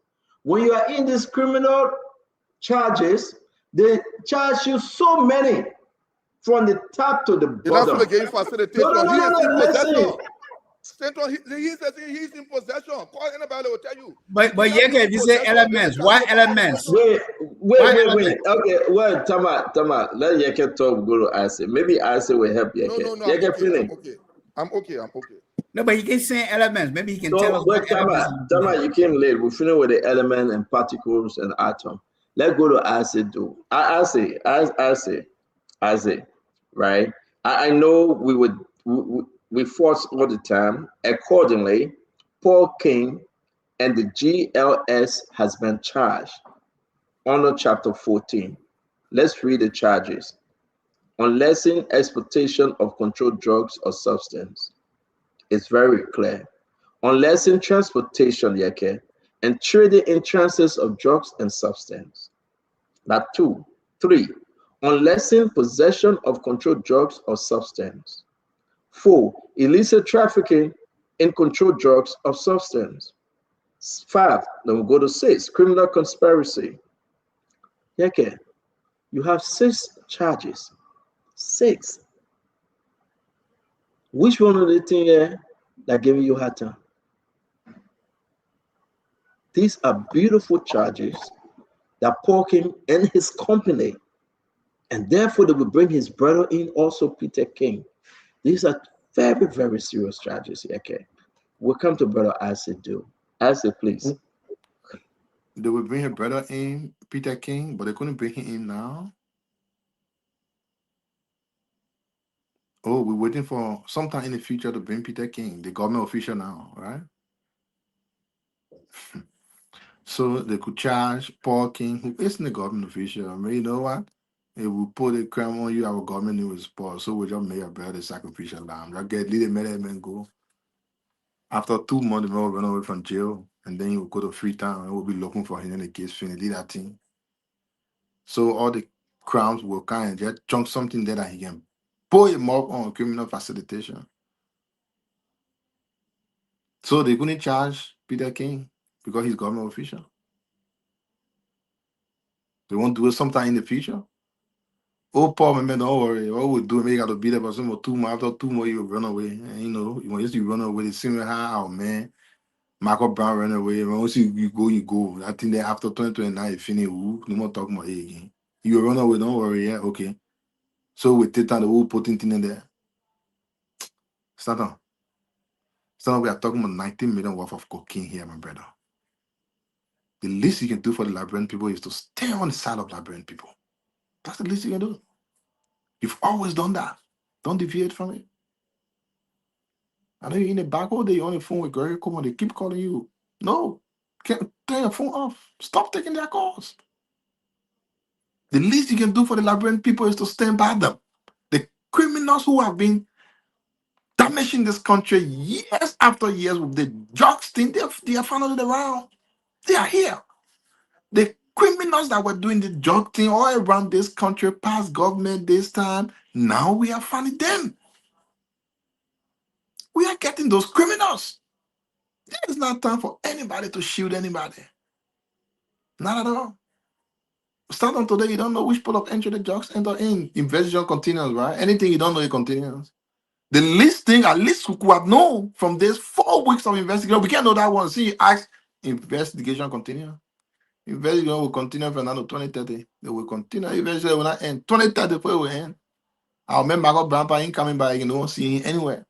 Speaker 6: When you are in these criminal charges, they charge you so many from the top to the bottom.
Speaker 8: That's the facilitation.
Speaker 6: No,
Speaker 8: Stanton, he says he's in possession. Call anybody will tell you.
Speaker 18: But Yeke, if you say elements, why elements?
Speaker 6: Wait. Okay, well, Tama, let Yeke talk. Go to Ase. Maybe Ase will help Yeke.
Speaker 8: No,
Speaker 6: Yeke finish.
Speaker 8: I'm okay.
Speaker 18: No, but he can say elements. Maybe he can tell us.
Speaker 6: Wait, Tama, you came late. We finish with the element and particles and atom. Let's go to Ase. Ase, right? I know we force all the time. Accordingly, Paul King and the GLS has been charged under chapter 14. Let's read the charges. Unlessing exportation of controlled drugs or substance. It's very clear. Unlessing transportation, Yeke, and trading in transits of drugs and substance. That 2. 3. Unlessing possession of controlled drugs or substance. 4. Illicit trafficking in controlled drugs or substance. 5. Then we'll go to 6. Criminal conspiracy. Yeke, you have 6 charges. 6. Which one of the things here that gave you hard time? These are beautiful charges that Paul King and his company, and therefore they will bring his brother in, also Peter King. These are very, very serious charges. Okay, we'll come to brother Ase. Please.
Speaker 15: They will bring her brother in, Peter King, but they couldn't bring him in now. Oh, we're waiting for sometime in the future to bring Peter King, the government official now, right? So they could charge Paul King, who isn't the government official. I mean, you know what? If we put a crime on you, our government knew it's Paul. So we just make a brother sacrificial lamb. Just leave the man go. After 2 months, the man will run away from jail, and then he will go to Freetown and we'll be looking for him in the case finished. Leave that thing. So all the crimes will kind of just chunk something there that he can pull him up on criminal facilitation. So they couldn't charge Peter King because he's government official. They won't do it sometime in the future. Oh, Paul, man, don't worry. What we do, we got to beat up some more 2 more. After 2 more, you run away. And you know, once you run away, the same how, man. Michael Brown run away. Once you go. I think that after 2029, you finish. No more talking about it again. You run away, don't worry. Yeah, okay. So we take down the whole putting thing in there. Start on. We are talking about 19 million worth of cocaine here, my brother. The least you can do for the Liberian people is to stay on the side of Liberian people. That's the least you can do. You've always done that. Don't deviate from it. I know you're in the back all day, you're on the phone with Gregory Coleman, they keep calling you. No, can't turn your phone off. Stop taking their calls. The least you can do for the Liberian people is to stand by them. The criminals who have been damaging this country years after years with the drugs thing, they are following around. They are here. The criminals that were doing the drug thing all around this country, past government this time, now we are finding them. We are getting those criminals. There is not time for anybody to shoot anybody. Not at all. Start on today, you don't know which port of entry the drugs enter in. Investigation continues, right? Anything you don't know, it continues. The least thing, at least we have known from this 4 weeks of investigation, we can't know that one. See, ask, investigation continue. Investigation will continue for another 2030. They will continue. Investigation will not end. 2030 before it will end. I remember Michael Brown ain't coming back. You don't see him anywhere.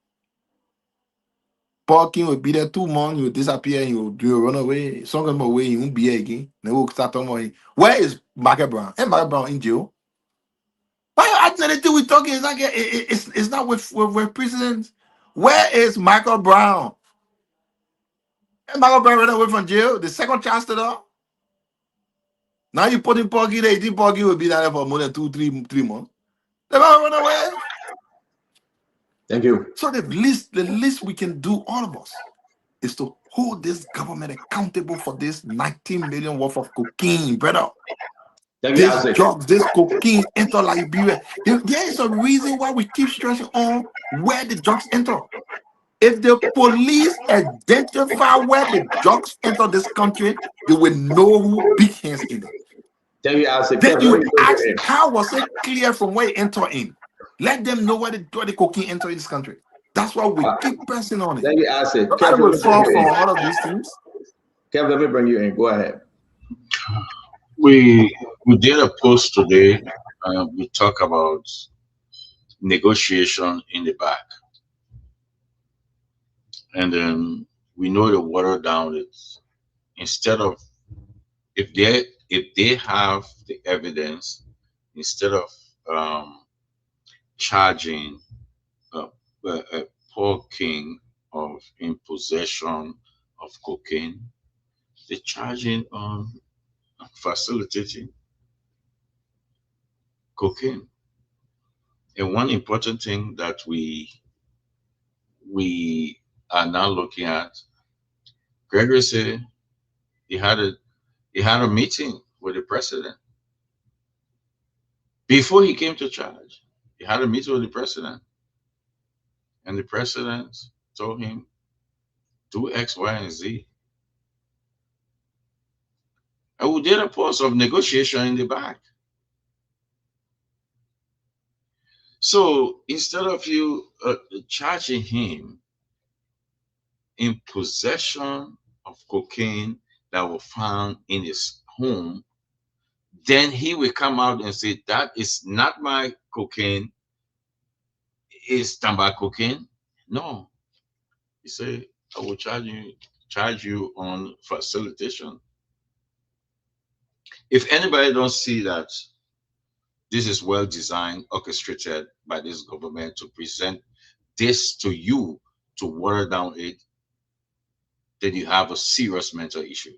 Speaker 15: Paul King will be there 2 months. He will disappear. He will run away. Some of them away. He won't be here again. They will start talking about him. Where is Michael Brown? And Michael Brown in jail. Why you acting anything we talking? It's not with presidents. Where is Michael Brown? And Michael Brown ran away from jail. The second chance to that. Now you put in Porky there. You think Porky will be there for more than 3 months? They might run away.
Speaker 6: Thank you.
Speaker 15: So the least we can do, all of us, is to hold this government accountable for this 19 million worth of cocaine, brother. This drugs, this cocaine enter Liberia. There is a reason why we keep stressing on where the drugs enter. If the police identify where the drugs enter this country, they will know who big hands in it. Then you ask, how was it clear from where it entered in? Let them know where the cocaine enter in this country. That's why we keep pressing on it.
Speaker 6: Then you ask it.
Speaker 15: Nobody will fall for all of these things.
Speaker 6: Kev, let me bring you in. Go ahead.
Speaker 16: We did a post today. We talk about negotiation in the back, and then we know the water down it. Instead of if they have the evidence, instead of charging Paul King of in possession of cocaine, they're charging on facilitating cocaine. And one important thing that we are now looking at, Gregory said he had a meeting with the president before he came to charge. He had a meeting with the president, and the president told him, do X, Y, and Z. And we did a pause of negotiation in the back. So instead of you charging him in possession of cocaine that was found in his home, then he will come out and say, that is not my cocaine, it's tobacco cocaine. No. He said, I will charge you on facilitation. If anybody don't see that this is well designed, orchestrated by this government to present this to you to water down it, then you have a serious mental issue.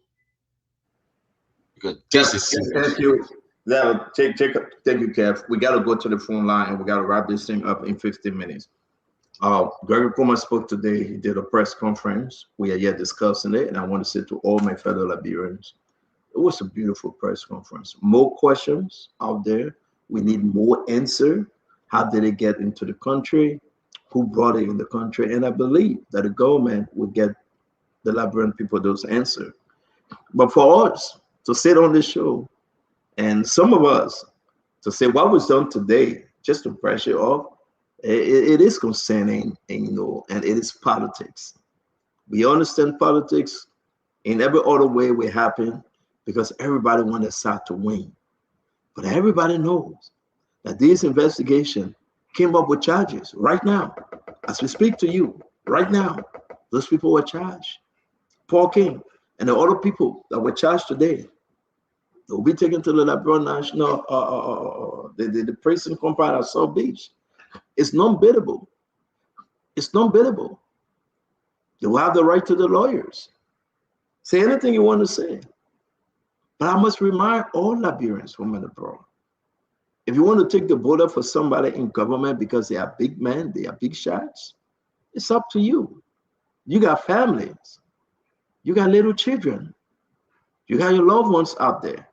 Speaker 16: Because this is serious.
Speaker 6: Thank you. Thank you, Kev. We got to go to the phone line and we got to wrap this thing up in 15 minutes. Gregory Coleman spoke today. He did a press conference. We are yet discussing it, and I want to say to all my fellow Liberians, it was a beautiful press conference. More questions out there. We need more answer. How did it get into the country? Who brought it in the country? And I believe that the government will get the Liberian people those answers. But for us to sit on this show, and some of us to say what was done today, just to brush it off, it is concerning, and it is politics. We understand politics in every other way will happen because everybody wants their side to win. But everybody knows that this investigation came up with charges right now. As we speak to you, right now, those people were charged. Paul King and the other people that were charged today, they will be taken to the Liberian National, the prison compound at South Beach. It's non-biddable. It's non-biddable. You will have the right to the lawyers. Say anything you want to say. But I must remind all Liberians, women abroad, if you want to take the bullet for somebody in government because they are big men, they are big shots, it's up to you. You got families. You got little children. You got your loved ones out there.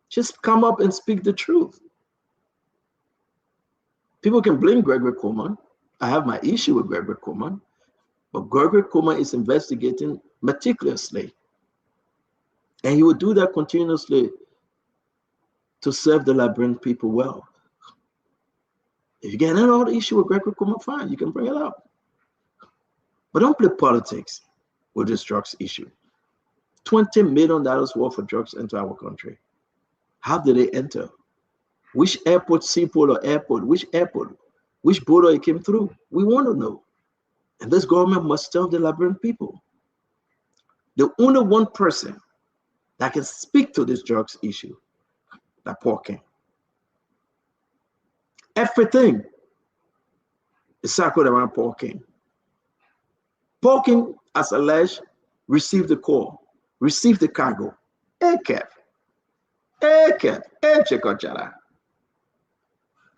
Speaker 6: Just come up and speak the truth. People can blame Gregory Coleman. I have my issue with Gregory Coleman, but Gregory Coleman is investigating meticulously. And he will do that continuously to serve the Liberian people well. If you get another issue with Gregory Coleman, fine, you can bring it up. But don't play politics with this drugs issue. $20 million worth of drugs into our country. How did they enter? Which airport, seaport or airport, which border it came through? We want to know. And this government must tell the Liberian people. The only one person that can speak to this drugs issue, that Paul King. Everything is circled around Paul King. Paul King, as alleged, received the call, received the cargo. Hey, Jacob Jara.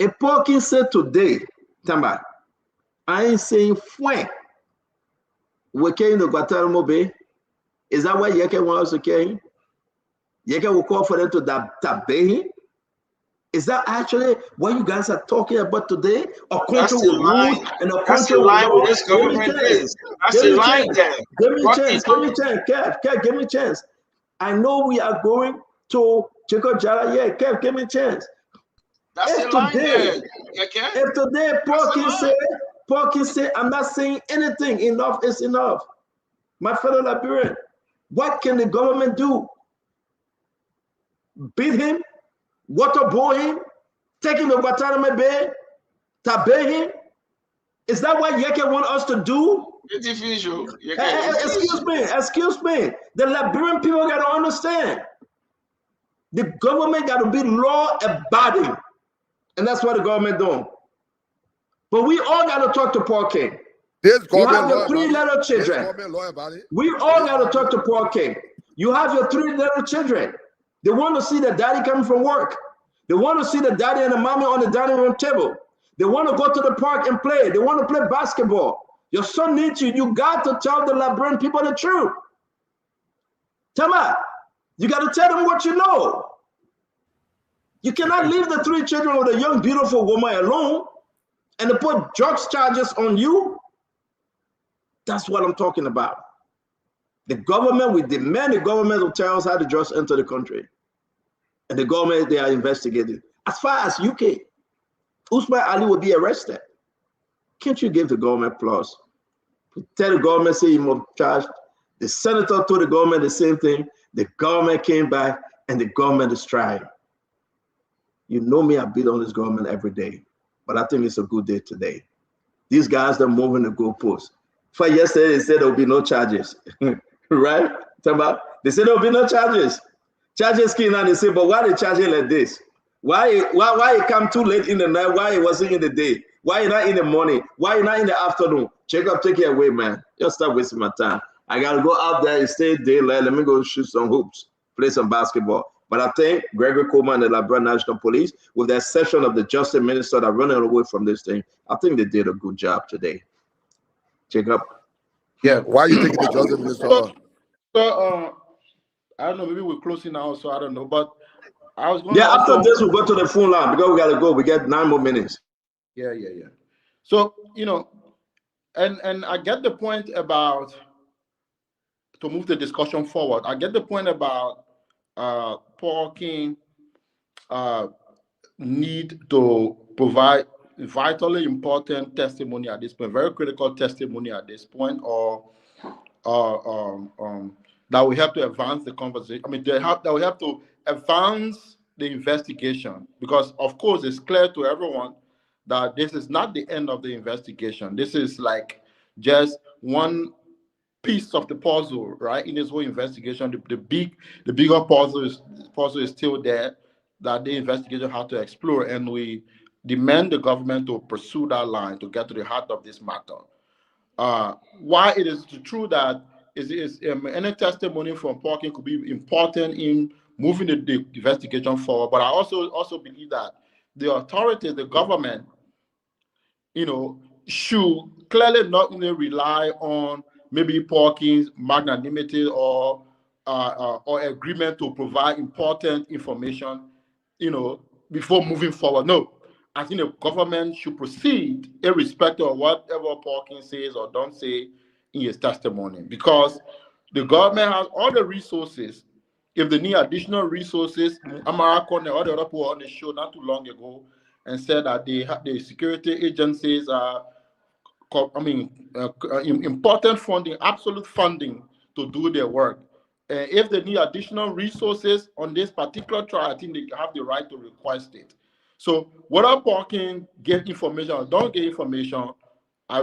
Speaker 6: A Paul King said today, Tamba, I ain't saying fwen. We came to Guantanamo Bay. Is that why Yeke wants to carry? Yeke will call for them to tabay. Is that actually what you guys are talking about today? A country with rules and a country with law.
Speaker 5: This government is. That's a lie there.
Speaker 6: Give me a chance. Give me a chance. Kev, give me a chance. I know we are going to Jacob Jara. Yeah, Kev, give me a chance.
Speaker 5: That's a lie there.
Speaker 6: If today Paul can say, I'm not saying anything, enough is enough. My fellow Liberian, what can the government do? Beat him? Waterboard him? Take him to Guantanamo Bay? Tabay him? Is that what Yeke want us to do?
Speaker 5: Excuse
Speaker 6: me. The Liberian people got to understand. The government got to be law-abiding. And that's what the government doing. But we all got to talk to Paul King. You have your 3 little children. We all got to talk to Paul King. You have your 3 little children. They want to see the daddy coming from work. They want to see the daddy and the mommy on the dining room table. They want to go to the park and play. They want to play basketball. Your son needs you. You got to tell the Liberian people the truth. Tama, you got to tell them what you know. You cannot leave the 3 children with a young, beautiful woman alone and to put drugs charges on you. That's what I'm talking about. The government, we demand the government will tell us how the drugs enter the country. And the government, they are investigating. As far as UK, Usman Ali will be arrested. Can't you give the government plus? Tell the government, say he must charge. The senator told the government the same thing. The government came back and the government is trying. You know me, I beat on this government every day. But I think it's a good day today. These guys, they're moving the goalposts. For yesterday, they said there will be no charges. Right? They said there will be no charges. Charges came out, they say, but why they charging like this? Why it come too late in the night? Why it wasn't in the day? Why not in the morning? Why not in the afternoon? Jacob, take it away, man. Just stop wasting my time. I got to go out there and stay daylight. Let me go shoot some hoops, play some basketball. But I think Gregory Coleman and the Liberian National Police, with the exception of the Justice Minister that running away from this thing, I think they did a good job today. Jacob?
Speaker 8: Yeah, why are you taking the Justice Minister on?
Speaker 17: So, I don't know, maybe we're closing now, so I don't know. But I was going
Speaker 6: after this, we'll go to the phone line because we got to go. We got 9 more minutes.
Speaker 17: Yeah. So, and I get the point about to move the discussion forward. I get the point about Paul King need to provide vitally important testimony at this point, very critical testimony at this point, or that will help to advance the conversation. I mean, that will help to advance the investigation, because of course it's clear to everyone that this is not the end of the investigation. This is like just one piece of the puzzle, right? In this whole investigation, the bigger puzzle is still there that the investigation had to explore, and we demand the government to pursue that line to get to the heart of this matter. Why it is true that any testimony from Paul King could be important in moving the investigation forward, but I also believe that the authorities, the government, should clearly not only rely on maybe Paul King's magnanimity or agreement to provide important information, before moving forward. No, I think the government should proceed irrespective of whatever Paul King says or don't say in his testimony, because the government has all the resources. If they need additional resources, Amara Kone, all the other people on the show not too long ago, and said that the security agencies are, important funding, absolute funding to do their work. If they need additional resources on this particular trial, I think they have the right to request it. So whether Paul King get information or don't get information, I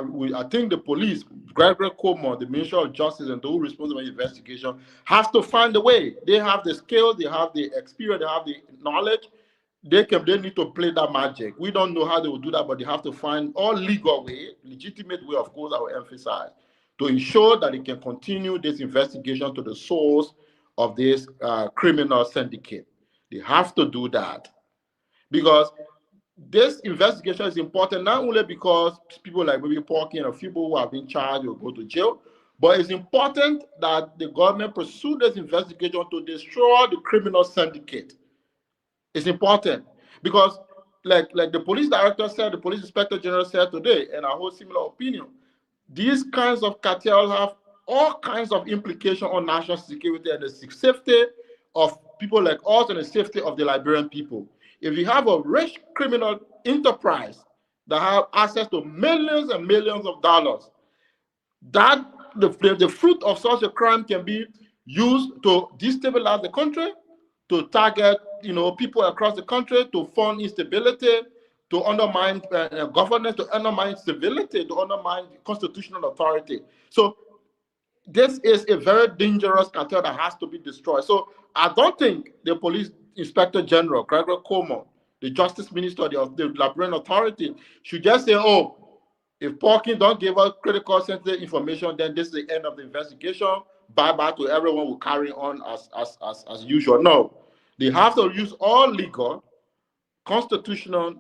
Speaker 17: think the police, Gregory Cuomo, the Minister of Justice, and those responsible for investigation have to find a way. They have the skills, they have the experience, they have the knowledge. They need to play that magic. We don't know how they will do that, but they have to find all legal way, legitimate way, of course, I will emphasize, to ensure that they can continue this investigation to the source of this criminal syndicate. They have to do that, because this investigation is important not only because people like maybe Paul King and people who have been charged will go to jail, but it's important that the government pursue this investigation to destroy the criminal syndicate. It's important because, like the police director said, the police inspector general said today, and I hold similar opinion, these kinds of cartels have all kinds of implications on national security and the safety of people like us and the safety of the Liberian people. If you have a rich criminal enterprise that have access to millions and millions of dollars, that the fruit of such a crime can be used to destabilize the country, to target people across the country, to fund instability, to undermine governance, to undermine civility, to undermine constitutional authority. So this is a very dangerous cartel that has to be destroyed. So I don't think the police inspector general, Gregory Cuomo, the justice minister of the Liberian Authority, should just say, oh, if Paul King don't give us critical sensitive information, then this is the end of the investigation. Bye-bye to everyone will carry on as usual. No, they have to use all legal, constitutional,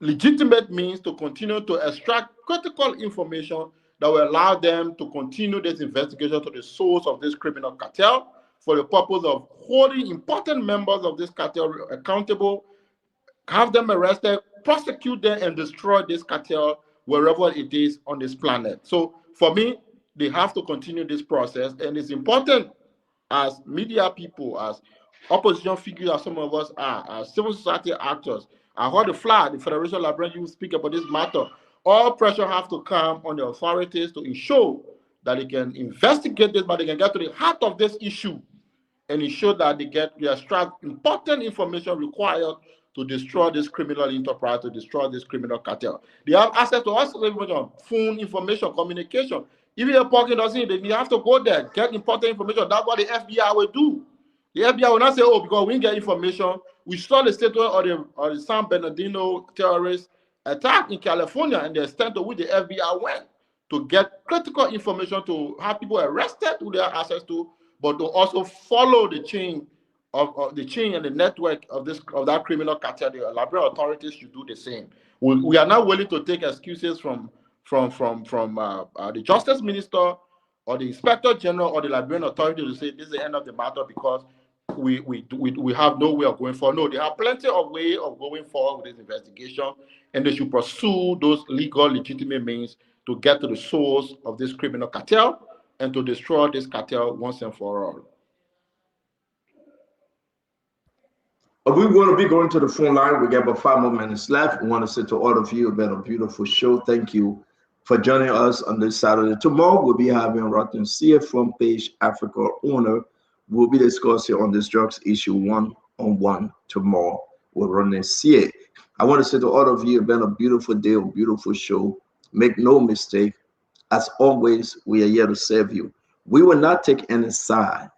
Speaker 17: legitimate means to continue to extract critical information that will allow them to continue this investigation to the source of this criminal cartel for the purpose of holding important members of this cartel accountable, have them arrested, prosecute them, and destroy this cartel wherever it is on this planet. So for me, they have to continue this process, and it's important as media people, as opposition figures, as some of us are, as civil society actors. I heard the Federation of Liberian Youth speak about this matter. All pressure has to come on the authorities to ensure that they can investigate this, but they can get to the heart of this issue and ensure that they extract important information required to destroy this criminal enterprise, to destroy this criminal cartel. They have access to us information, phone information, communication. Even if Paul King doesn't, they have to go there, get important information. That's what the FBI will do. The FBI will not say, oh, because we didn't get information, we saw the statement of the San Bernardino terrorist attack in California and the extent to which the FBI went to get critical information to have people arrested who they have access to, but to also follow the chain of the chain and the network of that criminal cartel. The Liberian authorities should do the same. We are not willing to take excuses from the Justice Minister or the Inspector General or the Liberian authority to say this is the end of the matter because we have no way of going forward. No, they have plenty of way of going forward with this investigation, and they should pursue those legal, legitimate means to get to the source of this criminal cartel and to destroy this cartel once and for all.
Speaker 6: We're going to be going to the phone line. We got about 5 more minutes left. We want to say to all of you, it's been a beautiful show. Thank you for joining us on this Saturday. Tomorrow, we'll be having Rotten Sear from Page Africa owner. We'll be discussing on this drugs issue one-on-one tomorrow with Rotten Sear. I want to say to all of you, it's been a beautiful day, a beautiful show. Make no mistake, as always, we are here to serve you. We will not take any side.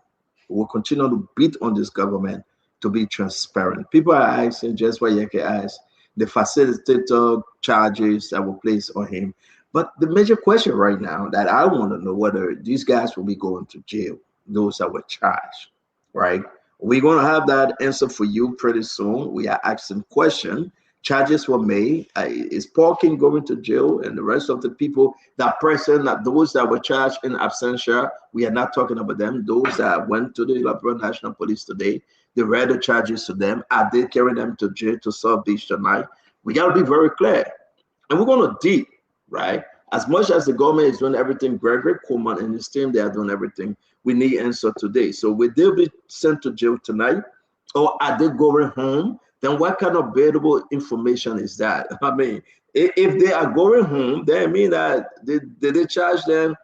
Speaker 6: We will continue to beat on this government to be transparent. People are asking just what Yeke asked, the facilitator charges that were placed on him. But the major question right now that I want to know whether these guys will be going to jail, those that were charged, right? We're going to have that answer for you pretty soon. We are asking questions. Charges were made. Is Paul King going to jail? And the rest of the people, those that were charged in absentia, we are not talking about them. Those that went to the Liberia National Police today, they read the charges to them. Are they carrying them to jail to South Beach tonight? We got to be very clear. And we're going to deep, right? As much as the government is doing everything, Gregory Coleman and his team, they are doing everything. We need answer today. So will they be sent to jail tonight? Or are they going home? Then what kind of available information is that? I mean, if they are going home, then I mean that did they charge them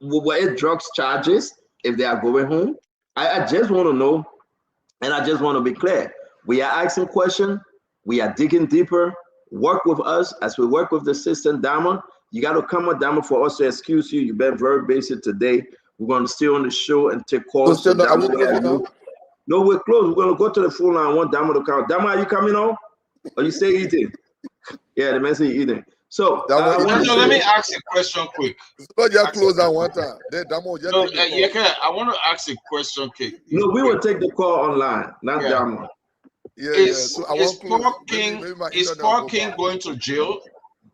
Speaker 6: with drugs charges if they are going home? I just want to know, and I just want to be clear. We are asking questions. We are digging deeper. Work with us as we work with the system. Diamond, you got to come on, Diamond, for us to excuse you. You've been very basic today. We're going to stay on the show and take calls. So no, we're closed. We're going to go to the phone line. I want Diamond to come. Diamond, are you coming on? Or you stay eating? Yeah, the man say eating. So,
Speaker 16: let me ask a question quick.
Speaker 8: But you close at one time.
Speaker 16: I want to ask a question quick.
Speaker 6: No, we will take the call online, not Diamond.
Speaker 16: Is Paul King going to jail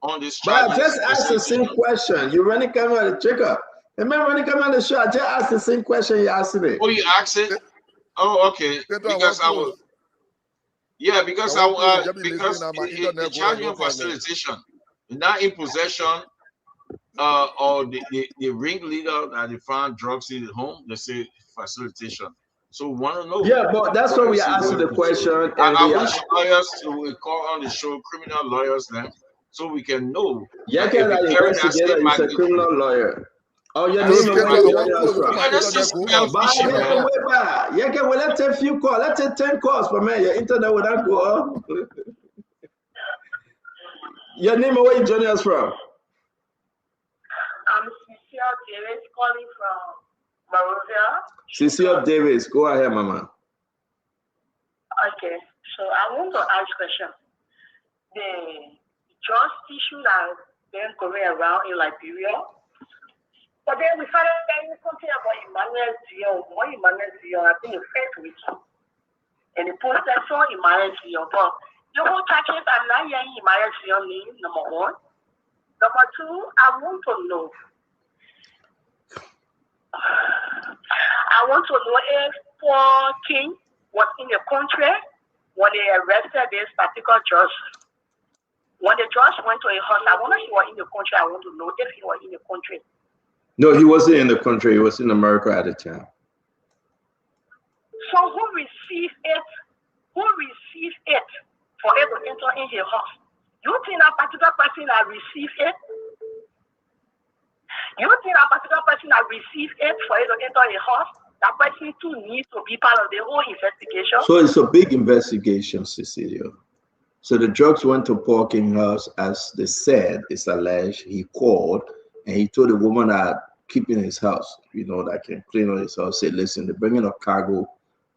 Speaker 16: on this charge?
Speaker 6: But I just asked the same question. You running camera to check up. Remember when you come on the show, I just asked the same question you asked me.
Speaker 16: Oh, you asked it? Oh, okay. Because I was, because the charge of facilitation, not in possession, or the ringleader that they found drugs in the home, they say facilitation. So we want to know.
Speaker 6: Yeah, but that's why we are asking the question.
Speaker 16: And I wish lawyers to call on the show, criminal lawyers, then, so we can know.
Speaker 6: Yeah, he's a criminal lawyer. Oh, yeah, let's take a few calls. Let's take 10 calls for me. Your internet will not go up. Your name and where you joining us from?
Speaker 19: I'm Cecile Davis calling from Monrovia.
Speaker 6: Cecile Davis, go ahead, Mama.
Speaker 19: Okay, so I want to ask a question. The just issue that been going around in Liberia. But then we started hearing something about Emmanuel Dion. What Emmanuel Dion, I think the first week. And the posted for Emmanuel Dion. But the whole churches, I'm not hearing Emmanuel Dion name, number one. Number two, I want to know. If Paul King was in the country when they arrested this particular judge. When the judge went to a house, I wonder if he was in the country. I want to know if he was in the country.
Speaker 6: No, he wasn't in the country. He was in America at the time.
Speaker 19: So who received it? Who received it for it to enter in his house? You think that particular person that received it? You think that particular person that received it for it to enter his house? That person too needs to be part of the whole investigation.
Speaker 6: So it's a big investigation, Cecilia. So the drugs went to Paul King's house, as they said, it's alleged. He called and he told the woman that keeping his house, that can clean on his house, say, listen, they're bringing a cargo,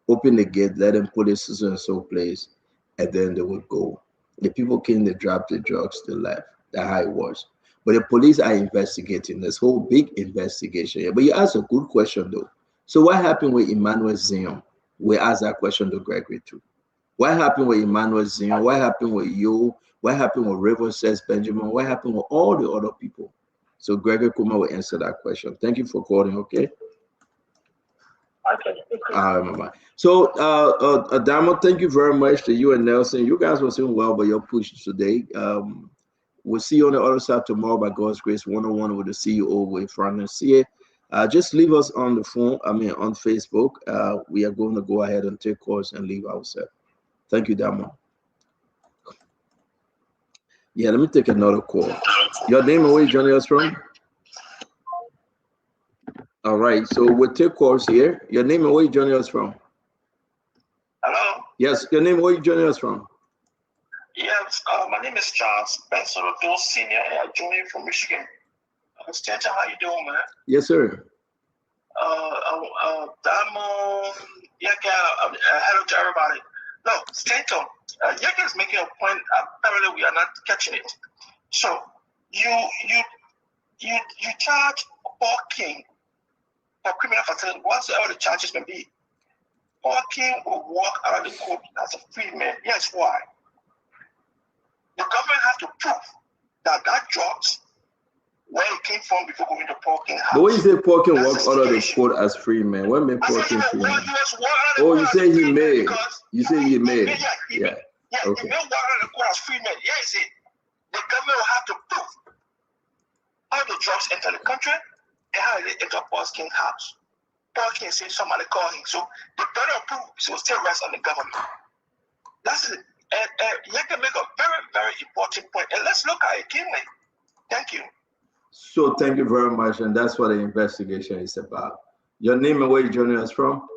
Speaker 6: open the gate, let them put it in and so place, and then they would go. The people came, they dropped the drugs, they left. That's how it was. But the police are investigating this whole big investigation. Yeah, but you asked a good question, though. So what happened with Emmanuel Zion? We asked that question to Gregory, too. What happened with Emmanuel Zion? What happened with you? What happened with River Says Benjamin? What happened with all the other people? So Gregory Kuma will answer that question. Thank you for calling, okay?
Speaker 19: Okay.
Speaker 6: Mama. So, Adamo, thank you very much to you and Nelson. You guys were doing well by your push today. We'll see you on the other side tomorrow by God's grace, one-on-one with the CEO with Rotten Sear. Just leave us on the phone, on Facebook. We are going to go ahead and take calls and leave ourselves. Thank you, Damo. Yeah, let me take another call. Your name and where you joining us from? All right, so we'll take calls here. Your name and where you joining us from?
Speaker 20: Hello?
Speaker 6: Yes, your name and where you joining us from?
Speaker 20: Yes, my name is Charles Benson Senior, and I join you from Michigan. Stanton, how you doing, man?
Speaker 6: Yes, sir.
Speaker 20: Hello to everybody. No, Stanton, Yaka is making a point. Apparently, we are not catching it. So, you charge Paul King for criminal facility, whatsoever the charges may be. Paul King will walk out of the court as a free man. Yes, why? The government has to prove that drugs, where it came from before going to Paul King house.
Speaker 6: But when you say Paul King walk out of the court as free man, what mean Paul King free man? Oh, you say he may. You say he may. Yeah. Okay.
Speaker 20: He may walk out of the court as free man. Yes, the government will have to prove how the drugs enter the country and how they enter Paul King's house. Paul King said somebody called him. So the burden of proof will still rest on the government. That's it. And you can make a very, very important point. And let's look at it keenly. Thank you.
Speaker 6: So thank you very much. And that's what the investigation is about. Your name and where you joining us from?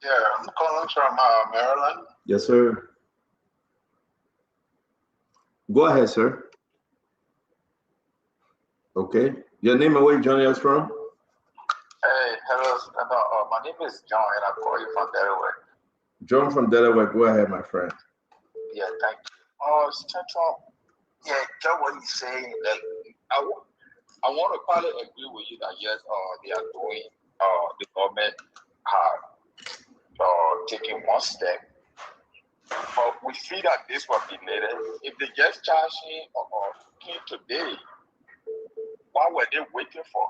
Speaker 21: Yeah, I'm calling from Maryland.
Speaker 6: Yes, sir. Go ahead, sir. Okay. Your name and where you joining us from?
Speaker 21: Hey, hello. My name is John, and I call you from Delaware.
Speaker 6: John from Delaware. Go ahead, my friend.
Speaker 21: Yeah, thank you. Central. Yeah, just what he's saying. Like, I want to probably agree with you that yes, they are doing. The government are taking one step, but we feel that this will be later. If they just charge him or King today, what were they waiting for?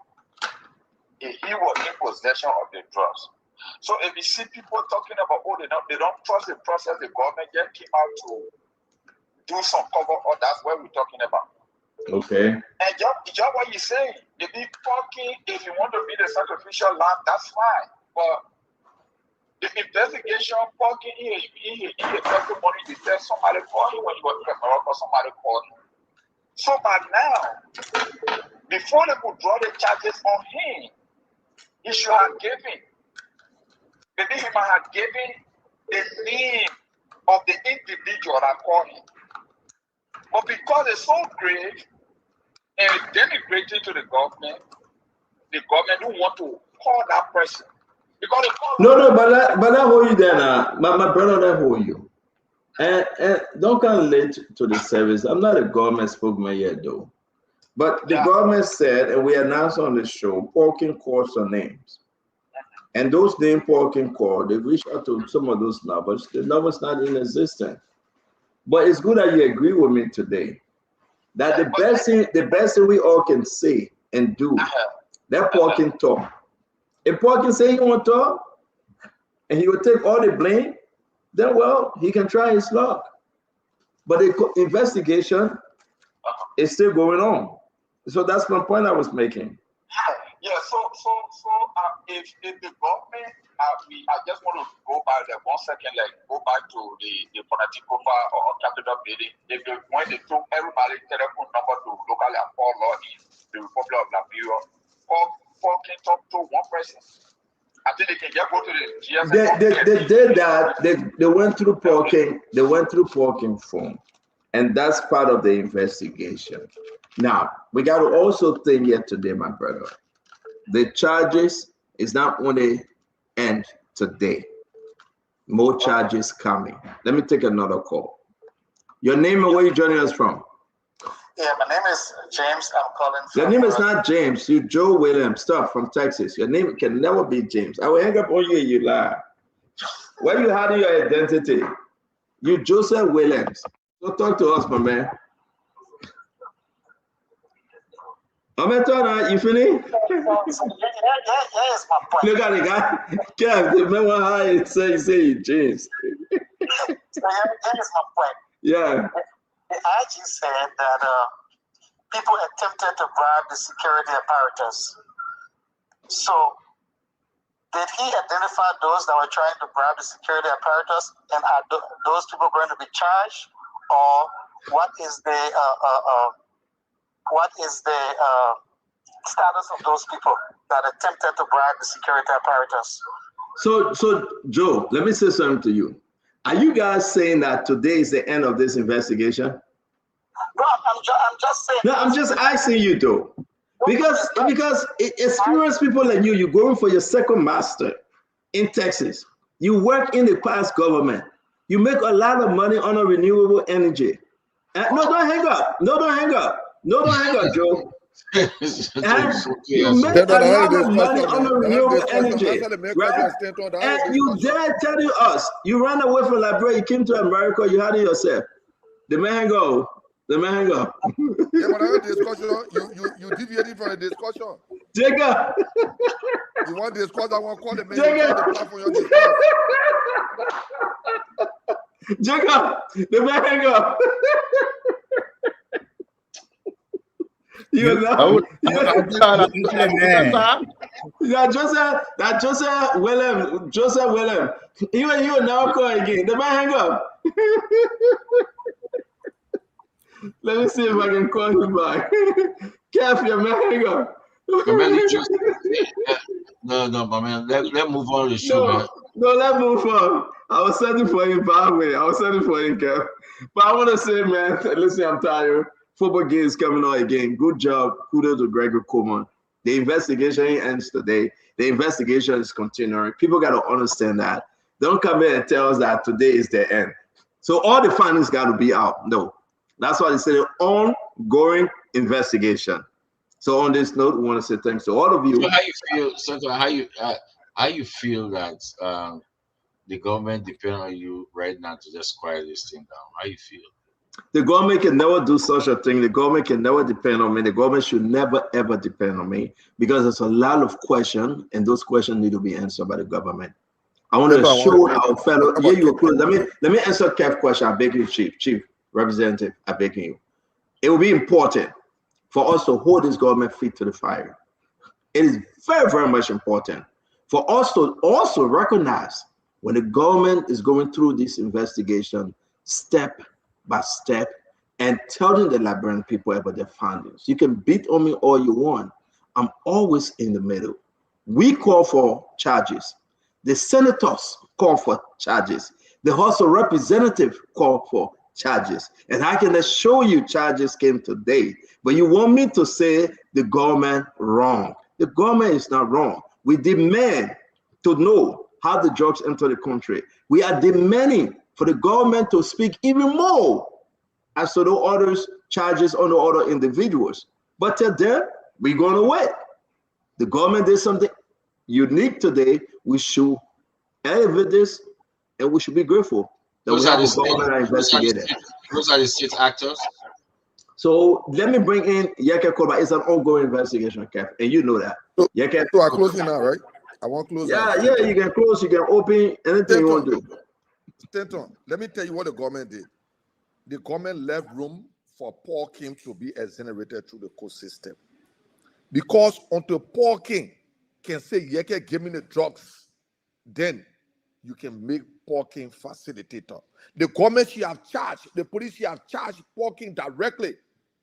Speaker 21: If he was in possession of the drugs. So if you see people talking about, oh, they don't trust the process, the government just came out to do some cover, or that's what we're talking about.
Speaker 6: Okay.
Speaker 21: And just what you're saying, the big talking, if you want to be the sacrificial lamb, that's fine. But the investigation, talking, he testimony, he said somebody called him when he was in America, somebody called him. So by now, before they could draw the charges on him, he should have given. Maybe he might have given the name of the individual that called him. But because it's so grave and it's denigrating to the government don't want to call that person. Because
Speaker 6: but I hold you there now. My brother, that hold you. And don't come late to the service. I'm not a government spokesman yet, though. But the government said, and we announced on the show, Paul King called some names. And those names Paul King called, they reached out to some of those numbers. The number's not in existence. But it's good that you agree with me today. That the best thing we all can say and do, that Paul King talk. If Paul King say he won't talk, and he will take all the blame, then well, he can try his luck. But the investigation is still going on. So that's my point I was making.
Speaker 21: Yeah, so if the government, I just want to go back there 1 second, like go back to the political or capital building. When they took everybody's telephone number to locally and call law in the Republic of Liberia, Paul King talk to one person. I think they can just go to the GSM.
Speaker 6: They did that. They went through Paul King. They went through Paul King phone, and that's part of the investigation. Now we got to also think here today, my brother. The charges is not going to end today. More charges coming. Let me take another call. Your name and where you joining us from?
Speaker 21: Yeah, my name is James. I'm calling from.
Speaker 6: Your name is not James. You Joe Williams. Stuff from Texas. Your name can never be James. I will hang up on you and you lie. Where you hiding your identity? You Joseph Williams. So talk to us, my man. You finished?
Speaker 21: Here's my point.
Speaker 6: Look at the guy. Kev, remember how you say you James.
Speaker 21: So here's my point.
Speaker 6: Yeah.
Speaker 21: The IG said that people attempted to bribe the security apparatus
Speaker 1: So, did he identify those that were trying to bribe the security apparatus, and are those people going to be charged, or what is the status of those people that attempted to bribe the security apparatus?
Speaker 6: So Joe, let me say something to you. Are you guys saying that today is the end of this investigation?
Speaker 1: No, I'm just saying.
Speaker 6: No, I'm just asking you though. Because experienced people like you going for your second master in Texas. You work in the past government. You make a lot of money on a renewable energy. No, don't hang up. No, don't hang up. No, don't hang up, Joe. You make a lot of money on the renewable energy, right? And you dare tell us you ran away from Liberia, you came to America, you had it yourself. The man go. The man go.
Speaker 8: Yeah, but I heard the discussion. You deviated from the discussion.
Speaker 6: Jacob.
Speaker 8: You want to discuss? I want to call the man.
Speaker 6: Jacob, the man go. You know, Joseph William. You now call again. The man hang up. Let me see if I can call him back. Kev, your man hang up.
Speaker 16: No, my man. Let's move on to the show, man.
Speaker 6: No, let's move on. I was sending for him, by the way. I was sending for him, Kev. But I want to say, man, listen, I'm tired. Football game is coming out again. Good job. Kudos to Gregory Coleman. The investigation ends today. The investigation is continuing. People got to understand that. Don't come in and tell us that today is the end. So all the findings got to be out. No. That's why they say ongoing investigation. So on this note, we want to say thanks to all of you.
Speaker 16: So how you feel, Senator? How you feel that the government depend on you right now to just quiet this thing down? How you feel?
Speaker 6: The government can never do such a thing. The government can never depend on me. The government should never, ever depend on me because there's a lot of questions, and those questions need to be answered by the government. I want to show our fellow. Yeah, you close. Let me answer Kev's question. I beg you, Chief Representative. I beg you. It will be important for us to hold this government feet to the fire. It is very, very much important for us to also recognize when the government is going through this investigation step by step and telling the Liberian people about their findings. You can beat on me all you want. I'm always in the middle. We call for charges. The senators call for charges. The House of Representatives call for charges. And I can assure you charges came today. But you want me to say the government wrong. The government is not wrong. We demand to know how the drugs enter the country. We are demanding for the government to speak even more as to the others charges on the other individuals. But till then, we're going to wait. The government did something unique today. We should elevate this, and we should be grateful that we have a government that investigated.
Speaker 16: Those are the state actors.
Speaker 6: So let me bring in Yeke Koba. It's an ongoing investigation, Kev, and you know that. Yeke.
Speaker 8: So I'm closing now, right? I want to close.
Speaker 6: Yeah, you can close, you can open, anything you want to do.
Speaker 8: Stanton, let me tell you what the government did. The government left room for Paul King to be exonerated through the court system. Because until Paul King can say, Yeke, give me the drugs, then you can make Paul King facilitator. The government should have charged, the police should have charged Paul King directly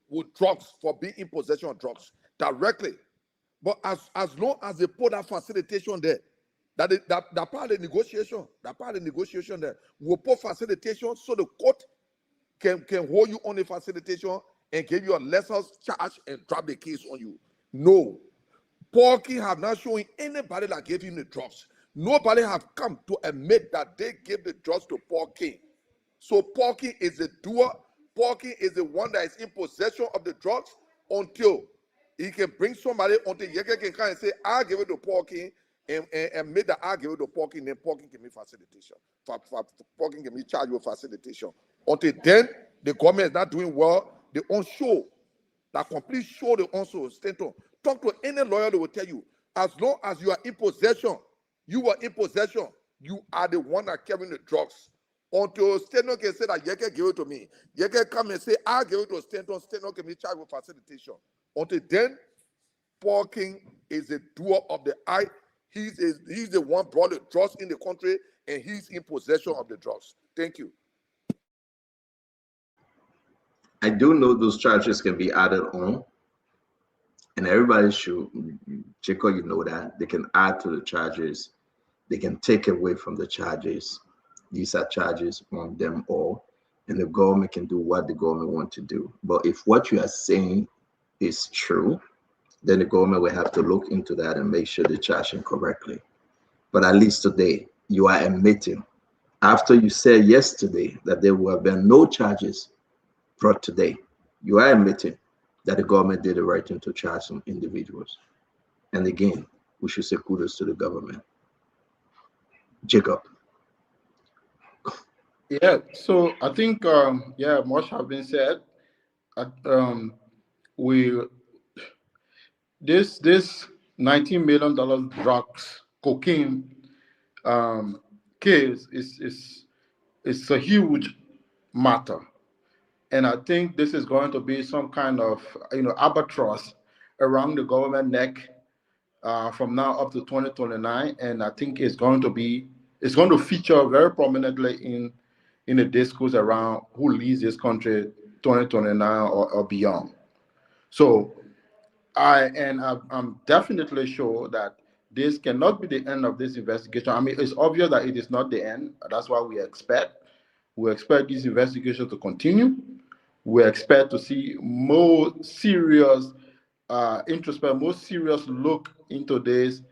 Speaker 8: with drugs for being in possession of drugs, directly. But as long as they put that facilitation there, that part of the negotiation, there, we'll put facilitation so the court can hold you on the facilitation and give you a lesser charge and drop the case on you. No. Paul King have not shown anybody that gave him the drugs. Nobody have come to admit that they gave the drugs to Paul King. So Paul King is the doer. Paul King is the one that is in possession of the drugs until he can bring somebody, until Yeke can come and say, I give it to Paul King, and make the argument to Paul King, then Paul King can be facilitation. Paul King can be charged with facilitation. Until then, the government is not doing well. They won't show. That complete show they also Stanton. Talk to any lawyer, they will tell you, as long as you are in possession, you are the one that carrying the drugs. Until Stanton can say that Yeke gave it to me. Yeke come and say, I gave it to Stanton. Stanton can be charged with facilitation. Until then, Paul King is the doer of the act. He's the one brought the drugs in the country, and he's in possession of the drugs. Thank you.
Speaker 6: I do know those charges can be added on, and everybody should, Jacob, you know that they can add to the charges. They can take away from the charges. These are charges on them all, and the government can do what the government wants to do. But if what you are saying is true, then the government will have to look into that and make sure they're charging correctly. But at least today, you are admitting, after you said yesterday that there will have been no charges brought today, you are admitting that the government did the right thing to charge some individuals. And again, we should say kudos to the government. Jacob.
Speaker 17: Yeah, so I think, much have been said. This $19 million drugs, cocaine case is a huge matter. And I think this is going to be some kind of albatross around the government neck from now up to 2029. And I think it's going to feature very prominently in the discourse around who leads this country 2029 or beyond. So I'm definitely sure that this cannot be the end of this investigation. I mean, it's obvious that it is not the end. That's what we expect. We expect this investigation to continue. We expect to see more serious more serious look into this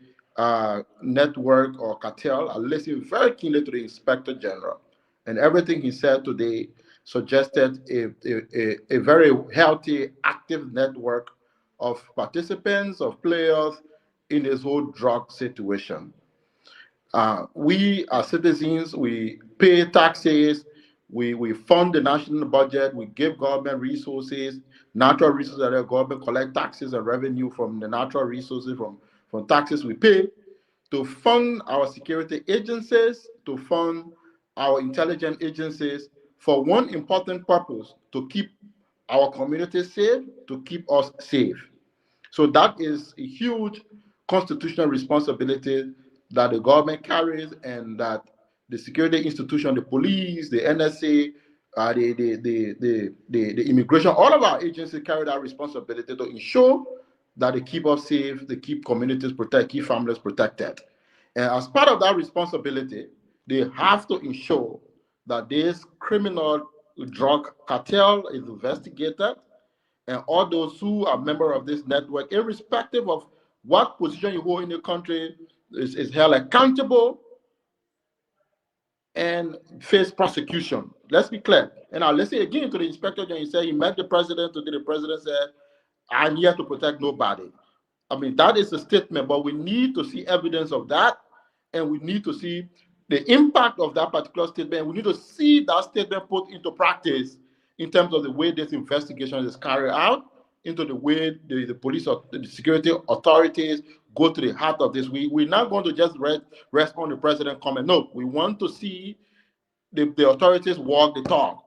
Speaker 17: network or cartel. I listened very keenly to the Inspector General, and everything he said today suggested a very healthy, active network of participants, of players in this whole drug situation. We as citizens, we pay taxes, we fund the national budget, we give government resources, natural resources that the government collect taxes and revenue from the natural resources, from taxes we pay to fund our security agencies, to fund our intelligence agencies for one important purpose: to keep our communities safe, to keep us safe. So that is a huge constitutional responsibility that the government carries, and that the security institution, the police, the NSA, the immigration, all of our agencies carry that responsibility to ensure that they keep us safe, they keep communities protected, keep families protected. And as part of that responsibility, they have to ensure that this criminal drug cartel is investigated, and all those who are members of this network, irrespective of what position you hold in the country, is held accountable and face prosecution. Let's be clear. And I'll listen again to the Inspector General. He said he met the president today. The president said, I'm here to protect nobody. I mean, that is a statement, but we need to see evidence of that, and we need to see the impact of that particular statement. We need to see that statement put into practice in terms of the way this investigation is carried out, into the way the police or the security authorities go to the heart of this. We're not going to just rest on the president comment. No, we want to see the authorities walk the talk.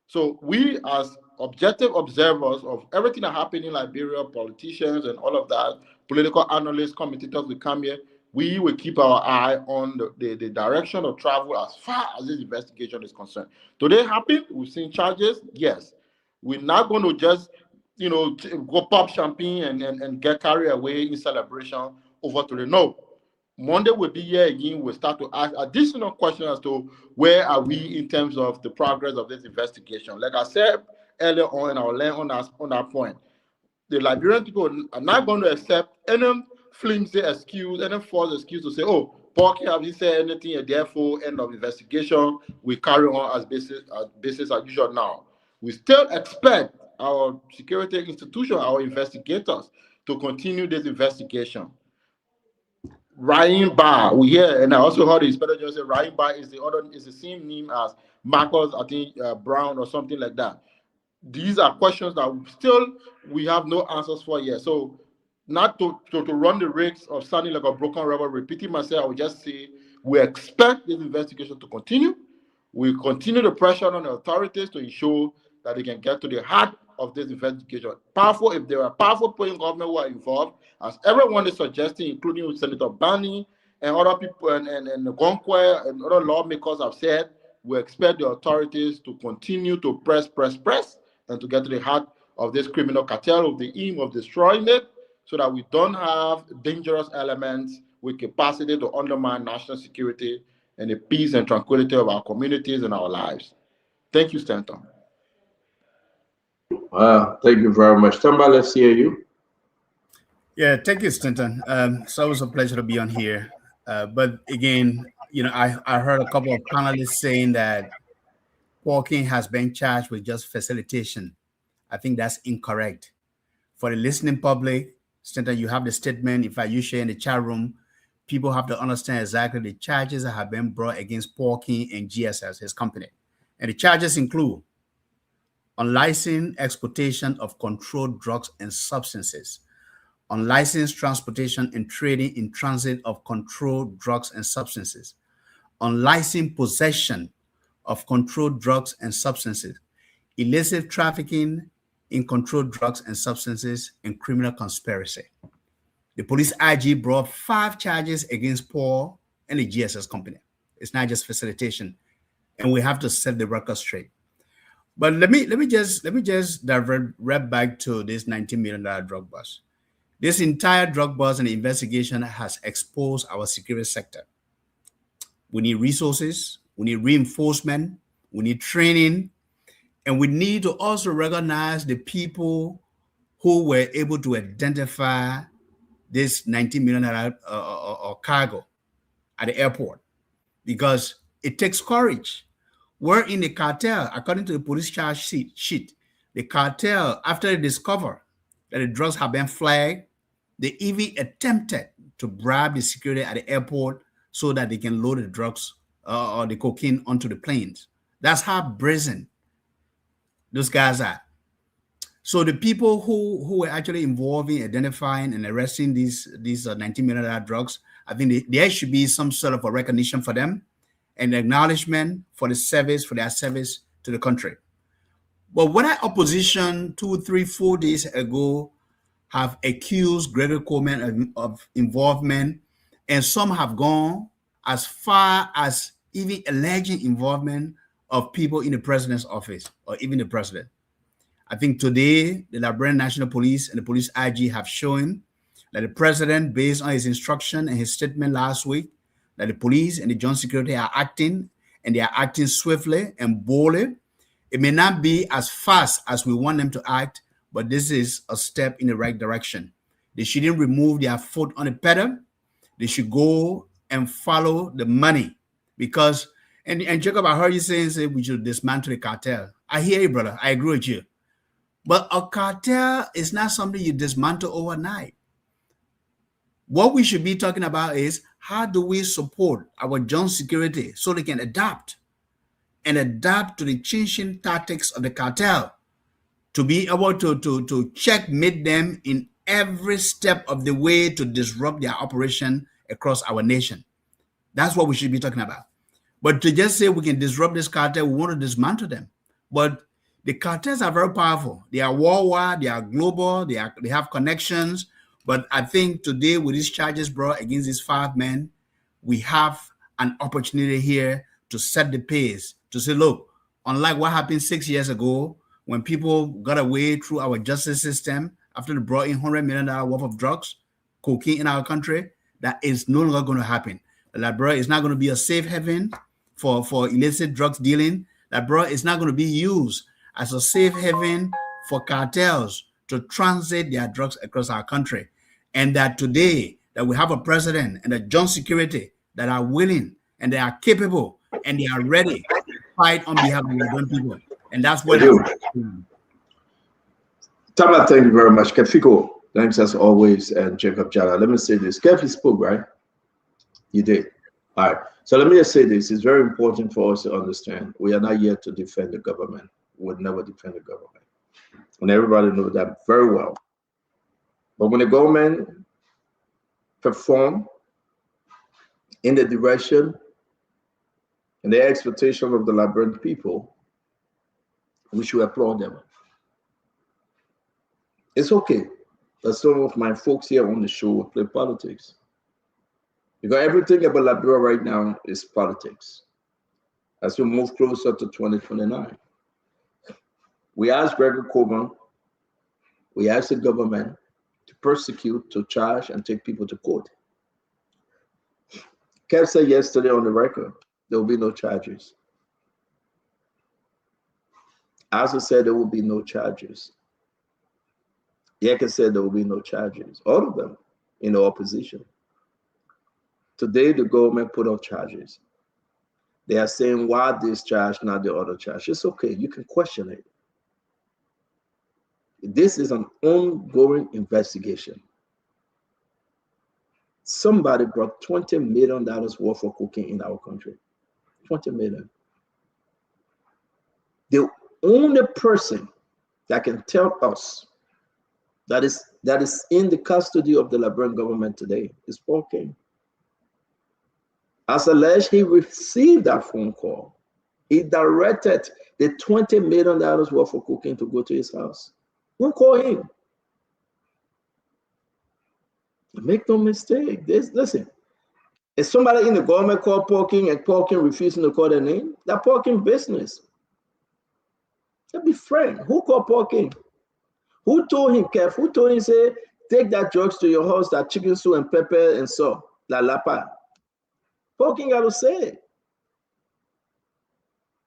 Speaker 17: So we, as objective observers of everything that happened in Liberia, politicians and all of that, political analysts, commentators will come here, we will keep our eye on the direction of travel as far as this investigation is concerned. Today happened, we've seen charges, yes. We're not going to just go pop champagne and get carried away in celebration over today. No. Monday will be here again. We'll start to ask additional questions as to where are we in terms of the progress of this investigation. Like I said earlier on, and I'll land on that point, the Liberian people are not going to accept any flimsy excuse, any false excuse to say, oh, Porky, have you said anything, and therefore end of investigation, we carry on as business as usual now. We still expect our security institution, our investigators, to continue this investigation. Ryan Barr, we hear, and I also heard the Inspector General say Ryan Barr is the same name as Marcus, I think Brown or something like that. These are questions that we have no answers for yet. So not to run the risks of sounding like a broken record, repeating myself, I would just say we expect this investigation to continue. We continue the pressure on the authorities to ensure that they can get to the heart of this investigation. Powerful, if there are powerful people in government who are involved, as everyone is suggesting, including Senator Bani and other people and Gonkwe and other lawmakers have said, we expect the authorities to continue to press, and to get to the heart of this criminal cartel with the aim of destroying it, so that we don't have dangerous elements with capacity to undermine national security and the peace and tranquility of our communities and our lives. Thank you, Stanton.
Speaker 6: Wow, thank you very much. Tamba, let's hear you.
Speaker 18: Yeah, thank you, Stanton. It's always a pleasure to be on here. But again, you know, I heard a couple of panelists saying that Paul King has been charged with just facilitation. I think that's incorrect. For the listening public, Stanton, you have the statement. In fact, you share in the chat room, people have to understand exactly the charges that have been brought against Paul King and GSS, his company. And the charges include unlicensed exportation of controlled drugs and substances, unlicensed transportation and trading in transit of controlled drugs and substances, unlicensed possession of controlled drugs and substances, illicit trafficking in controlled drugs and substances, and criminal conspiracy. The police IG brought 5 charges against Paul and the GSS company. It's not just facilitation, and we have to set the record straight. But let me just divert right back to this $19 million drug bust. This entire drug bust and investigation has exposed our security sector. We need resources, we need reinforcement, we need training, and we need to also recognize the people who were able to identify this $19 million cargo at the airport, because it takes courage. We're in the cartel, according to the police charge sheet, the cartel, after they discover that the drugs have been flagged, they even attempted to bribe the security at the airport so that they can load the drugs or the cocaine onto the planes. That's how brazen those guys are. So the people who were actually involved in identifying and arresting these $19 million drugs, I think there should be some sort of a recognition for them and acknowledgement for the service, for their service to the country. But when our opposition 2, 3, 4 days ago have accused Gregory Coleman of involvement, and some have gone as far as even alleging involvement of people in the president's office or even the president. I think today the Liberian National Police and the police IG have shown that the president, based on his instruction and his statement last week, that the police and the joint security are acting, and they are acting swiftly and boldly. It may not be as fast as we want them to act, but this is a step in the right direction. They shouldn't remove their foot on the pedal. They should go and follow the money, because, and Jacob, I heard you saying we should dismantle the cartel. I hear you, brother. I agree with you. But a cartel is not something you dismantle overnight. What we should be talking about is, how do we support our joint security so they can adapt to the changing tactics of the cartel, to be able to checkmate them in every step of the way to disrupt their operation across our nation. That's what we should be talking about. But to just say we can disrupt this cartel, we want to dismantle them. But the cartels are very powerful. They are worldwide, they are global, they have connections. But I think today, with these charges brought against these 5 men, we have an opportunity here to set the pace, to say, look, unlike what happened 6 years ago, when people got away through our justice system after they brought in $100 million worth of drugs, cocaine in our country, that is no longer going to happen. Liberia is not going to be a safe haven for illicit drugs dealing. Liberia is not going to be used as a safe haven for cartels to transit their drugs across our country. And that today, that we have a president and a joint security that are willing and they are capable and they are ready to fight on behalf of the young people. And that's what
Speaker 6: Tama, thank you very much. Kefiko, thanks as always, and Jacob Jala. Let me say this. Kefi spoke, right? You did. All right. So let me just say this. It's very important for us to understand. We are not here to defend the government. We would never defend the government. And everybody knows that very well. But when the government perform in the direction and the expectation of the Liberian people, we should applaud them. It's okay that some of my folks here on the show will play politics. Because everything about Liberia right now is politics. As we move closer to 2029, we asked Gregory Coleman, we asked the government to persecute, to charge, and take people to court. Kev said yesterday on the record, there will be no charges. Asa said there will be no charges. Yeka said there will be no charges. All of them in the opposition. Today, the government put out charges. They are saying, why this charge, not the other charge? It's okay. You can question it. This is an ongoing investigation. Somebody brought $20 million worth of cocaine in our country. 20 million. The only person that can tell us that is in the custody of the Liberian government today is Paul King. As alleged, he received that phone call. He directed the $20 million worth of cocaine to go to his house. Who called him? Make no mistake. Listen, if somebody in the government called Paul King and Paul King refusing to call their name, that Paul King business. That'd be friend. Who called Paul King? Who told him, Kev? Who told him, say, take that drugs to your house, that chicken soup and pepper and salt, la lapa? Paul King got to say it.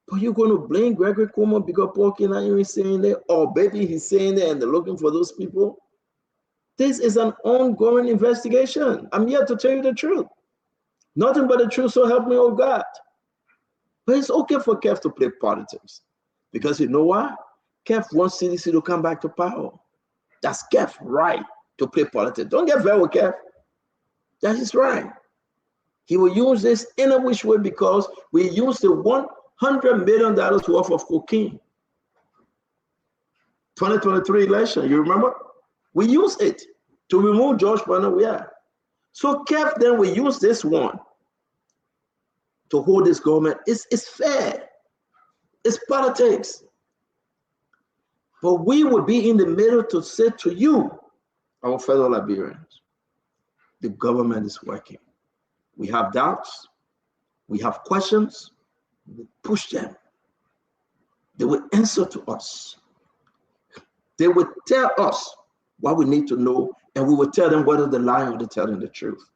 Speaker 6: But you're going to blame Gregory Coleman because Paul King not even saying that, or maybe he's saying that and they're looking for those people? This is an ongoing investigation. I'm here to tell you the truth. Nothing but the truth, so help me, oh God. But it's okay for Kev to play politics. Because you know why? Kev wants CDC to come back to power. That's Kev's right to play politics. Don't get very with Kev. That is right. He will use this in a which way because we used the $100 million worth of cocaine. 2023 election, you remember? We use it to remove George Bernard. So Kev then we use this one to hold this government. It's fair. It's politics. But we would be in the middle to say to you, our fellow Liberians, the government is working. We have doubts. We have questions. We push them. They will answer to us. They will tell us what we need to know, and we will tell them whether they're lying or they're telling the truth.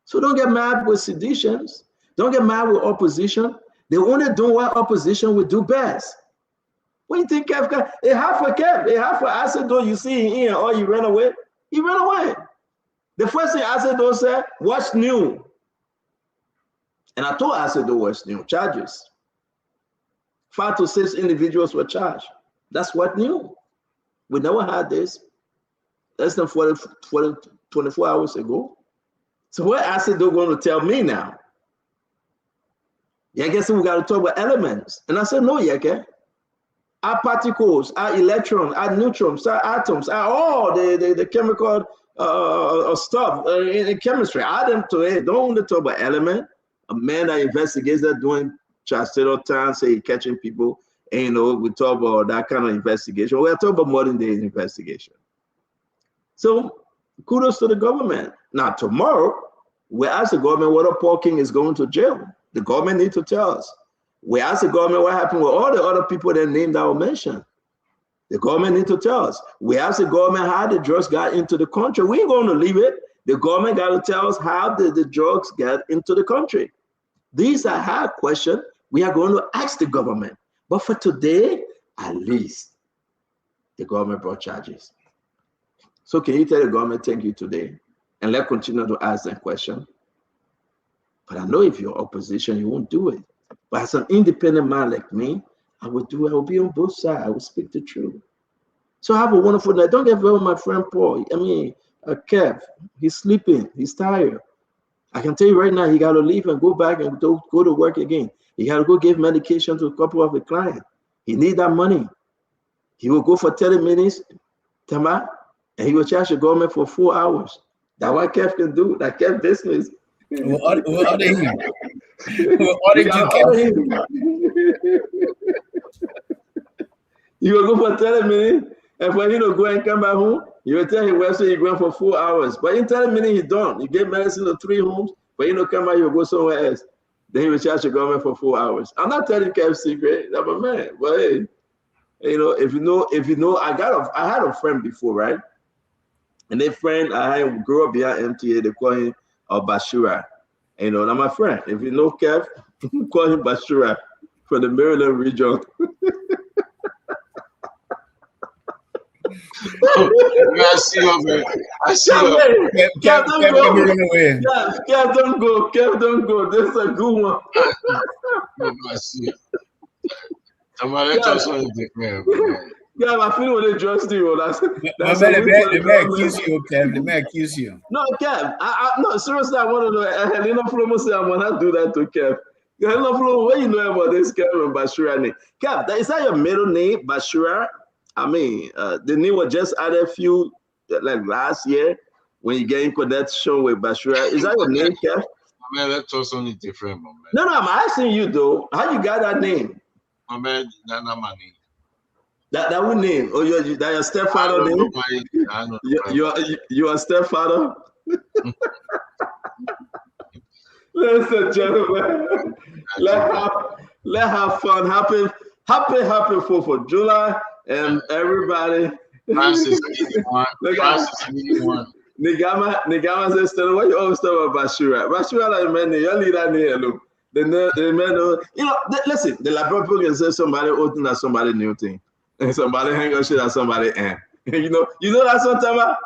Speaker 6: So don't get mad with seditions. Don't get mad with opposition. They only do what opposition would do best. What do you think Kev got? It half for Kev. It half for Acido you see in here, or you ran away. He ran away. The first thing Acido said, what's new? And I told Acido what's new, charges. 5 to 6 individuals were charged. That's what new. We never had this less than 24 hours ago. So what Acido going to tell me now? Yeah, I guess we got to talk about elements. And I said, no, Yeke. Our particles, our electrons, our neutrons, our atoms, are all the chemical stuff in chemistry. Add them to it. Don't only talk about element. A man that investigates that doing Chastero time, say catching people. And, you know, we talk about that kind of investigation. We're talking about modern day investigation. So kudos to the government. Now tomorrow, we ask the government whether Paul King is going to jail. The government needs to tell us. We ask the government what happened with all the other people that named I will mention. The government needs to tell us. We ask the government how the drugs got into the country. We ain't going to leave it. The government got to tell us how did the drugs get into the country. These are hard questions we are going to ask the government. But for today, at least, the government brought charges. So can you tell the government thank you today? And let's continue to ask them questions. But I know if you're opposition, you won't do it. But as an independent man like me, I will be on both sides. I will speak the truth. So have a wonderful night. Don't get very with my friend Paul. Kev, he's sleeping. He's tired. I can tell you right now, he got to leave and go back and go to work again. He got to go give medication to a couple of the clients. He need that money. He will go for 30 minutes, and he will charge the government for 4 hours. That's what Kev can do. That Kev business.
Speaker 18: We'll order him. We'll order you, Kev.
Speaker 6: You will go for 30 minutes. And when he don't go and come back home, you will tell him where so he going for 4 hours. But in 10 minutes he don't. He get medicine to 3 homes, but he don't come back, he will go somewhere else. Then he will charge the government for 4 hours. I'm not telling Kev secret, I'm a man. But hey, if you know, I had a friend before, right? And that friend I grew up behind MTA, they call him Bashura. Now my friend. If you know Kev, call him Bashura from the Maryland region.
Speaker 16: I see you, man. I see you.
Speaker 6: Kev, don't go. Kev, don't go. This is a good one.
Speaker 16: I see you. Somebody tell us something, man.
Speaker 6: Yeah, I feel when they trust you. That's
Speaker 18: the man accuse you, Kev. The man accuse you.
Speaker 6: No, Kev. No, seriously, I want to know. Helena Flomo said I want to do that to Kev. Helena Flomo, what you know about this Kev and Bashura name? Kev, is that your middle name, Bashura? I mean, the name was just added a few, like last year, when you get in connection with Bashura. Is that your name, Kev?
Speaker 16: Man, that's something different, man.
Speaker 6: No, I'm asking you though. How you got that name?
Speaker 16: Man, that's not my name.
Speaker 6: That would name? Oh, that your stepfather name? Your stepfather? Ladies and gentlemen, let's have fun. Happy 4th of July, and everybody.
Speaker 16: Francis 81.
Speaker 6: Nigama says, "What you always talk about Bashura? Bashura, like man, you leave that name alone. The man, listen. The laboratory can say somebody open at somebody new thing, and somebody hang on shit at somebody end. You know that song, Tama?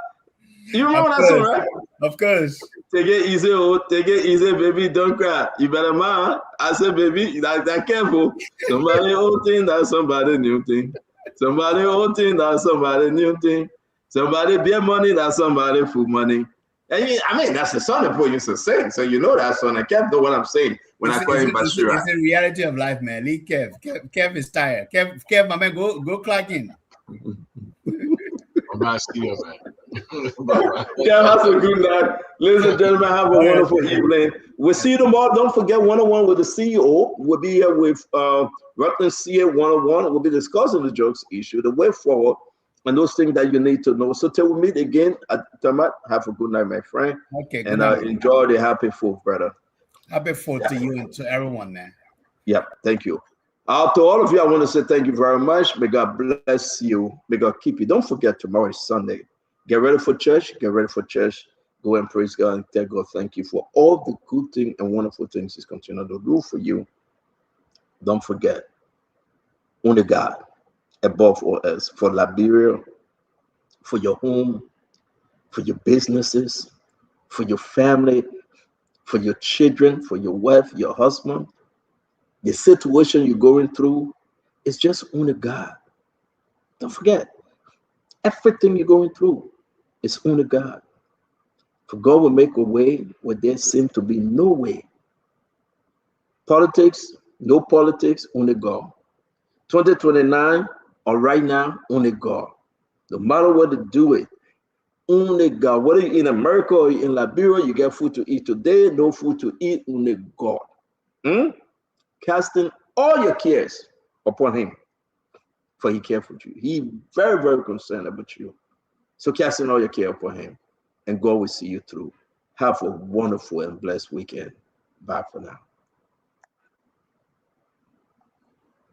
Speaker 6: You remember that song, right?
Speaker 18: Of course.
Speaker 6: Take it easy, baby. Don't cry. You better mind. I said, baby, that careful. Somebody old thing, that's somebody new thing. Somebody old thing, that's somebody new thing. Somebody beer money, that's somebody food money. And I mean, that's the song that Paul used to sing. So you know that song. I kept know what I'm saying when I call him Bashura.
Speaker 18: It's the reality of life, man. Leave Kev. Kev is tired. Kev, my man, go clock in.
Speaker 16: I'm not still, man.
Speaker 6: Yeah, that's a good night. Ladies and gentlemen, have a wonderful evening. We'll see you tomorrow. Don't forget 101 with the CEO. We'll be here with Rutland CA 101. We'll be discussing the jokes issue, the way forward, and those things that you need to know. So till we meet again at Tamat, have a good night, my friend.
Speaker 18: Okay.
Speaker 6: And enjoy the happy 4th, brother.
Speaker 18: Happy 4th to you and to everyone, man.
Speaker 6: Yeah, thank you. To all of you, I want to say thank you very much. May God bless you. May God keep you. Don't forget, tomorrow is Sunday. Get ready for church. Go and praise God and tell God thank you for all the good things and wonderful things He's continuing to do for you. Don't forget, only God above all else, for Liberia, for your home, for your businesses, for your family, for your children, for your wife, your husband. The situation you're going through is just only God. Don't forget, everything you're going through is only God. For God will make a way where there seems to be no way. Politics, no politics, only God. 2029 or right now, only God. No matter what to do it, only God. Whether you're in America or you're in Liberia, you get food to eat today, no food to eat, only God. Casting all your cares upon Him, for He cares for you. He's very, very concerned about you. So casting all your care upon Him, and God will see you through. Have a wonderful and blessed weekend. Bye for now.